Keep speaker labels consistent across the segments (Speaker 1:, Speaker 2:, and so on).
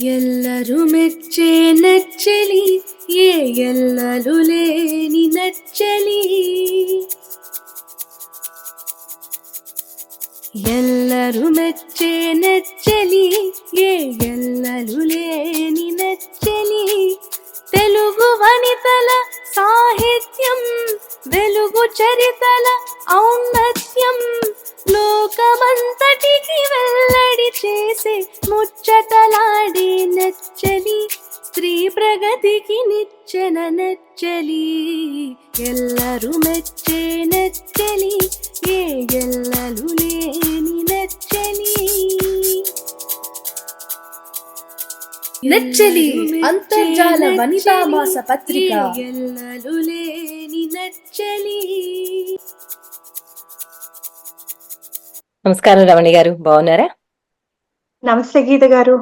Speaker 1: ಎಲ್ಲರೂ ಮೆಚ್ಚೆ ನೆಚ್ಚಲಿ ಎಲ್ಲಲು లేని ನಚ್ಚಲಿ ಎಲ್ಲರೂ ಮೆಚ್ಚೆ ನೆಚ್ಚಲಿ ಎಲ್ಲಲು లేని నచ్చలి తెలుగు వనితల సాహిత్యం వెలుగు చరితల ఔన్నత్యం లోకమంతటికి వెల్లడి చేసే ముచ్చటలాడే నచ్చలి స్త్రీ ప్రగతికి నిచ్చెన నచ్చలి ಎಲ್ಲರೂ మెచ్చే నచ్చలి ఎల్లలు లేని నచ్చలి.
Speaker 2: నెచ్చలి అంతర్జాల వనితా మాస పత్రిక.
Speaker 1: ఎల్లలు లేని నచ్చలి.
Speaker 3: నమస్కారం రమణి గారు, బాగున్నారా?
Speaker 4: నమస్తే గీత గారు,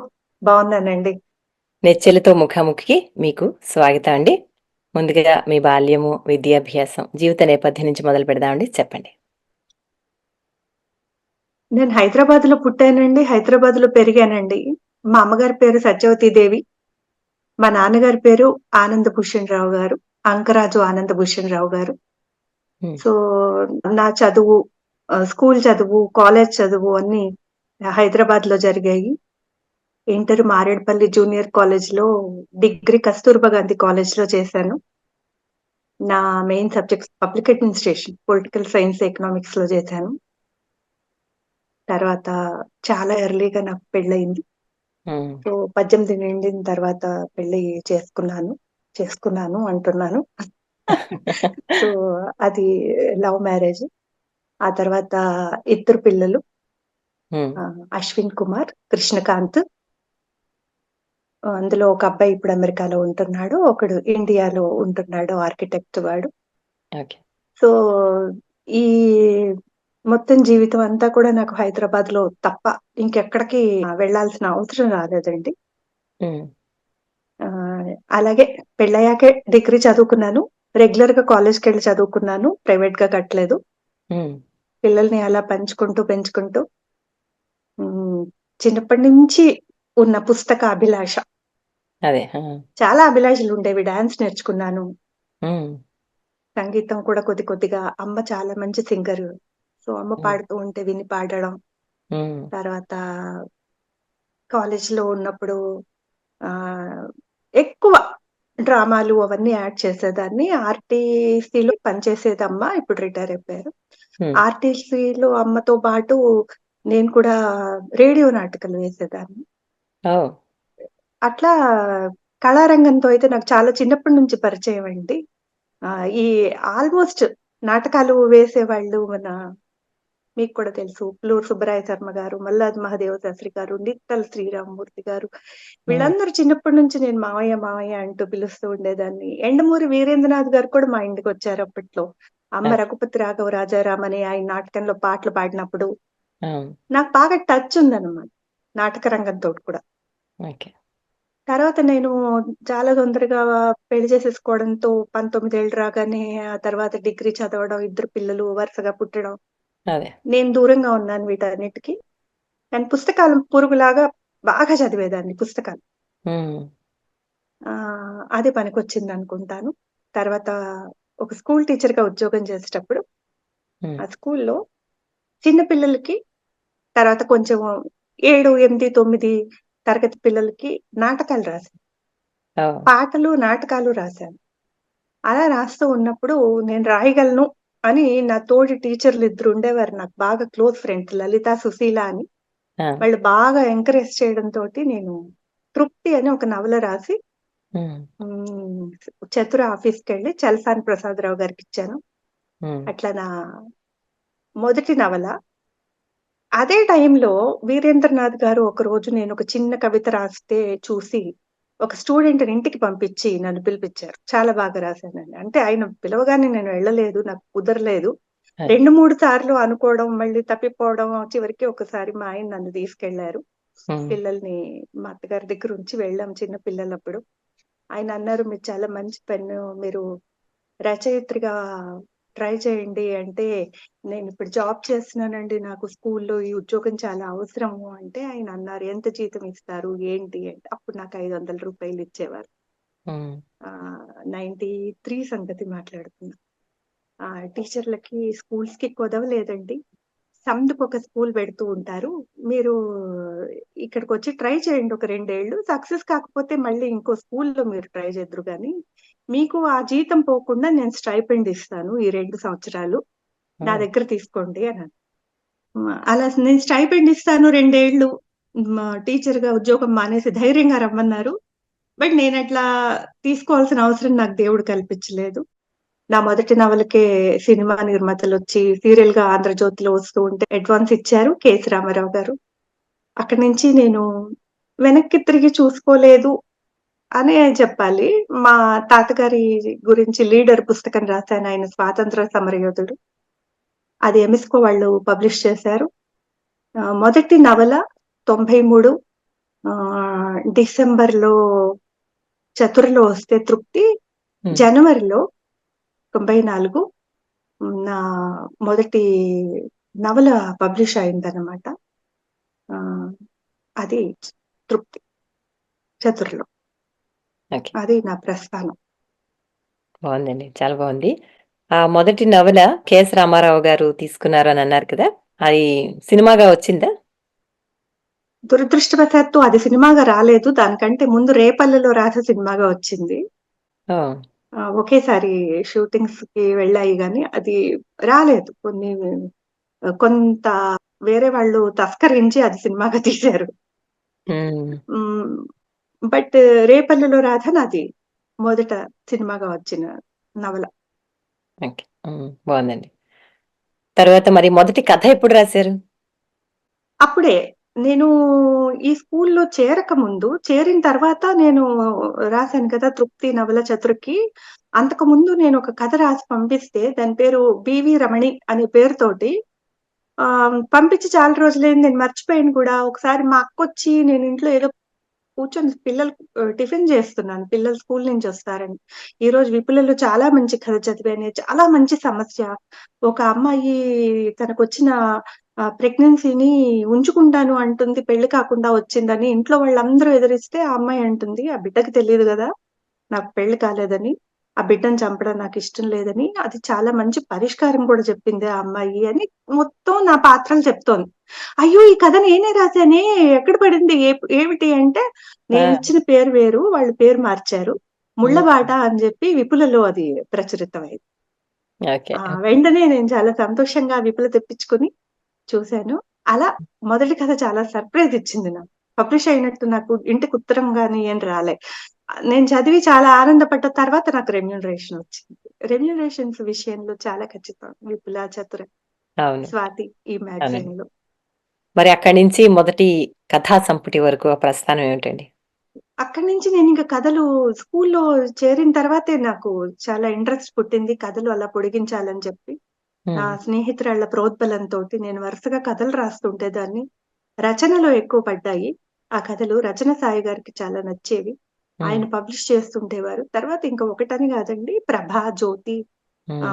Speaker 4: బాగున్నానండి.
Speaker 3: నెచ్చెలితో ముఖాముఖికి మీకు స్వాగతం అండి. ముందుగా మీ బాల్యము, విద్యాభ్యాసం, జీవిత నేపథ్యం నుంచి మొదలు పెడదామండి. చెప్పండి.
Speaker 4: నేను హైదరాబాద్ లో పుట్టానండి, హైదరాబాద్ లో పెరిగానండి. మా అమ్మగారి పేరు సత్యవతీదేవి, మా నాన్నగారి పేరు ఆనందభూషణ్ రావు గారు, అంకరాజు ఆనందభూషణ్ రావు గారు. సో నా చదువు, స్కూల్ చదువు, కాలేజ్ చదువు అన్ని హైదరాబాద్ లో జరిగాయి. ఇంటర్ మారేడుపల్లి జూనియర్ కాలేజ్ లో, డిగ్రీ కస్తూర్బా గాంధీ కాలేజ్ లో చేశాను. నా main subjects public administration, political science, economics లో చేశాను. తర్వాత చాలా ఎర్లీగా నాకు పెళ్ళయింది. సో 18 నిండిన తర్వాత పెళ్లి చేసుకున్నాను అంటున్నాను. సో అది లవ్ మ్యారేజ్. ఆ తర్వాత 2 పిల్లలు, అశ్విన్ కుమార్, కృష్ణకాంత్. అందులో ఒక అబ్బాయి ఇప్పుడు అమెరికాలో ఉంటున్నాడు, ఒకడు ఇండియాలో ఉంటున్నాడు, ఆర్కిటెక్ట్ వాడు. సో ఈ మొత్తం జీవితం అంతా కూడా నాకు హైదరాబాద్ లో తప్ప ఇంకెక్కడికి వెళ్లాల్సిన అవసరం రాలేదండి. అలాగే పెళ్ళయ్యాకే డిగ్రీ చదువుకున్నాను, రెగ్యులర్ గా కాలేజ్కి వెళ్ళి చదువుకున్నాను, ప్రైవేట్ గా కట్టలేదు. పిల్లల్ని అలా పెంచుకుంటూ చిన్నప్పటి నుంచి ఉన్న పుస్తక అభిలాష, చాలా అభిలాషలు ఉండేవి. డాన్స్ నేర్చుకున్నాను, సంగీతం కూడా కొద్దిగా. అమ్మ చాలా మంచి సింగర్, సో అమ్మ పాడుతూ ఉంటే విని పాడడం. తర్వాత కాలేజ్ లో ఉన్నప్పుడు ఎక్కువ డ్రామాలు అవన్నీ యాడ్ చేసేదాన్ని. ఆర్టీసీలో పనిచేసేదమ్మా, ఇప్పుడు రిటైర్ అయిపోయారు. ఆర్టీసీలో అమ్మతో పాటు నేను కూడా రేడియో నాటకాలు వేసేదాన్ని. అట్లా కళారంగంతో అయితే నాకు చాలా చిన్నప్పటి నుంచి పరిచయం అండి. ఈ ఆల్మోస్ట్ నాటకాలు వేసేవాళ్ళు మీకు కూడా తెలుసు, ఉప్లూరు సుబ్బరాయ శర్మ గారు, మల్లాది మహదేవ శాస్త్రి గారు, నిట్టల శ్రీరామమూర్తి గారు. వీళ్ళందరూ చిన్నప్పటి నుంచి నేను మావయ్య మావయ్య అంటూ పిలుస్తూ ఉండేదాన్ని. ఎండమూరి వీరేంద్రనాథ్ గారు కూడా మా ఇంటికి వచ్చారు అప్పట్లో. అమ్మ రఘుపతి రాఘవ రాజారాం అని ఆయన నాటకంలో పాటలు పాడినప్పుడు నాకు బాగా టచ్ ఉందన్నమాట నాటక రంగంతో కూడా. తర్వాత నేను చాలా తొందరగా పెళ్లి చేసేసుకోవడంతో 19 ఏళ్ళు రాగానే ఆ తర్వాత డిగ్రీ చదవడం, 2 పిల్లలు వరుసగా పుట్టడం, నేను దూరంగా ఉన్నాను వీటన్నిటికీ. కానీ పుస్తకాలు పురుగులాగా బాగా చదివేదాన్ని పుస్తకాలు. అదే పనికొచ్చింది అనుకుంటాను. తర్వాత ఒక స్కూల్ టీచర్ గా ఉద్యోగం చేసేటప్పుడు ఆ స్కూల్లో చిన్న పిల్లలకి, తర్వాత కొంచెం 7, 8, 9 తరగతి పిల్లలకి నాటకాలు రాశాను, పాటలు, నాటకాలు రాశాను. అలా రాస్తూ ఉన్నప్పుడు నేను రాయగలను అని నా తోటి టీచర్లు 2 ఉండేవారు, నాకు బాగా క్లోజ్ ఫ్రెండ్స్, లలిత, సుశీల అని. వాళ్ళు బాగా ఎంకరేజ్ చేయడం తోటి నేను తృప్తి అని ఒక నవల రాసి చతుర ఆఫీస్కి వెళ్ళి చలసాని ప్రసాదరావు గారికి ఇచ్చాను. అట్లా నా మొదటి నవల. అదే టైంలో వీరేంద్రనాథ్ గారు ఒక రోజు నేను ఒక చిన్న కవిత రాస్తే చూసి ఒక స్టూడెంట్ ఇంటికి పంపించి నన్ను పిలిపించారు. చాలా బాగా రాశానని. అంటే ఆయన పిలవగానే నేను వెళ్ళలేదు, నాకు కుదరలేదు. 2-3 సార్లు అనుకోవడం, మళ్ళీ తప్పిపోవడం, చివరికి ఒకసారి మా ఆయన నన్ను తీసుకెళ్లారు. పిల్లల్ని మా అత్తగారి దగ్గర ఉంచి వెళ్ళాం చిన్న పిల్లలప్పుడు. ఆయన అన్నారు, మీరు చాలా మంచి పెన్ను, మీరు రచయిత్రిగా ట్రై చేయండి అంటే, నేనిప్పుడు జాబ్ చేస్తున్నానండి. నాకు స్కూల్లో ఈ ఉద్యోగం చాలా అవసరము అంటే ఆయనన్నారు, "ఎంత జీతం ఇస్తారు? ఏంటి?" అంటే అప్పుడు నాకు రూ. 500 ఇచ్చేవారు.
Speaker 3: హ్మ్.
Speaker 4: 93 సంగతి మాట్లాడుతున్నా. టీచర్లకి స్కూల్స్‌కి కొదవలేదండి. సందుకొక స్కూల్ పెడుతూ ఉంటారు. మీరు ఇక్కడికొచ్చి ట్రై చేయండి ఒక 2 ఏళ్ళు. సక్సెస్ కాకపోతే మళ్ళీ ఇంకో స్కూల్‌లో మీరు ట్రై చేద్దురు గానీ, మీకు ఆ జీతం పోకుండా నేను స్టైపెండ్ ఇస్తాను ఈ 2 సంవత్సరాలు. నా
Speaker 3: ఓహ్!
Speaker 4: దగ్గర తీసుకోండి అన్నారు. అలా నేను స్టైపెండ్ ఇస్తాను 2 ఏళ్ళు. టీచర్‌గా ఉద్యోగం మానేసి ధైర్యంగా రమ్మన్నారు. బట్ నేనట్లా తీసుకోవాల్సిన అవసరం నాకు దేవుడు కల్పించలేదు. నా మొదటి నవలకే సినిమా నిర్మాతలొచ్చి సీరియల్‌గా 'ఆంధ్రజ్యోతి'లో వస్తూ ఉంటే అడ్వాన్స్ ఇచ్చారు 'కె.ఎస్. రామారావు' గారు. అక్కడి నుంచి నేను వెనక్కి తిరిగి చూసుకోలేదు అనే చెప్పాలి. మా తాతగారి గురించి 'లీడర్' పుస్తకం రాసాను. ఆయన స్వాతంత్ర సమరయోధుడు. అది ఎమిస్కో వాళ్ళు పబ్లిష్ చేశారు. మొదటి నవల 93 డిసెంబర్‌లో 'చతురలో' వస్తే 'తృప్తి',
Speaker 3: హ్మ్.
Speaker 4: జనవరిలో 94 నా మొదటి నవల పబ్లిష్ అయిందనమాట. ఆహ్, అది 'తృప్తి' 'చతుర్‌లో'.
Speaker 3: ఓకే.
Speaker 4: అది నా ప్రస్థానం.
Speaker 3: బావుందండి. చాలా బావుంది. ఆ మొదటి నవల 'కె.ఎస్. రామారావు' గారు తీసుకున్నారు అని అన్నారు కదా! అది సినిమాగా వచ్చిందా?
Speaker 4: దురదృష్టవశాత్తు అది సినిమాగా రాలేదు. దానికంటే ముందు 'రేపల్లెలో రాధ' సినిమాగా వచ్చింది.
Speaker 3: ఓహ్!
Speaker 4: ఒకేసారి షూటింగ్స్‌కి వెళ్ళాయి గానీ, అది రాలేదు. కొంత వేరే వాళ్ళు తస్కరించి అది సినిమాగా తీశారు.
Speaker 3: హ్మ్.
Speaker 4: హ్మ్. బట్ 'రేపల్లెలో రాధ' నాది మొదట సినిమాగా వచ్చిన నవల.
Speaker 3: ఓకే. హ్మ్. బావుందండి. తర్వాత మరి మొదటి కథ ఎప్పుడు రాశారు?
Speaker 4: అప్పుడే నేను ఈ స్కూల్‌లో చేరకముందు, చేరిన తర్వాత నేను రాసాను కదా! 'తృప్తి' నవల చతురకి. అంతకుముందు నేనొక కథ రాసి పంపిస్తే దాని పేరు 'బివి రమణి' అనే పేరుతోటి పంపించి చాలా రోజులైంది. నేను మర్చిపోయాను కూడా. ఒకసారి మా అక్కొచ్చి నేను ఇంట్లో ఏదో కూర్చొని పిల్లలకి టిఫిన్ చేస్తున్నాను. పిల్లలు స్కూల్ నుంచొస్తారని. ఈరోజు విపులలో చాలా మంచి కథ చదివానే. చాలా మంచి సమస్య. ఒక అమ్మాయి తనకొచ్చిన ప్రెగ్నెన్సీని ఉంచుకుంటాను అంటుంది. పెళ్లి కాకుండా వచ్చిందని ఇంట్లో వాళ్ళందరూ ఎదిరిస్తే ఆ అమ్మాయి అంటుంది, "ఆ బిడ్డకి తెలీదు గదా! నాకు పెళ్లి కాలేదని. ఆ బిడ్డని చంపడం నాకిష్టం లేదని." అది చాలా మంచి పరిష్కారం కూడా చెప్పింది ఆ అమ్మాయి అని మొత్తం నా పాత్రలు చెప్తోంది. అయ్యో! ఈ కథ నేనే రాసానే ఎక్కడ పడింది? ఏమిటి అంటే,
Speaker 3: ఆ!
Speaker 4: నేనిచ్చిన పేరు వేరు. వాళ్ళు పేరు మార్చారు.
Speaker 3: హ్మ్.
Speaker 4: ముళ్ళబాట అని జెప్పి విపులలో అది ప్రచురితమైంది.
Speaker 3: ఓకే.
Speaker 4: వెంటనే నేను చాలా సంతోషంగా విపుల తెప్పించుకొని చూసాను. అలా మొదటి కథ చాలా సర్ప్రైజ్ ఇచ్చింది నాకు. పబ్లిష్ అయినట్టు నాకు ఇంటికి ఉత్తరం గాని ఏం రాలే. నేను చదివి చాలా ఆనందపడ్డ తర్వాత నాకు రెమ్యూనరేషన్ వచ్చింది. రెమ్యూనరేషన్స్ విషయంలో చాలా ఖచ్చితం. విపుల, చతుర,
Speaker 3: అవును.
Speaker 4: స్వాతి ఈ
Speaker 3: అవునండి.
Speaker 4: మ్యాగజైన్‌లో.
Speaker 3: మరి అక్కడి నుంచి మొదటి కథా సంపుటి వరకు ఆ ప్రస్థానం ఏమిటండి?
Speaker 4: అక్కడి నుంచి నేనింక కథలు స్కూల్లో చేరిన తర్వాతే నాకు చాలా ఇంట్రెస్ట్ పుట్టింది. కథలు అలా పొడిగించాలని చెప్పి. నా
Speaker 3: హ్మ్.
Speaker 4: స్నేహితురాళ్ళ ప్రోద్బలంతోటి నేను వరుసగా కథలు రాస్తుండేదాన్ని. రచనలో ఎక్కువ పడ్డాయి. ఆ కథలు రచన సాయి గారికి చాలా నచ్చేవి.
Speaker 3: హ్మ్.
Speaker 4: ఆయన పబ్లిష్ చేస్తుండేవారు. తర్వాత ఇంక ఒకటని గాదండి 'ప్రభ', 'జ్యోతి'
Speaker 3: హ్మ్.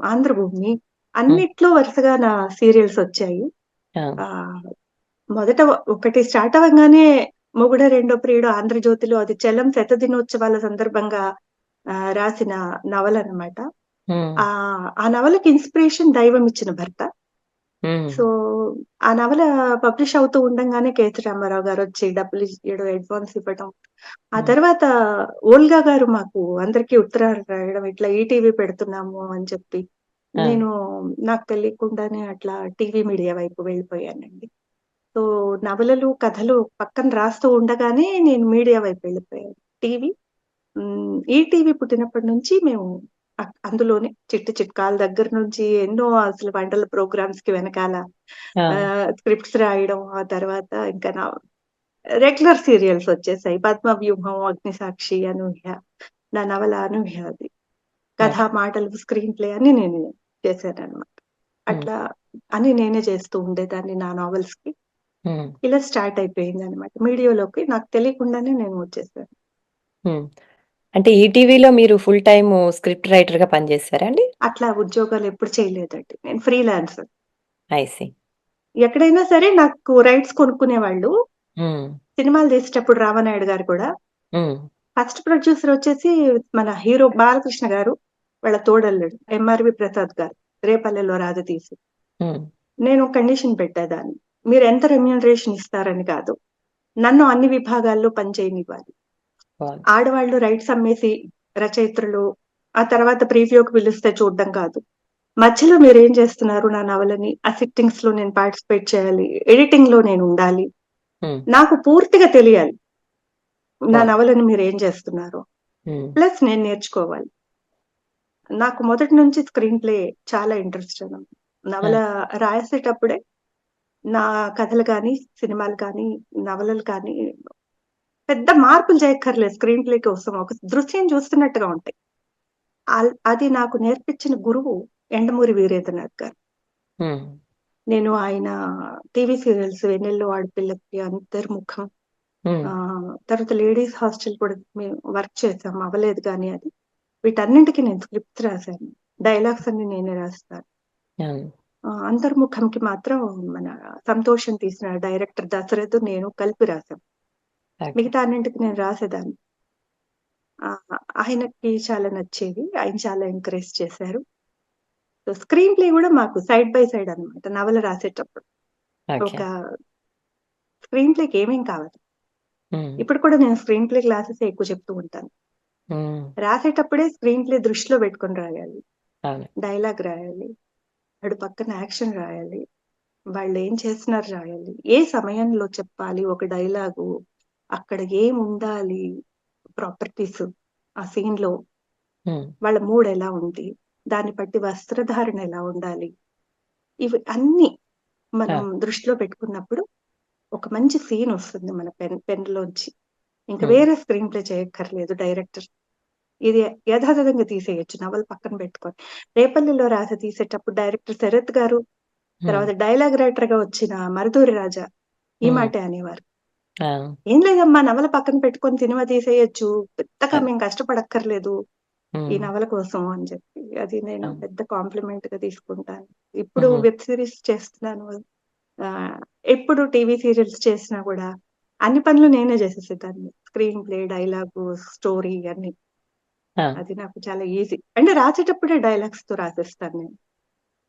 Speaker 4: 'ఆంధ్రభూమి'
Speaker 3: హ్మ్.
Speaker 4: అన్నిట్లో వరుసగా నా సీరియల్సొచ్చాయి.
Speaker 3: ఆ!
Speaker 4: ఆహ్, మొదట ఒకటి స్టార్ట్ అవ్వంగానే 'మొగుడ రెండో ప్రియుడు' 'ఆంధ్రజ్యోతి'లో అది చలం శతదినోత్సవాల సందర్భంగా రాసిన నవలనమాట.
Speaker 3: హ్మ్.
Speaker 4: ఆ నవలకి ఇన్‌స్పిరేషన్ 'దైవమిచ్చిన భర్త.'
Speaker 3: హ్మ్.
Speaker 4: సో, ఆ నవల పబ్లిష్ అవుతూ ఉండంగానే 'కె.ఎస్. రామారావు' గారొచ్చి డబ్బులియ్యడం, అడ్వాన్స్ ఇవ్వడం. ఆ
Speaker 3: హ్మ్.
Speaker 4: తర్వాత 'ఓల్గా' గారు మాకు అందరికీ ఉత్తరాలు రాయడం, ఇట్లా ఈటీవీ పెడుతున్నాము అని చెప్పి.
Speaker 3: ఆ!
Speaker 4: నేను నాకు తెలియకుండానే అట్లా టీవీ మీడియా వైపు వెళ్ళిపోయానండి. సో, నవలలు, కథలు పక్కన రాస్తూ ఉండగానే నేను మీడియా వైపు వెళ్ళిపోయాను. టీవీ ఈటీవీ పుట్టినప్పటి నుంచి మేము అందులోనే చిట్టి చిట్కాల దగ్గర నుంచి ఎన్నో అసలు వంటల ప్రోగ్రామ్స్‌కి వెనకాల
Speaker 3: ఆ!
Speaker 4: స్క్రిప్ట్స్ రాయడం, ఆ తర్వాత ఇంకా రెగ్యులర్ సీరియల్స్ వచ్చేసాయి. 'పద్మవ్యూహం', 'అగ్నిసాక్షి', 'అనూహ్య'. నా నవల 'అనూహ్య' అది. కథ,
Speaker 3: ఓకే.
Speaker 4: మాటలు, స్క్రీన్ ప్లే అన్నీ నేను చేశాననమాట.
Speaker 3: హ్మ్.
Speaker 4: అట్లా అన్నీ నేనే చేస్తూ ఉండేదాన్ని నా నావెల్స్‌కి.
Speaker 3: హ్మ్.
Speaker 4: ఇలా స్టార్ట్ అయిపోయిందనమాట. మీడియాలోకి నాకు తెలియకుండానే నేను వచ్చేసాను.
Speaker 3: హ్మ్. అంటే ఈటీవీలో మీరు ఫుల్ టైమ్ స్క్రిప్ట్ రైటర్‌గా పనిచేసారా అండి?
Speaker 4: అట్లా ఉద్యోగాలు ఎప్పుడు చేయలేదండి. నేను ఫ్రీలాన్సర్.
Speaker 3: I see.
Speaker 4: ఎక్కడైనా సరే నాకు రైట్స్ కొనుక్కునేవాళ్ళు.
Speaker 3: హ్మ్.
Speaker 4: సినిమాలు తీసేటప్పుడు రామానాయుడు గారు కూడా.
Speaker 3: హ్మ్.
Speaker 4: ఫస్ట్ ప్రొడ్యూసర్ వచ్చేసి మన హీరో బాలకృష్ణ గారు, వాళ్ళ తోడల్లుడు ఎంఆర్‌వి ప్రసాద్ గారు. 'రేపల్లెలో రాజు' తీసి.
Speaker 3: హ్మ్.
Speaker 4: నేను కండిషన్ పెట్టేదాన్ని. మీరెంత రెమ్యూనరేషన్ ఇస్తారని కాదు. నన్ను అన్ని విభాగాల్లో పని చేయనివ్వాలి.
Speaker 3: బావుంది.
Speaker 4: ఆడవాళ్ళు రైట్స్ అమ్మేసి రచయిత్రులు, ఆ తర్వాత ప్రివ్యూకి పిలిస్తే చూడడం కాదు. మధ్యలో మీరేం చేస్తున్నారు నా నవలని? ఆ సిట్టింగ్స్‌లో నేను పార్టిసిపేట్ చేయాలి. ఎడిటింగ్‌లో నేనుండాలి.
Speaker 3: హ్మ్.
Speaker 4: నాకు పూర్తిగా తెలియాలి. నా
Speaker 3: బావుంది.
Speaker 4: నవలని మీరేం చేస్తున్నారో.
Speaker 3: హ్మ్.
Speaker 4: ప్లస్ నేను నేర్చుకోవాలి. నాకు మొదటి నుంచి స్క్రీన్ ప్లే చాలా ఇంట్రెస్ట్ అన్నమాట.
Speaker 3: ఆ!
Speaker 4: నవల రాసేటప్పుడే నా కథలు కానీ, సినిమాలు కానీ, నవలలు కానీ పెద్ద మార్పులు చేయక్కర్లేదు స్క్రీన్ ప్లే కోసం. ఒక దృశ్యం చూస్తున్నట్టుగా ఉంటాయి. అది నాకు నేర్పించిన గురువు 'యండమూరి వీరేంద్రనాథ్' గారు.
Speaker 3: హ్మ్.
Speaker 4: నేను ఆయన టీవీ సీరియల్స్ 'వెన్నెల్లో ఆడపిల్లకి', 'అంతర్ముఖం'
Speaker 3: హ్మ్.
Speaker 4: తర్వాత లేడీస్ హాస్టల్ కూడా మేము వర్క్ చేసాం. అవ్వలేదు గానీ అది. వీటన్నింటికి నేను స్క్రిప్ట్స్ రాశాను. డైలాగ్స్ అన్నీ నేనే రాస్తాను.
Speaker 3: అవును.
Speaker 4: 'అంతర్ముఖంకి' మాత్రం మన 'సంతోషం' తీసిన డైరెక్టర్ దశరథ్, నేను కలిపి రాసాం.
Speaker 3: ఓకే.
Speaker 4: మిగతా అన్నింటికి నేను రాసేదాన్ని. ఆయనకి చాలా నచ్చేది. ఆయన చాలా ఎంకరేజ్ చేశారు. సో, స్క్రీన్ ప్లే గూడా మాకు సైడ్ బై సైడ్ అన్నమాట. నవల రాసేటప్పుడు.
Speaker 3: ఓకే.
Speaker 4: ఒక స్క్రీన్ ప్లేకి ఏమేం కావాలి.
Speaker 3: హ్మ్.
Speaker 4: ఇప్పుడు కూడా నేను స్క్రీన్ ప్లే క్లాసెసే ఎక్కువ చెప్తూ ఉంటాను.
Speaker 3: హ్మ్.
Speaker 4: రాసేటప్పుడే స్క్రీన్ ప్లే దృష్టిలో పెట్టుకొని రాయాలి.
Speaker 3: అవును.
Speaker 4: డైలాగ్ రాయాలి. అటు పక్కన యాక్షన్ రాయాలి. వాళ్ళేం చేస్తున్నారు రాయాలి. ఏ సమయంలో చెప్పాలి ఒక డైలాగు. అక్కడ ఏముండాలి ప్రాపర్టీస్ ఆ సీన్‌లో.
Speaker 3: హ్మ్.
Speaker 4: వాళ్ళ మూడ్ ఎలా ఉంది. దాన్ని బట్టి వస్త్రధారణ ఎలా ఉండాలి. ఇవి అన్నీ
Speaker 3: ఆ!
Speaker 4: మనం దృష్టిలో పెట్టుకున్నప్పుడు ఒక మంచి సీనొస్తుంది మన పెన్‌లోంచి. ఇంక
Speaker 3: హ్మ్.
Speaker 4: వేరే స్క్రీన్ ప్లే చేయక్కర్లేదు డైరెక్టర్. ఇది యథాతథంగా తీసేయొచ్చు నవల పక్కన పెట్టుకొని. 'రేపల్లిలో రాజా' తీసేటప్పుడు డైరెక్టర్ శరత్ గారు,
Speaker 3: హ్మ్.
Speaker 4: తర్వాత డైలాగ్ రైటర్‌గా వచ్చిన మరుదూరి రాజా ఈ
Speaker 3: హ్మ్.
Speaker 4: మాటే అనేవారు.
Speaker 3: ఆ!
Speaker 4: "ఏం లేదమ్మా నవల పక్కన పెట్టుకొని సినిమా తీసేయొచ్చు. పెద్దగా
Speaker 3: అది.
Speaker 4: మేము కష్టపడక్కర్లేదు ఈ
Speaker 3: హ్మ్.
Speaker 4: నవల కోసం" అని చెప్పి. అది నేను
Speaker 3: అవును.
Speaker 4: పెద్ద కాంప్లిమెంట్‌గా తీసుకుంటాను. ఇప్పుడు
Speaker 3: హుహు.
Speaker 4: వెబ్ సీరీస్ చేస్తున్నాను. ఎప్పుడు టీవీ సీరియల్స్ చేసినా గూడా అన్ని పనులు నేనే చేసేసేదాన్ని. స్క్రీన్ ప్లే, డైలాగు, స్టోరీ అన్నీ.
Speaker 3: ఆ!
Speaker 4: అది నాకు చాలా ఈజీ. అంటే రాసేటప్పుడే డైలాగ్స్‌తో రాసేస్తాను నేను.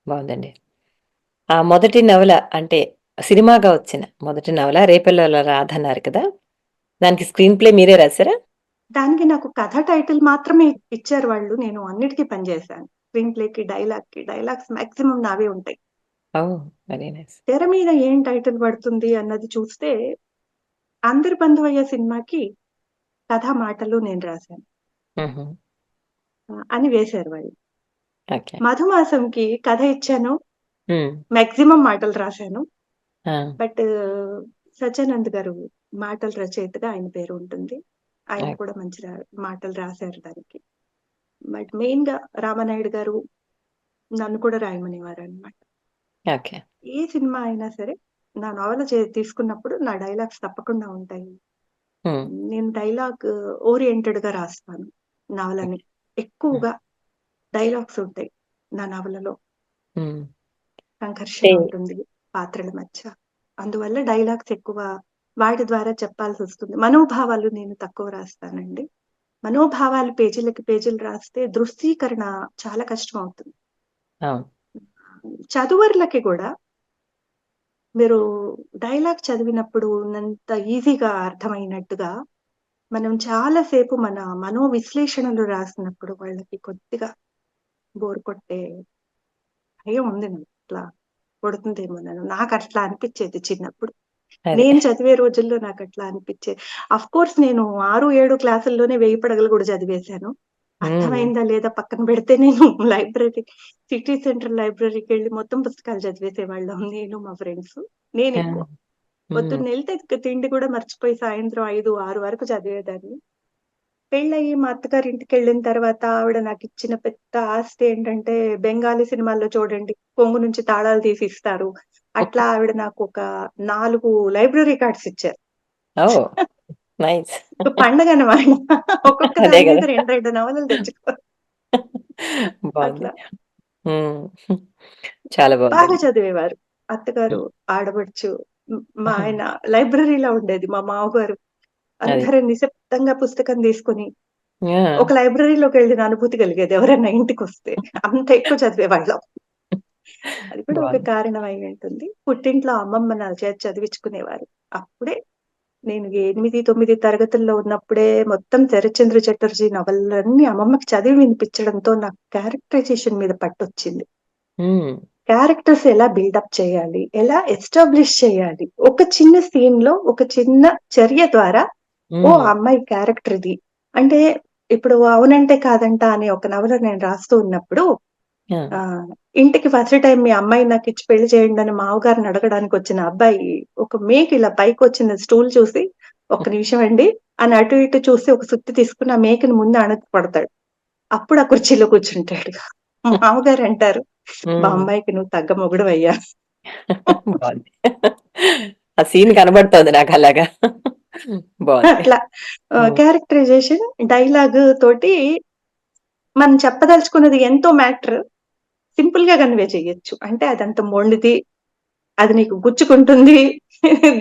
Speaker 3: బావుందండి. ఆ మొదటి నవల అంటే సినిమాగా వచ్చిన మొదటి నవల 'రేపల్లెలో రాధ' అన్నారు కదా! దానికి స్క్రీన్ ప్లే మీరే రాసారా?
Speaker 4: దానికి నాకు కథ టైటిల్ మాత్రమే ఇచ్చారు వాళ్ళు. నేను అన్నిటికి పని చేశాను. స్క్రీన్ ప్లేకి, డైలాగ్స్ మాక్సిమం నావే ఉంటాయి.
Speaker 3: ఓహ్! Very nice.
Speaker 4: తెర మీద ఏం టైటిల్ పడుతుంది అన్నది చూస్తే 'అందరి బంధువయ్య' సినిమాకి కథ, మాటలు నేను రాశాను.
Speaker 3: హుహు.
Speaker 4: అని వేశారు వాళ్ళు.
Speaker 3: ఓకే.
Speaker 4: 'మధుమాసం'కి కథ ఇచ్చాను.
Speaker 3: హ్మ్.
Speaker 4: మాక్సిమం మాటలు రాశాను.
Speaker 3: ఆ!
Speaker 4: బట్ సత్యానంద్ గారు మాటల రచయితగా ఆయన పేరు ఉంటుంది. ఆయన
Speaker 3: ఓకే.
Speaker 4: కూడా మంచి మాటలు రాశారు దానికి. బట్ మెయిన్‌గా రామానాయుడు గారు నన్ను కూడా రాయమనేవారనమాట.
Speaker 3: ఓకే.
Speaker 4: ఏ సినిమా అయినా సరే నా నవల తీసుకున్నప్పుడు నా డైలాగ్స్ తప్పకుండా ఉంటాయి.
Speaker 3: హ్మ్.
Speaker 4: నేను డైలాగ్ ఓరియెంటెడ్‌గా రాస్తాను నవలని.
Speaker 3: హ్మ్.
Speaker 4: ఎక్కువగా డైలాగ్స్ ఉంటాయి నా నవలలో.
Speaker 3: హ్మ్.
Speaker 4: సంఘర్షణ
Speaker 3: అంటే
Speaker 4: ఉంటుంది పాత్రల మధ్య. అందువల్ల డైలాగ్స్ ఎక్కువ వాటి ద్వారా చెప్పాల్సొస్తుంది. మనోభావాలు నేను తక్కువ రాస్తానండి. మనోభావాలు పేజీలకి పేజీలు రాస్తే దృశ్యీకరణ చాలా కష్టమవుతుంది.
Speaker 3: అవును.
Speaker 4: చదువరులకి గూడా మీరు డైలాగ్ చదివినప్పుడు ఉన్నంత ఈజీగా అర్థమైనట్టుగా, మనం చాలా సేపు మన మనోవిశ్లేషణలు రాసినప్పుడు వాళ్ళకి కొద్దిగా బోర్ కొట్టే భయం ఉంది నాకు. ఇట్లా కొడుతుందేమోనని. నాకట్లా అనిపిచ్చేది చిన్నప్పుడు.
Speaker 3: అదే.
Speaker 4: నేను చదివే రోజుల్లో నాకట్లా అనిపిచ్చేది. ఆఫ్‌కోర్స్ నేను 6, 7 క్లాసుల్లోనే 1000 పడగలు గూడా చదివేశాను.
Speaker 3: హ్మ్.
Speaker 4: అర్థమైందా లేదా పక్కన పెడితే నేను లైబ్రరీ సిటీ సెంట్రల్ లైబ్రరీకెళ్ళి మొత్తం పుస్తకాలు చదివేసేవాళ్ళం నేను, మా ఫ్రెండ్స్.
Speaker 3: ఆ!
Speaker 4: నేనెక్కువ.
Speaker 3: హ్మ్.
Speaker 4: పొద్దున్నెళ్తే తిండి కూడా మర్చిపోయి సాయంత్రం 5, 6 వరకు చదివేదాన్ని. పెళ్ళయ్యి మా అత్తగారింటికెళ్ళిన తర్వాత ఆవిడ నాకిచ్చిన పెద్ద ఆస్తి ఏంటంటే, బెంగాలీ సినిమాల్లో చూడండి కొంగు నుంచి తాళాలు తీసి ఇస్తారు. అట్లా ఆవిడ నాకొక 4 లైబ్రరీ కార్డ్స్ ఇచ్చారు.
Speaker 3: ఓహ్! నైస్.
Speaker 4: పండగ అన్నమాట. ఒక్కొక్క
Speaker 3: అదే
Speaker 4: దాని మీద
Speaker 3: కదా!
Speaker 4: 2, 2 నవలలు తెచ్చుకో
Speaker 3: బాగుంది.
Speaker 4: అట్లా.
Speaker 3: చాలా
Speaker 4: బాగా
Speaker 3: బాగుందండి.
Speaker 4: చదివేవారు. అత్తగారు,
Speaker 3: హ్మ్.
Speaker 4: ఆడపడుచు, మా ఆయన లైబ్రరీలా ఉండేది మా మామగారు.
Speaker 3: అది.
Speaker 4: అందరూ నిశ్శబ్దంగా పుస్తకం తీసుకొని
Speaker 3: ఆ!
Speaker 4: ఒక లైబ్రరీలోకెళ్ళిన అనుభూతి కలిగేది ఎవరైనా ఇంటికొస్తే. అంత ఎక్కువ చదివేవాళ్ళం. అది కూడా ఒక
Speaker 3: బాగుంది.
Speaker 4: కారణం అయి ఉంటుంది. పుట్టింట్లో అమ్మమ్మ నా చేత చదివించుకునేవారు. అప్పుడే నేను 8, 9 తరగతుల్లో ఉన్నప్పుడే మొత్తం 'శరత్చంద్ర చటర్జీ' నవలలన్నీ అమ్మమ్మకి చదివి వినిపించడంతో నాకు క్యారెక్టరైజేషన్ మీద పట్టొచ్చింది.
Speaker 3: హ్మ్.
Speaker 4: క్యారెక్టర్స్ ఎలా బిల్డప్ చేయాలి? ఎలా ఎస్టాబ్లిష్ చేయాలి? ఒక చిన్న సీన్‌లో ఒక చిన్న చర్య ద్వారా ఓహ్!
Speaker 3: హ్మ్.
Speaker 4: ఆ అమ్మాయి క్యారెక్టర్ ఇది. అంటే ఇప్పుడు 'అవునంటే కాదంట' అనే ఒక నవల నేను రాస్తూ ఉన్నప్పుడు
Speaker 3: ఆ!
Speaker 4: ఇంటికి ఫస్ట్ టైమ్ మీ అమ్మాయిని నాకిచ్చి పెళ్లి చేయండి అని మామగారిని అడగడానికొచ్చిన అబ్బాయి ఒక మేక ఇలా పైకొచ్చిన స్టూల్ చూసి, "ఒక్క నిమిషం అండి" అని అటు ఇటు చూసి ఒక సుత్తి తీసుకొని ఆ మేకని ముందు అణగ కొడతాడు. అప్పుడు ఆ కుర్చీలో కూర్చుంటాడు. మామగారంటారు, "మా
Speaker 3: హ్మ్.
Speaker 4: అమ్మాయికి నువ్వు తగ్గ మొగుడివయ్యా."
Speaker 3: బావుంది. ఆ సీన్ కనబడుతోంది నాకలాగా. బావుంది.
Speaker 4: అట్లా
Speaker 3: హ్మ్.
Speaker 4: క్యారెక్టరైజేషన్ డైలాగ్ తోటి మనం చెప్పదలుచుకున్నది ఎంతో మ్యాటర్ సింపుల్‌గా కన్వే చేయొచ్చు. అంటే అదంత మొండిది, అది నీకు గుచ్చుకుంటుంది.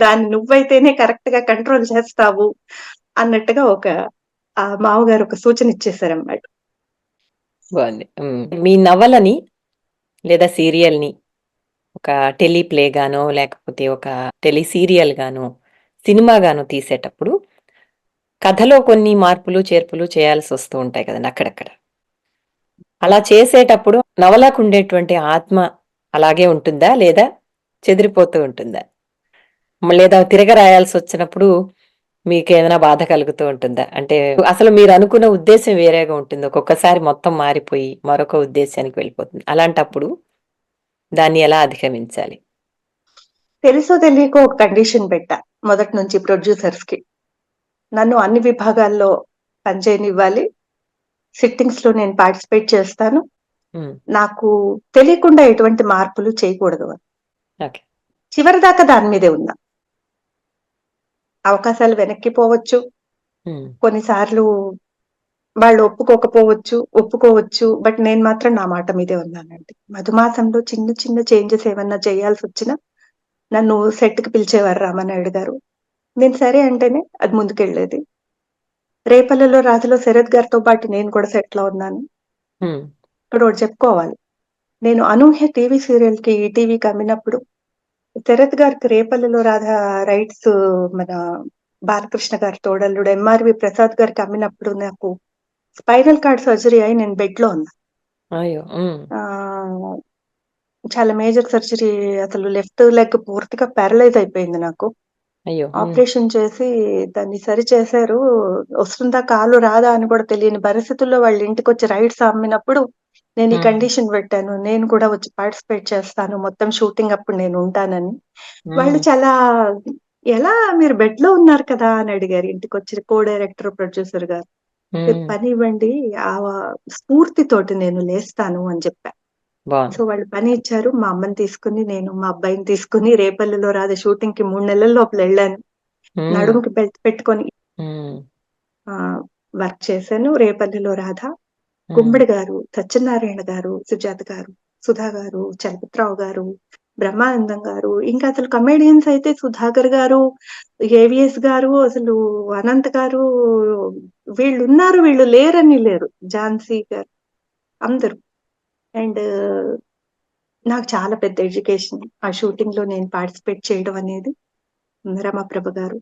Speaker 4: దాన్ని నువ్వైతేనే కరెక్ట్‌గా కంట్రోల్ చేస్తావు అన్నట్టుగా మామగారు ఒక సూచన ఇచ్చేసారన్నమాట.
Speaker 3: బావుంది. మీ నవలని లేదా సీరియల్‌ని ఒక టెలి ప్లే గానో, లేకపోతే ఒక టెలి సీరియల్ గానో, సినిమా గానో తీసేటప్పుడు కథలో కొన్ని మార్పులు, చేర్పులు చేయాల్సొస్తూ ఉంటాయి కదండీ అక్కడక్కడ. అలా చేసేటప్పుడు నవలకుండేటువంటి ఆత్మ అలాగే ఉంటుందా? లేదా చెదిరిపోతూ ఉంటుందా? లేదా తిరగ రాయాల్సొచ్చినప్పుడు మీకేమైనా బాధ కలుగుతూ ఉంటుందా? అంటే అసలు మీరనుకున్న ఉద్దేశ్యం వేరేగా ఉంటుంది. ఒక్కొక్కసారి మొత్తం మారిపోయి మరొక ఉద్దేశ్యానికి వెళ్ళిపోతుంది. అలాంటప్పుడు దాన్ని ఎలా అధిగమించాలి?
Speaker 4: తెలుసో తెలియకో ఒక కండిషన్ పెట్టా మొదటి నుంచి ప్రొడ్యూసర్స్‌కి. నన్ను అన్ని విభాగాల్లో పనిచేయనివ్వాలి. సిట్టింగ్స్‌లో నేను పార్టిసిపేట్ చేస్తాను.
Speaker 3: హ్మ్.
Speaker 4: నాకు తెలియకుండా ఎటువంటి మార్పులు చేయకూడదు అని.
Speaker 3: ఓకే.
Speaker 4: చివరిదాకా దాని మీదే ఉన్నా. అవకాశాలు వెనక్కి పోవచ్చు.
Speaker 3: హ్మ్.
Speaker 4: కొన్నిసార్లు వాళ్ళు ఒప్పుకోకపోవచ్చు, ఒప్పుకోవచ్చు. బట్ నేను మాత్రం నా మాట మీదే ఉన్నానండి. మధుమాసంలో చిన్న చిన్న చేంజెస్ ఏమన్నా చేయాల్సొచ్చినా నన్ను సెట్‌కి పిలిచేవారు రామానాయుడు గారు. నేను సరే అంటేనే అది ముందుకెళ్ళేది. 'రేపల్లెలో రాజులో' శరత్ గారితో పాటు నేను కూడా సెట్‌లో ఉన్నాను.
Speaker 3: హ్మ్.
Speaker 4: ఇక్కడోకటి చెప్పుకోవాలి. నేను 'అనూహ్య' టీవీ సీరియల్‌కి ఈటీవీకి అమ్మినప్పుడు శరత్ గారికి 'రేపల్లెలో రాధ' రైట్స్ మన బాలకృష్ణ గారి తోడల్లుడు ఎంఆర్‌వి ప్రసాద్ గారికి అమ్మినప్పుడు నాకు స్పైనల్ కార్డ్ సర్జరీ అయి నేను బెడ్‌లో ఉన్నా.
Speaker 3: అయ్యో! హ్మ్.
Speaker 4: ఆహ్, చాలా మేజర్ సర్జరీ అసలు లెఫ్ట్ లెగ్ పూర్తిగా పారలైజ్ అయిపోయింది నాకు.
Speaker 3: అయ్యో! హ్మ్.
Speaker 4: ఆపరేషన్ చేసి దాన్ని సరిచేశారు. వస్తుందా కాలు రాదా అని కూడా తెలియని పరిస్థితుల్లో వాళ్ళ ఇంటికొచ్చి రైట్స్ అమ్మినప్పుడు నేను ఈ
Speaker 3: హ్మ్.
Speaker 4: కండిషన్ పెట్టాను. నేను కూడా వచ్చి పార్టిసిపేట్ చేస్తాను. మొత్తం షూటింగ్ అప్పుడు నేను ఉంటానని. వాళ్ళు
Speaker 3: హ్మ్.
Speaker 4: చాలా ఎలా మీరు బెడ్‌లో ఉన్నారు కదా! అని అడిగారు. ఇంటికొచ్చి కో డైరెక్టర్, ప్రొడ్యూసర్ గారు. "మీరు
Speaker 3: హ్మ్.
Speaker 4: పనివ్వండి. ఆ స్ఫూర్తితోటి నేను లేస్తాను" అని చెప్పా. సో,
Speaker 3: బావుంది.
Speaker 4: వాళ్ళు పని ఇచ్చారు. మా అమ్మని తీసుకొని, నేను మా అబ్బాయిని తీసుకొని 'రేపల్లెలో రాధ' షూటింగ్‌కి 3 నెలల లోపల ఎళ్ళాను.
Speaker 3: హ్మ్.
Speaker 4: నడుముకి బెల్ట్ పెట్టుకొని
Speaker 3: హ్మ్.
Speaker 4: ఆహ్, వర్క్ చేశాను. 'రేపల్లెలో రాధ',
Speaker 3: హ్మ్.
Speaker 4: గుమ్మడి గారు, సత్యనారాయణ గారు, సుజాత గారు, సుధా గారు, చలపతిరావు గారు, బ్రహ్మానందం గారు, ఇంకా అసలు కమెడియన్స్ అయితే సుధాకర్ గారు, ఏవిఎస్ గారు, అసలు అనంత్ గారు వీళ్ళున్నారు, వీళ్ళు లేరని లేరు. ఝాన్సీ గారు అందరూ. అండ్ నాకు చాలా పెద్ద ఎడ్యుకేషన్. ఆ షూటింగ్‌లో నేను పార్టిసిపేట్ చేయడం అనేది. రమాప్రభ గారు,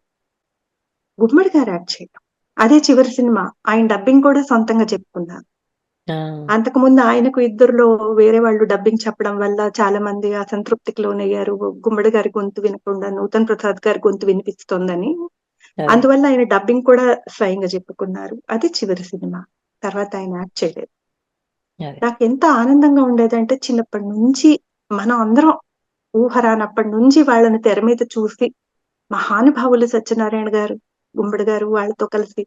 Speaker 4: గుమ్మడి గారు యాక్ట్ చేయడం. అదే చివరి సినిమా. ఆయన డబ్బింగ్ కూడా సొంతంగా చెప్పుకున్నారు.
Speaker 3: ఆ!
Speaker 4: అంతకుముందు ఆయనకు ఇద్దరిలో వేరే వాళ్ళు డబ్బింగ్ చెప్పడం వల్ల చాలా మంది అసంతృప్తికి లోనయ్యారు. గుమ్మడి గారి గొంతు వినకుండా నూతన్ ప్రసాద్ గారి గొంతు వినిపిస్తోందని.
Speaker 3: అదే.
Speaker 4: అందువల్ల ఆయన డబ్బింగ్ కూడా స్వయంగా చెప్పుకున్నారు. అది చివరి సినిమా. తర్వాత ఆయన యాక్ట్ చేయలేదు.
Speaker 3: అదే.
Speaker 4: నాకెంత ఆనందంగా ఉండేదంటే చిన్నప్పటి నుంచి మనం అందరం ఊహ రానప్పటి నుంచి వాళ్ళని తెర మీద చూసి మహానుభావులు సత్యనారాయణ గారు, గుమ్మడి గారు వాళ్ళతో కలిసి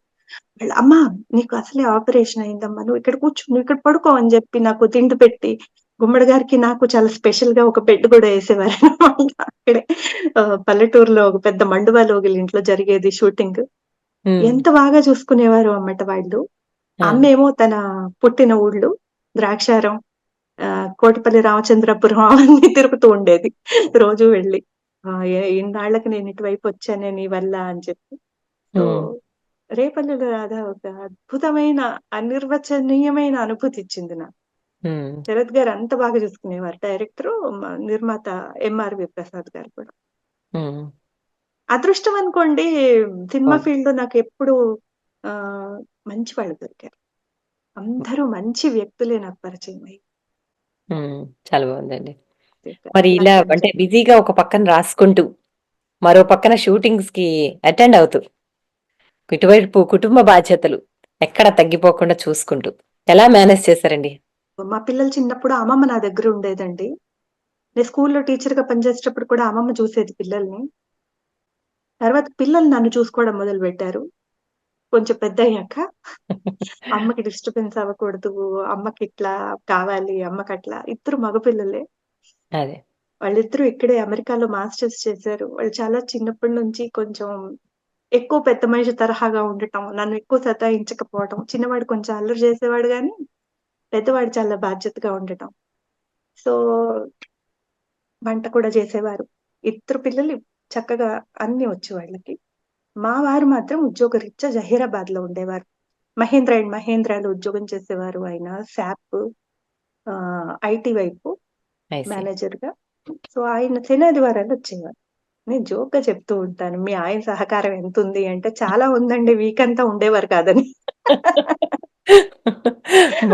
Speaker 4: వాళ్ళు "అమ్మా! నీకు అసలే ఆపరేషన్ అయిందమ్మా. నువ్వు ఇక్కడ కూర్చో, నువ్వు ఇక్కడ పడుకో" అని చెప్పి నాకు తిండి పెట్టి, గుమ్మడి గారికి నాకు చాలా స్పెషల్‌గా ఒక బెడ్ కూడా యేసేవారనమాట. అక్కడే పల్లెటూరులో ఒక పెద్ద మండువా లోగిళ్ళ ఇంట్లో జరిగేది షూటింగ్.
Speaker 3: హ్మ్.
Speaker 4: ఎంత బాగా చూసుకునేవారో అన్నమాట వాళ్ళు.
Speaker 3: ఆ!
Speaker 4: అమ్మేమో తన పుట్టిన ఊళ్ళు ద్రాక్షారం, కోటిపల్లి రామచంద్రపురం అవన్నీ తిరుగుతూ ఉండేది. రోజు వెళ్లి. ఇన్నాళ్ళకి నేను ఇటువైపొచ్చానే నీ వల్ల అని చెప్పి. సో,
Speaker 3: హ్మ్.
Speaker 4: రేపల్లెలో రాధ ఒక అద్భుతమైన, అనిర్వచనీయమైన అనుభూతి ఇచ్చింది నాకు.
Speaker 3: హ్మ్.
Speaker 4: శరత్ గారు అంత బాగా చూసుకునేవారు. డైరెక్టరు, నిర్మాత ఎంఆర్‌వి ప్రసాద్ గారు కూడా.
Speaker 3: హ్మ్.
Speaker 4: అదృష్టం అనుకోండి, సినిమా
Speaker 3: అవును.
Speaker 4: ఫీల్డ్‌లో నాకెప్పుడు ఆహ్, మంచి వాళ్ళు దొరికారు. అందరూ మంచి వ్యక్తులే నాకు పరిచయమయ్యారు.
Speaker 3: హ్మ్. చాలా బావుందండి. మరి ఇలా
Speaker 4: అట్లాంటి
Speaker 3: అంటే
Speaker 4: అనుభూతి.
Speaker 3: బిజీగా ఒక పక్కన రాసుకుంటూ, మరో పక్కన షూటింగ్స్‌కి అటెండ్ అవుతూ, ఇటువైపు కుటుంబ బాధ్యతలు ఎక్కడ తగ్గిపోకుండా చూసుకుంటూ ఎలా మేనేజ్ చేశారండి?
Speaker 4: మా పిల్లలు చిన్నప్పుడు అమ్మమ్మ నా దగ్గర ఉండేదండి. నేను స్కూల్‌లో టీచర్‌గా పనిచేసేటప్పుడు కూడా అమ్మమ్మ చూసేది పిల్లల్ని. తర్వాత పిల్లలు నన్ను చూసుకోవడం మొదలుపెట్టారు. కొంచెం పెద్దయ్యాక. అమ్మకి డిస్టర్బెన్స్ అవ్వకూడదు. అమ్మకిట్లా కావాలి, అమ్మకట్లా. ఇద్దరు మగ పిల్లలే.
Speaker 3: అదే.
Speaker 4: వాళ్ళిద్దరూ ఇక్కడే అమెరికాలో మాస్టర్స్ చేశారు. వాళ్ళు చాలా చిన్నప్పటి నుంచి కొంచెం ఎక్కువ పెద్ద మనిషి తరహాగా ఉండటం, నన్ను ఎక్కువ సతాయించకపోవటం. చిన్నవాడు కొంచెం అల్లరి చేసేవాడు గానీ, పెద్దవాడు చాలా బాధ్యతగా ఉండటం. సో, వంట కూడా చేసేవారు. ఇద్దరు పిల్లలు చక్కగా అన్నీ వచ్చు వాళ్ళకి. మా వారు మాత్రం ఉద్యోగరీత్యా జహీరాబాద్‌లో ఉండేవారు. మహీంద్రా అండ్ మహీంద్రాలో ఉద్యోగం చేసేవారు ఆయన. సాప్ ఐటీ వైపు
Speaker 3: ఐ సీ.
Speaker 4: మేనేజర్‌గా. సో, ఆయన శనాదివారాలు వచ్చేవారు. నేను జోక్‌గా చెప్తూ ఉంటాను. మీ ఆయన సహకారం ఎంతుంది అంటే, చాలా ఉందండి. వీకంతా ఉండేవారు కాదని.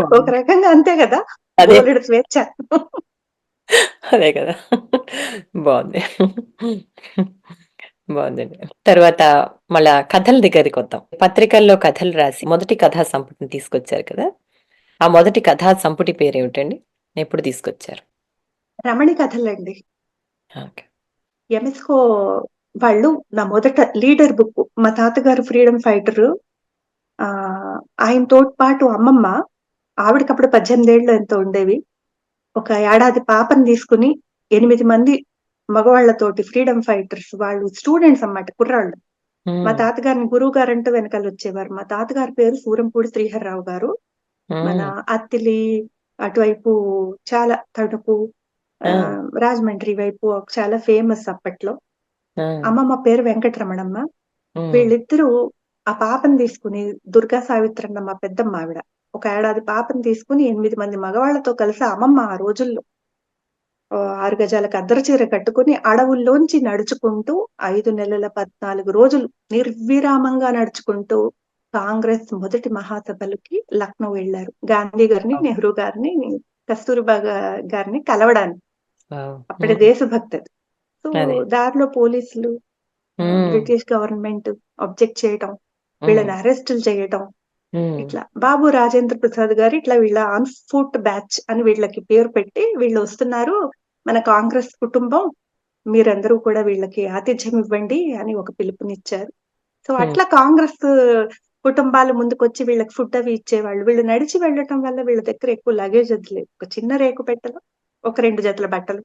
Speaker 4: ఒక
Speaker 3: బావుంది.
Speaker 4: రకంగా అంతే గదా!
Speaker 3: అదే.
Speaker 4: బోలెడు స్వేచ్ఛ.
Speaker 3: అదే కదా! బావుంది. బావుందండి. తర్వాత మళ్ళా కథల దగ్గరికొద్దాం. పత్రికల్లో కథలు రాసి మొదటి కథా సంపుటిని తీసుకొచ్చారు కదా! ఆ మొదటి కథా సంపుటి పేరేమిటండి? ఎప్పుడు తీసుకొచ్చారు?
Speaker 4: రమణి కథలండి.
Speaker 3: ఓకే.
Speaker 4: ఎంఎస్‌కో వాళ్ళు నా మొదట లీడర్ బుక్. మా తాతగారు ఫ్రీడమ్ ఫైటరు. ఆహ్, ఆయనతోటి పాటు అమ్మమ్మ, ఆవిడకప్పుడు 18 ఏళ్ళో ఎంతో ఉండేవి. ఒక ఏడాది పాపని తీసుకొని 8 మంది మగవాళ్ళతోటి ఫ్రీడమ్ ఫైటర్స్ వాళ్ళు స్టూడెంట్స్ అన్నమాట కుర్రాళ్ళు. మా
Speaker 3: హ్మ్.
Speaker 4: తాతగారిని గురువు గారంటూ వెనకాలొచ్చేవారు. మా తాతగారి పేరు సూరంపూడి శ్రీహర్రావు గారు. మన
Speaker 3: హ్మ్.
Speaker 4: అత్తిలి అటువైపు చాలా తణుకు,
Speaker 3: ఆ!
Speaker 4: రాజమండ్రి వైపు చాలా ఫేమస్ అప్పట్లో.
Speaker 3: ఆ!
Speaker 4: అమ్మమ్మ పేరు వెంకటరమణమ్మ.
Speaker 3: హ్మ్.
Speaker 4: వీళ్ళిద్దరూ ఆ పాపని తీసుకొని దుర్గా సావిత్రన్న మా పెద్దమ్మావిడ. ఒక ఏడాది పాపని తీసుకొని 8 మంది మగవాళ్ళతో కలిసి అమ్మమ్మ ఆ రోజుల్లో 6 గజాల కద్దర చీర కట్టుకొని అడవుల్లోంచి నడుచుకుంటూ 5 నెలల 14 రోజులు నిర్విరామంగా నడుచుకుంటూ కాంగ్రెస్ మొదటి మహాసభలకి లక్నో వెళ్లారు. గాంధీ గారిని,
Speaker 3: వావ్!
Speaker 4: నెహ్రూ గారిని, కస్తూరిబా గారిని కలవడానికి.
Speaker 3: వావ్!
Speaker 4: అప్పటి
Speaker 3: హ్మ్.
Speaker 4: దేశభక్తది. సో,
Speaker 3: అదే.
Speaker 4: దారిలో పోలీసులు,
Speaker 3: హ్మ్.
Speaker 4: బ్రిటిష్ గవర్నమెంట్ అబ్జెక్ట్ చేయటం,
Speaker 3: హ్మ్.
Speaker 4: వీళ్ళని అరెస్టులు చేయటం,
Speaker 3: హ్మ్.
Speaker 4: ఇట్లా. బాబు రాజేంద్ర ప్రసాద్ గారు ఇట్లా వీళ్ళ ఆన్ ఫుట్ బ్యాచ్ అని వీళ్ళకి పేరు పెట్టి, వీళ్ళొస్తున్నారు. మన కాంగ్రెస్ కుటుంబం. మీరందరూ కూడా వీళ్ళకి ఆతిథ్యం ఇవ్వండి అని ఒక పిలుపునిచ్చారు. సో,
Speaker 3: హ్మ్.
Speaker 4: అట్లా కాంగ్రెస్ కుటుంబాలు ముందుకొచ్చి వీళ్ళకి ఫుడ్ అవి ఇచ్చేవాళ్ళు. వీళ్ళు నడిచి వెళ్ళటం వల్ల వీళ్ళ దగ్గర ఎక్కువ లగేజ్ అది లేదు. ఒక చిన్న రేకు పెట్టెలో ఒక 2 జతల బట్టలు,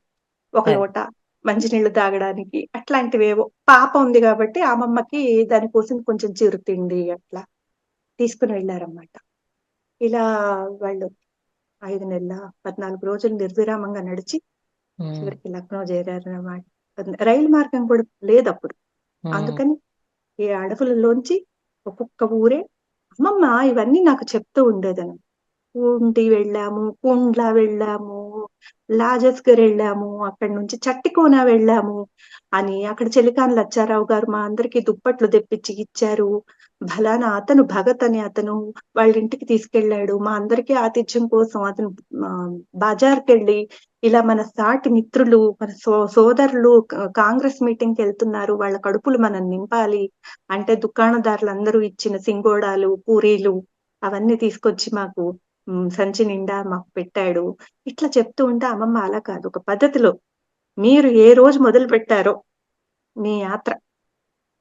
Speaker 4: ఒక
Speaker 3: అది.
Speaker 4: లోటా, మంచినీళ్ళు తాగడానికి అట్లాంటివేవో. పాప ఉంది గాబట్టి అమ్మమ్మకి దానికోసం కొంచెం చిరుతిండి అట్లా తీసుకొని వెళ్లారన్నమాట. ఇలా వాళ్ళు 5 నెలల 14 రోజులు నిర్విరామంగా నడిచి
Speaker 3: హ్మ్.
Speaker 4: చివరికి లక్నో చేరారన్నమాట. రైలు మార్గం కూడా లేదప్పుడు.
Speaker 3: హ్మ్.
Speaker 4: అందుకని ఈ అడవులలోంచి ఒక్కొక్క ఊరే అమ్మమ్మ ఇవన్నీ నాకు చెప్తూ ఉండేదనమాట. పూండి వెళ్ళాము, కుండ్ల వెళ్ళాము, లాజస్కర్ అక్కడి నుంచి చట్టికోన వెళ్ళాము అని అక్కడ చెలికాని లచ్చారావు గారు మా అందరికి దుప్పట్లు తెప్పించి ఇచ్చారు. ఫలానా అతను భగత్ అని అతను వాళ్ళ ఇంటికి తీసుకెళ్ళాడు. మా అందరికీ ఆతిథ్యం కోసం అతను బజార్‌కెళ్ళి ఇలా మన సాటి మిత్రులు, మన సోదరులు కాంగ్రెస్ మీటింగ్‌కెళ్తున్నారు. వాళ్ళ కడుపులు మనం నింపాలి అంటే దుకాణదారులందరూ ఇచ్చిన సింగోడాలు, పూరీలు అవన్నీ తీసుకొచ్చి మాకు సంచి నిండా మాకు పెట్టాడు. ఇట్లా చెప్తూ ఉంటే అమ్మమ్మ అలా కాదు. ఒక పద్ధతిలో మీరు ఏ రోజు మొదలుపెట్టారో మీ యాత్ర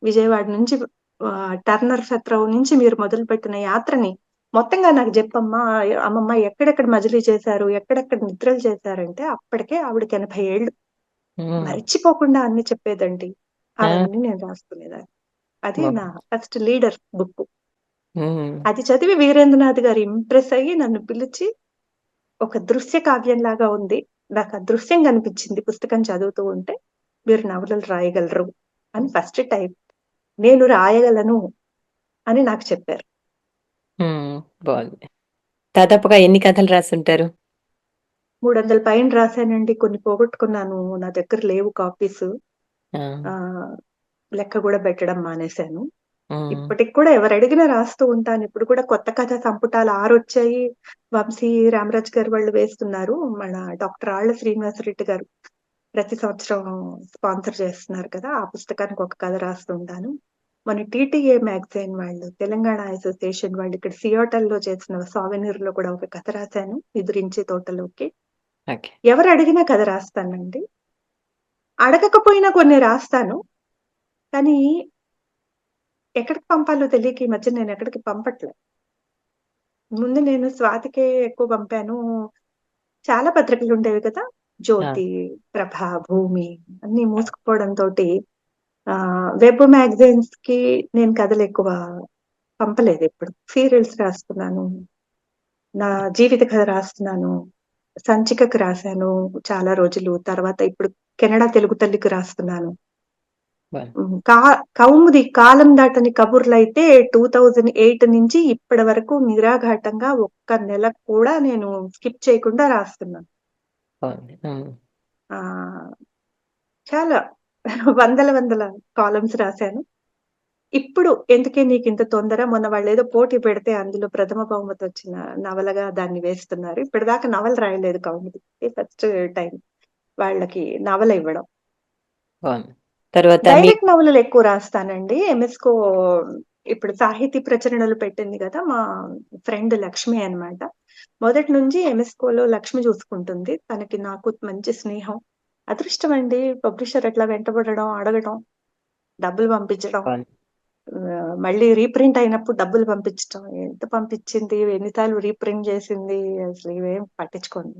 Speaker 4: విజయవాడ నుంచి టర్నర్ సత్రం నుంచి మీరు మొదలుపెట్టిన యాత్రని మొత్తంగా నాకు జెప్పమ్మా, అమ్మమ్మ ఎక్కడెక్కడ మజిలీ చేశారు? ఎక్కడెక్కడ నిద్రలు చేశారంటే అప్పటికే ఆవిడకి 80 ఏళ్ళు.
Speaker 3: హ్మ్.
Speaker 4: మరిచిపోకుండా అన్నీ చెప్పేదండి.
Speaker 3: ఆ!
Speaker 4: అవన్నీ నేను రాసుకునేదాన్ని. అది
Speaker 3: ఓహ్!
Speaker 4: నా ఫస్ట్ లీడర్ బుక్.
Speaker 3: హ్మ్.
Speaker 4: అది చదివి వీరేంద్రనాథ్ గారు ఇంప్రెస్ అయ్యి నన్ను పిలిచి, ఒక దృశ్య కావ్యంలాగా ఉంది. నాకా దృశ్యం కనిపించింది పుస్తకం చదువుతూ ఉంటే. మీరు నవలలు రాయగలరు అని ఫస్ట్ టైమ్ నేను రాయగలను అని నాకు చెప్పారు.
Speaker 3: హ్మ్. బావుంది. దాదాపుగా ఎన్ని కథలు రాసుంటారు?
Speaker 4: 300 పైన రాశానండి. కొన్ని పోగొట్టుకున్నాను. నా దగ్గర లేవు కాపీసు.
Speaker 3: ఆ!
Speaker 4: ఆహ్, లెక్క గూడా పెట్టడం మానేశాను.
Speaker 3: హ్మ్.
Speaker 4: ఇప్పటికి కూడా ఎవరడిగినా రాస్తూ ఉంటాను. ఇప్పుడు కూడా కొత్త కథ సంపుటాలు 6 వచ్చాయి. వంశీ రామరాజు గారు వాళ్ళు వేస్తున్నారు. మన డాక్టర్ ఆళ్ల శ్రీనివాసరెడ్డి గారు ప్రతి సంవత్సరం స్పాన్సర్ చేస్తున్నారు కదా! ఆ పుస్తకానికి ఒక కథ రాస్తుంటాను. మన టీటీఏ మ్యాగజైన్ వాళ్ళు, తెలంగాణ అసోసియేషన్ వాళ్ళు ఇక్కడ సియాటల్‌లో చేసిన 'సావెనీర్‌లో' కూడా ఒక కథ రాశాను. 'నిదురించే తోటలోకి.'
Speaker 3: ఓకే.
Speaker 4: ఎవరడిగినా కథ రాస్తానండి. అడగకపోయినా కొన్ని రాస్తాను. కానీ ఎక్కడికి పంపాలో తెలియక ఈ మధ్య నేనెక్కడికి పంపట్లే. ముందు నేను స్వాతికే ఎక్కువ పంపాను. చాలా పత్రికలుండేవి కదా!
Speaker 3: ఆ!
Speaker 4: 'జ్యోతి', 'ప్రభ', 'భూమి' అన్నీ మూసుకుపోవడంతోటి వెబ్ మ్యాగజైన్స్‌కి నేను కథలెక్కువ పంపలేదెప్పుడు. సీరియల్స్ రాస్తున్నాను. నా జీవిత కథ రాస్తున్నాను. సంచికకు రాశాను చాలా రోజులు. తర్వాత ఇప్పుడు కెనడా తెలుగు తల్లికి రాస్తున్నాను.
Speaker 3: బావుంది.
Speaker 4: హ్మ్. కౌముది కాలం దాటని కబుర్లయితే 2008 నుంచి ఇప్పటి వరకు నిరాఘాటంగా ఒక్క నెల కూడా నేను స్కిప్ చేయకుండా రాస్తున్నాను.
Speaker 3: బావుంది. హ్మ్.
Speaker 4: ఆహ్, చాలా వందల వందల కాలమ్స్ రాశాను. ఇప్పుడు 'ఎందుకే నీకింత తొందర' మొన్న వాళ్ళేదో పోటీ పెడితే అందులో ప్రథమ బహుమతొచ్చిన నవలగా దాన్ని వేస్తున్నారు. ఇప్పటిదాకా నవల రాయలేదు కౌముది. ఇదే ఫస్ట్ టైమ్ వాళ్ళకి నవల ఇవ్వడం.
Speaker 3: బావుంది. తర్వాత
Speaker 4: డైరెక్ట్ నవలలెక్కువ రాస్తానండి. ఎంఎస్‌కో ఇప్పుడు సాహితీ ప్రచురణలు పెట్టింది గదా! మా ఫ్రెండ్ లక్ష్మి అన్నమాట. మొదటి నుంచి ఎంఎస్‌కోలో లక్ష్మి చూసుకుంటుంది. తనకి నాకు మంచి స్నేహం. అదృష్టమండి పబ్లిషర్ అట్లా వెంటబడడం, అడగడం, డబ్బులు పంపించడం.
Speaker 3: బావుంది.
Speaker 4: మళ్ళీ రీప్రింట్ అయినప్పుడు డబ్బులు పంపించటం. ఎంత పంపించింది, ఎన్ని సార్లు రీప్రింట్ చేసింది అసలు ఇవేం పట్టించుకోను.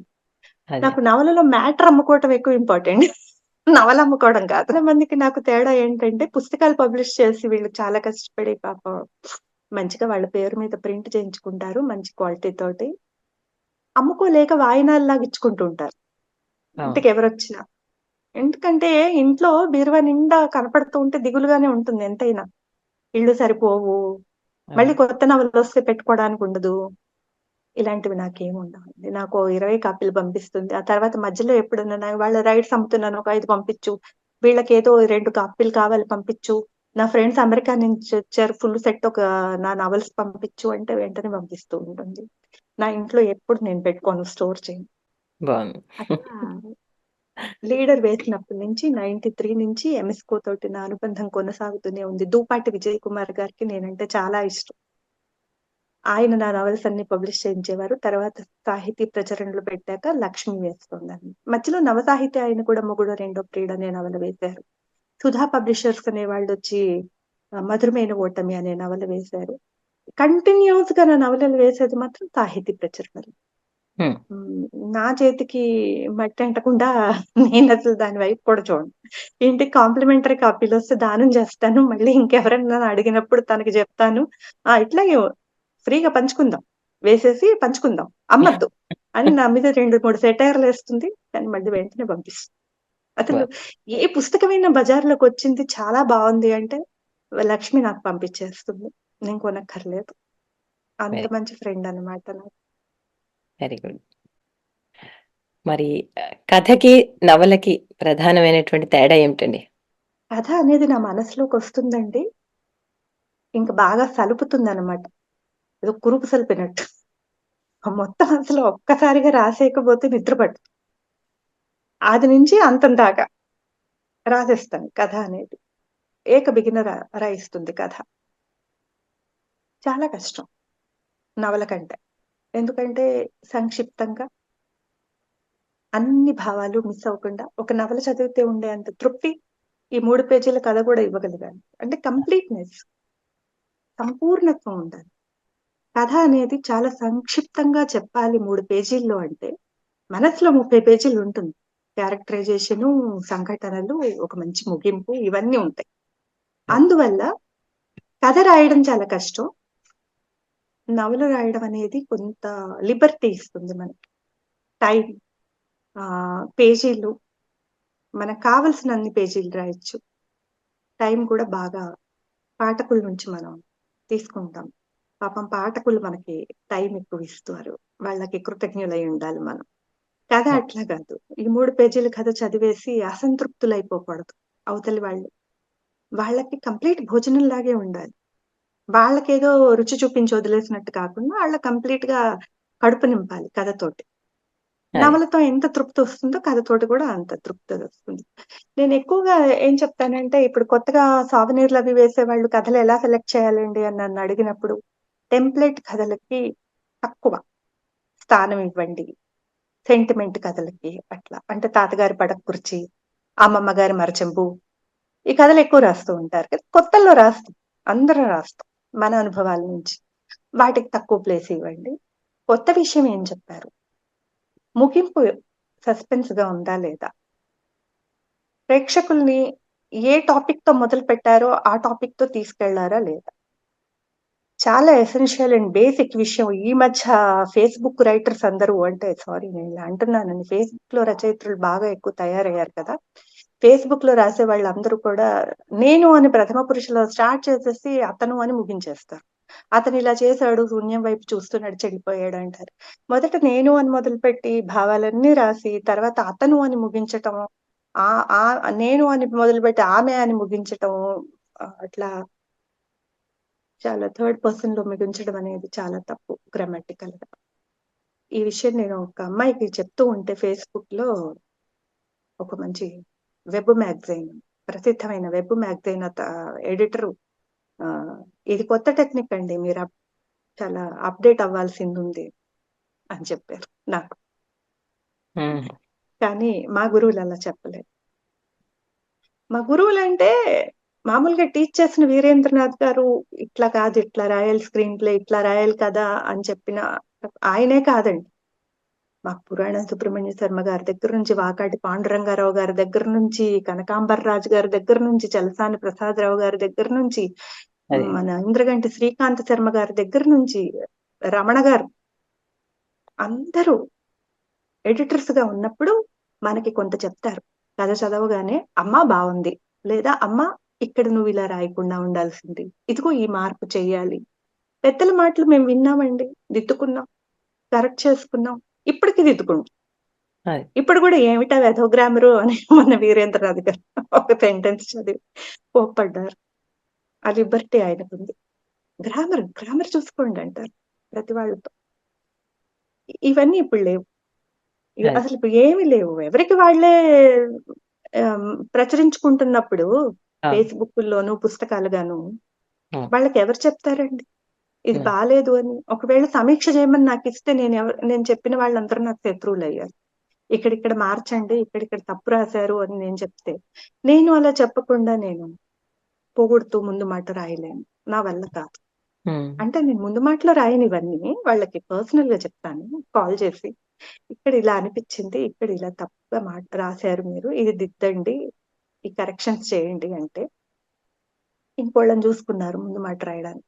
Speaker 3: అదే.
Speaker 4: నాకు నవలలో మ్యాటర్ అమ్ముకోవటం ఎక్కువ ఇంపార్టెంట్. నవల అమ్ముకోవడం కాదు. చాలా మందికి నాకు తేడా ఏంటంటే పుస్తకాలు పబ్లిష్ చేసి వీళ్ళు చాలా కష్టపడి పాపం మంచిగా వాళ్ళ పేరు మీద ప్రింట్ చేయించుకుంటారు. మంచి క్వాలిటీ తోటి. అమ్ముకోలేక వాయినాల్లాగా ఇచ్చుకుంటూ ఉంటారు.
Speaker 3: అవును.
Speaker 4: ఇంటికెవరొచ్చినా. ఎందుకంటే ఇంట్లో బీరువా నిండా కనపడుతూ ఉంటే దిగులుగానే ఉంటుంది ఎంతైనా. ఇళ్ళు సరిపోవు. మళ్ళీ
Speaker 3: అవును.
Speaker 4: కొత్త నవలొస్తే పెట్టుకోవడానికుండదు. ఇలాంటివి నాకేముండవండి. నాకు 20 కాపీలు పంపిస్తుంది. ఆ తర్వాత మధ్యలో ఎప్పుడన్నా వాళ్ళ రైట్స్ అమ్ముతున్నాను ఒక 5 పంపించు. వీళ్ళకేదో 2 కాపీలు కావాలి పంపించు. నా ఫ్రెండ్స్ అమెరికా నుంచొచ్చారు ఫుల్ సెట్ ఒక నా నవల్స్ పంపించు అంటే వెంటనే పంపిస్తూ ఉంటుంది. నా ఇంట్లో ఎప్పుడు నేను పెట్టుకోను. స్టోర్ చేయను.
Speaker 3: బావుంది.
Speaker 4: అట్లా లీడర్ వేసినప్పటి నుంచి 93 నుంచి ఎంఎస్‌కో తోటి నా అనుబంధం కొనసాగుతూనే ఉంది. దూపాటి విజయ్ కుమార్ గారికి నేనంటే చాలా ఇష్టం. ఆయన నా నవల్స్ అన్నీ పబ్లిష్ చేయించేవారు. తర్వాత సాహితీ ప్రచురణలు పెట్టాక లక్ష్మి వేస్తోందండి. మధ్యలో నవ సాహితీ ఆయన కూడా 'మొగుడో రెండో ప్రియుడు' అనే నవల వేశారు. సుధా పబ్లిషర్స్ అనే వాళ్ళొచ్చి 'మధురమైన ఓటమి' అనే నవల వేశారు. కంటిన్యూయస్‌గా నా నవలలు వేసేది మాత్రం సాహితీ ప్రచురణలు.
Speaker 3: హ్మ్.
Speaker 4: హ్మ్. నా చేతికి మట్టంటకుండా నేనసలు దాని వైపు కూడా చూడను. ఇంటికి కాంప్లిమెంటరీ కాపీలొస్తే దానం చేస్తాను. మళ్ళీ ఇంకెవరన్నా అడిగినప్పుడు తనకి జెప్తాను. ఇట్లాగే ఫ్రీగా పంచుకుందాం. వేసేసి పంచుకుందాం. అమ్మొద్దు అని నా మీద 2, 3 సెటైర్‌లేస్తుంది. కానీ మళ్ళీ వెంటనే పంపిస్తుంది. అసలు
Speaker 3: బావుంది.
Speaker 4: ఏ పుస్తకమైనా బజార్‌లోకొచ్చింది చాలా బావుంది అంటే లక్ష్మి నాకు పంపించేస్తుంది. నేను కొనక్కర్లేదు. అంత
Speaker 3: వెరీ
Speaker 4: మంచి ఫ్రెండ్ అన్నమాట నాకు.
Speaker 3: Very good. మరి కథకి, నవలకి ప్రధానమైనటువంటి తేడా ఏమిటండి?
Speaker 4: కథ అనేది నా మనసులోకొస్తుందండి. ఇంక బాగా సలుపుతుందనమాట. ఏదో కురుపు సలిపినట్టు. మొత్తం అసలు ఒక్కసారిగా రాసేయకపోతే నిద్ర పట్టదు. ఆది నుంచి అంతం దాకా రాసేస్తాను కథ అనేది. ఏక బిగిన రాయిస్తుంది కథ. చాలా కష్టం నవల కంటే. ఎందుకంటే సంక్షిప్తంగా అన్ని భావాలు మిస్ అవ్వకుండా ఒక నవల చదివితే ఉండే అంత తృప్తి ఈ 3 పేజీల కథ కూడా ఇవ్వగలిగాను. అంటే కంప్లీట్‌నెస్, సంపూర్ణత్వం ఉండాలి. కథ అనేది చాలా సంక్షిప్తంగా చెప్పాలి 3 పేజీల్లో అంటే, మనసులో 30 పేజీలుంటుంది. క్యారెక్టరైజేషను, సంఘటనలు, ఒక మంచి ముగింపు ఇవన్నీ ఉంటాయి.
Speaker 3: అవును.
Speaker 4: అందువల్ల కథ రాయడం చాలా కష్టం. నవల రాయడం అనేది కొంత లిబర్టీ ఇస్తుంది మనకి. టైం, పేజీలు మనకు కావాల్సినన్ని పేజీలు రాయొచ్చు. టైం కూడా బాగా పాఠకుల నుంచి మనం తీసుకుంటాం. పాపం పాఠకులు మనకి టైం ఎక్కువ ఇస్తారు. వాళ్ళకి కృతజ్ఞులై ఉండాలి మనం. కథ అట్లా కాదు. ఈ 3 పేజీల కథ చదివేసి అసంతృప్తులైపోకూడదు అవతలి వాళ్ళు. వాళ్ళకి కంప్లీట్ భోజనంలాగే ఉండాలి. వాళ్ళకేదో రుచి చూపించి వదిలేసినట్టు కాకుండా ఆళ్ళ కంప్లీట్‌గా కడుపు నింపాలి కథతోటి.
Speaker 3: అది.
Speaker 4: నవలతో ఎంత తృప్తొస్తుందో కథతోటి కూడా అంత తృప్తొస్తుంది. నేనెక్కువగా ఏం చెప్తానంటే, ఇప్పుడు కొత్తగా సావనీర్‌లవి వేసేవాళ్ళు కథలు ఎలా సెలెక్ట్ చేయాలండి అని నన్నడిగినప్పుడు, టెంప్లేట్ కథలకి తక్కువ స్థానం ఇవ్వండి. సెంటిమెంట్ కథలకి అట్లా. అంటే 'తాతగారి పడక కుర్చీ', 'అమ్మమ్మ గారి మరచెంపు' ఈ కథలెక్కువ రాస్తూ ఉంటారు కదా! కొత్తల్లో రాస్తాం. అందరం రాస్తాం. మన అనుభవాల నుంచి. వాటికి తక్కువ ప్లేస్ ఇవ్వండి. కొత్త విషయం ఏం చెప్పారు? ముగింపు సస్పెన్స్‌గా ఉందా లేదా? ప్రేక్షకుల్ని ఏ టాపిక్‌తో మొదలుపెట్టారో ఆ టాపిక్‌తో తీసుకెళ్లారా లేదా? చాలా ఎసెన్షియల్ అండ్ బేసిక్ విషయం. ఈ మధ్య ఫేస్‌బుక్ రైటర్స్ అందరూ అంటే సారీ నేను ఇలా అంటున్నానని ఫేస్‌బుక్‌లో రచయిత్రులు బాగా ఎక్కువ తయారయ్యారు కదా! ఫేస్‌బుక్‌లో రాసే వాళ్ళందరూ కూడా నేను అని ప్రథమ పురుషులో స్టార్ట్ చేసేసి అతను అని ముగించేస్తారు. అతను ఇలా చేశాడు, శూన్యం వైపు చూస్తూ నడిచెళ్ళిపోయాడంటారు. మొదట నేను అని మొదలుపెట్టి భావాలన్నీ రాసి తర్వాత అతను అని ముగించటం. నేను అని మొదలుపెట్టి ఆమె అని ముగించటం. అట్లా చాలా థర్డ్ పర్సన్‌లో ముగించడం అనేది చాలా తప్పు గ్రామాటికల్‌గా. ఈ విషయం నేను ఒక అమ్మాయికి చెప్తూ ఉంటే ఫేస్‌బుక్‌లో ఒక మంచి వెబ్ మ్యాగజైన్ ప్రసిద్ధమైన వెబ్ మ్యాగజైన్ ఎడిటరు ఇది కొత్త టెక్నిక్ అండి. మీరు చాలా అప్‌డేట్ అవ్వాల్సిందుంది అని చెప్పారు నాకు.
Speaker 3: హ్మ్.
Speaker 4: కానీ మా గురువులు అలా చెప్పలేదు. మా గురువులంటే మామూలుగా టీచ్ చేసిన వీరేంద్రనాథ్ గారు ఇట్లా కాదు, ఇట్లా రాయాలి స్క్రీన్ ప్లే, ఇట్లా రాయాలి కదా అని చెప్పిన ఆయనే కాదండి. మాకు పురాణం సుబ్రహ్మణ్య శర్మ గారి దగ్గర నుంచి, వాకాటి పాండురంగారావు గారి దగ్గర నుంచి, కనకాంబరరాజు గారి దగ్గర నుంచి, చలసాని ప్రసాదరావు గారి దగ్గర నుంచి,
Speaker 3: అది.
Speaker 4: మన ఇంద్రగంటి శ్రీకాంత శర్మ గారి దగ్గర నుంచి, రమణ గారు అందరూ ఎడిటర్స్‌గా ఉన్నప్పుడు మనకి కొంత చెప్తారు. కథ చదవగానే అమ్మా బావుంది. లేదా అమ్మా ఇక్కడ నువ్వు ఇలా రాయకుండా ఉండాల్సింది. ఇదిగో ఈ మార్పు చెయ్యాలి. పెద్దల మాటలు మేము విన్నామండి. దిద్దుకున్నాం. కరెక్ట్ చేసుకున్నాం. ఇప్పటికి దిద్దుకుంటాం.
Speaker 3: అది.
Speaker 4: ఇప్పుడు గూడా ఏమిటా వెధవ గ్రామరు అని మొన్న వీరేంద్రనాథ్ గారు ఒక సెంటెన్స్ చదివి కోప్పడ్డారు. ఆ లిబర్టీ ఆయనకుంది. గ్రామర్ చూసుకోండి అంటారు ప్రతి వాళ్ళతో. ఇవన్నీ ఇప్పుడు లేవు.
Speaker 3: అది.
Speaker 4: అసలిప్పుడు ఏమి లేవు. ఎవరికి వాళ్ళే ప్రచురించుకుంటున్నప్పుడు
Speaker 3: అవును.
Speaker 4: ఫేస్‌బుక్కుల్లోను, పుస్తకాలుగాను
Speaker 3: అవును.
Speaker 4: వాళ్ళకెవరు చెప్తారండి? ఇది
Speaker 3: హ్మ్.
Speaker 4: బాలేదు అని. ఒకవేళ సమీక్ష చేయమని నాకిస్తే నేను చెప్పిన వాళ్ళందరూ నాకు శత్రువులయ్యారు. ఇక్కడిక్కడ మార్చండి, ఇక్కడిక్కడ తప్పు రాశారు అని నేను చెప్తే, నేను అలా చెప్పకుండా నేను పొగుడుతూ ముందు మాట రాయలేను. నా వల్ల కాదు.
Speaker 3: హ్మ్.
Speaker 4: అంటే నేను ముందు మాటలో రాయను ఇవన్నీ. వాళ్ళకి పర్సనల్‌గా చెప్తాను. కాల్ చేసి, ఇక్కడ ఇలా అనిపిచ్చింది. ఇక్కడ ఇలా తప్పుగా రాశారు మీరు. ఇది దిద్దండి. ఈ కరెక్షన్స్ చేయండి అంటే, ఇంకోళ్ళని చూసుకున్నారు ముందు మాట రాయడానికి.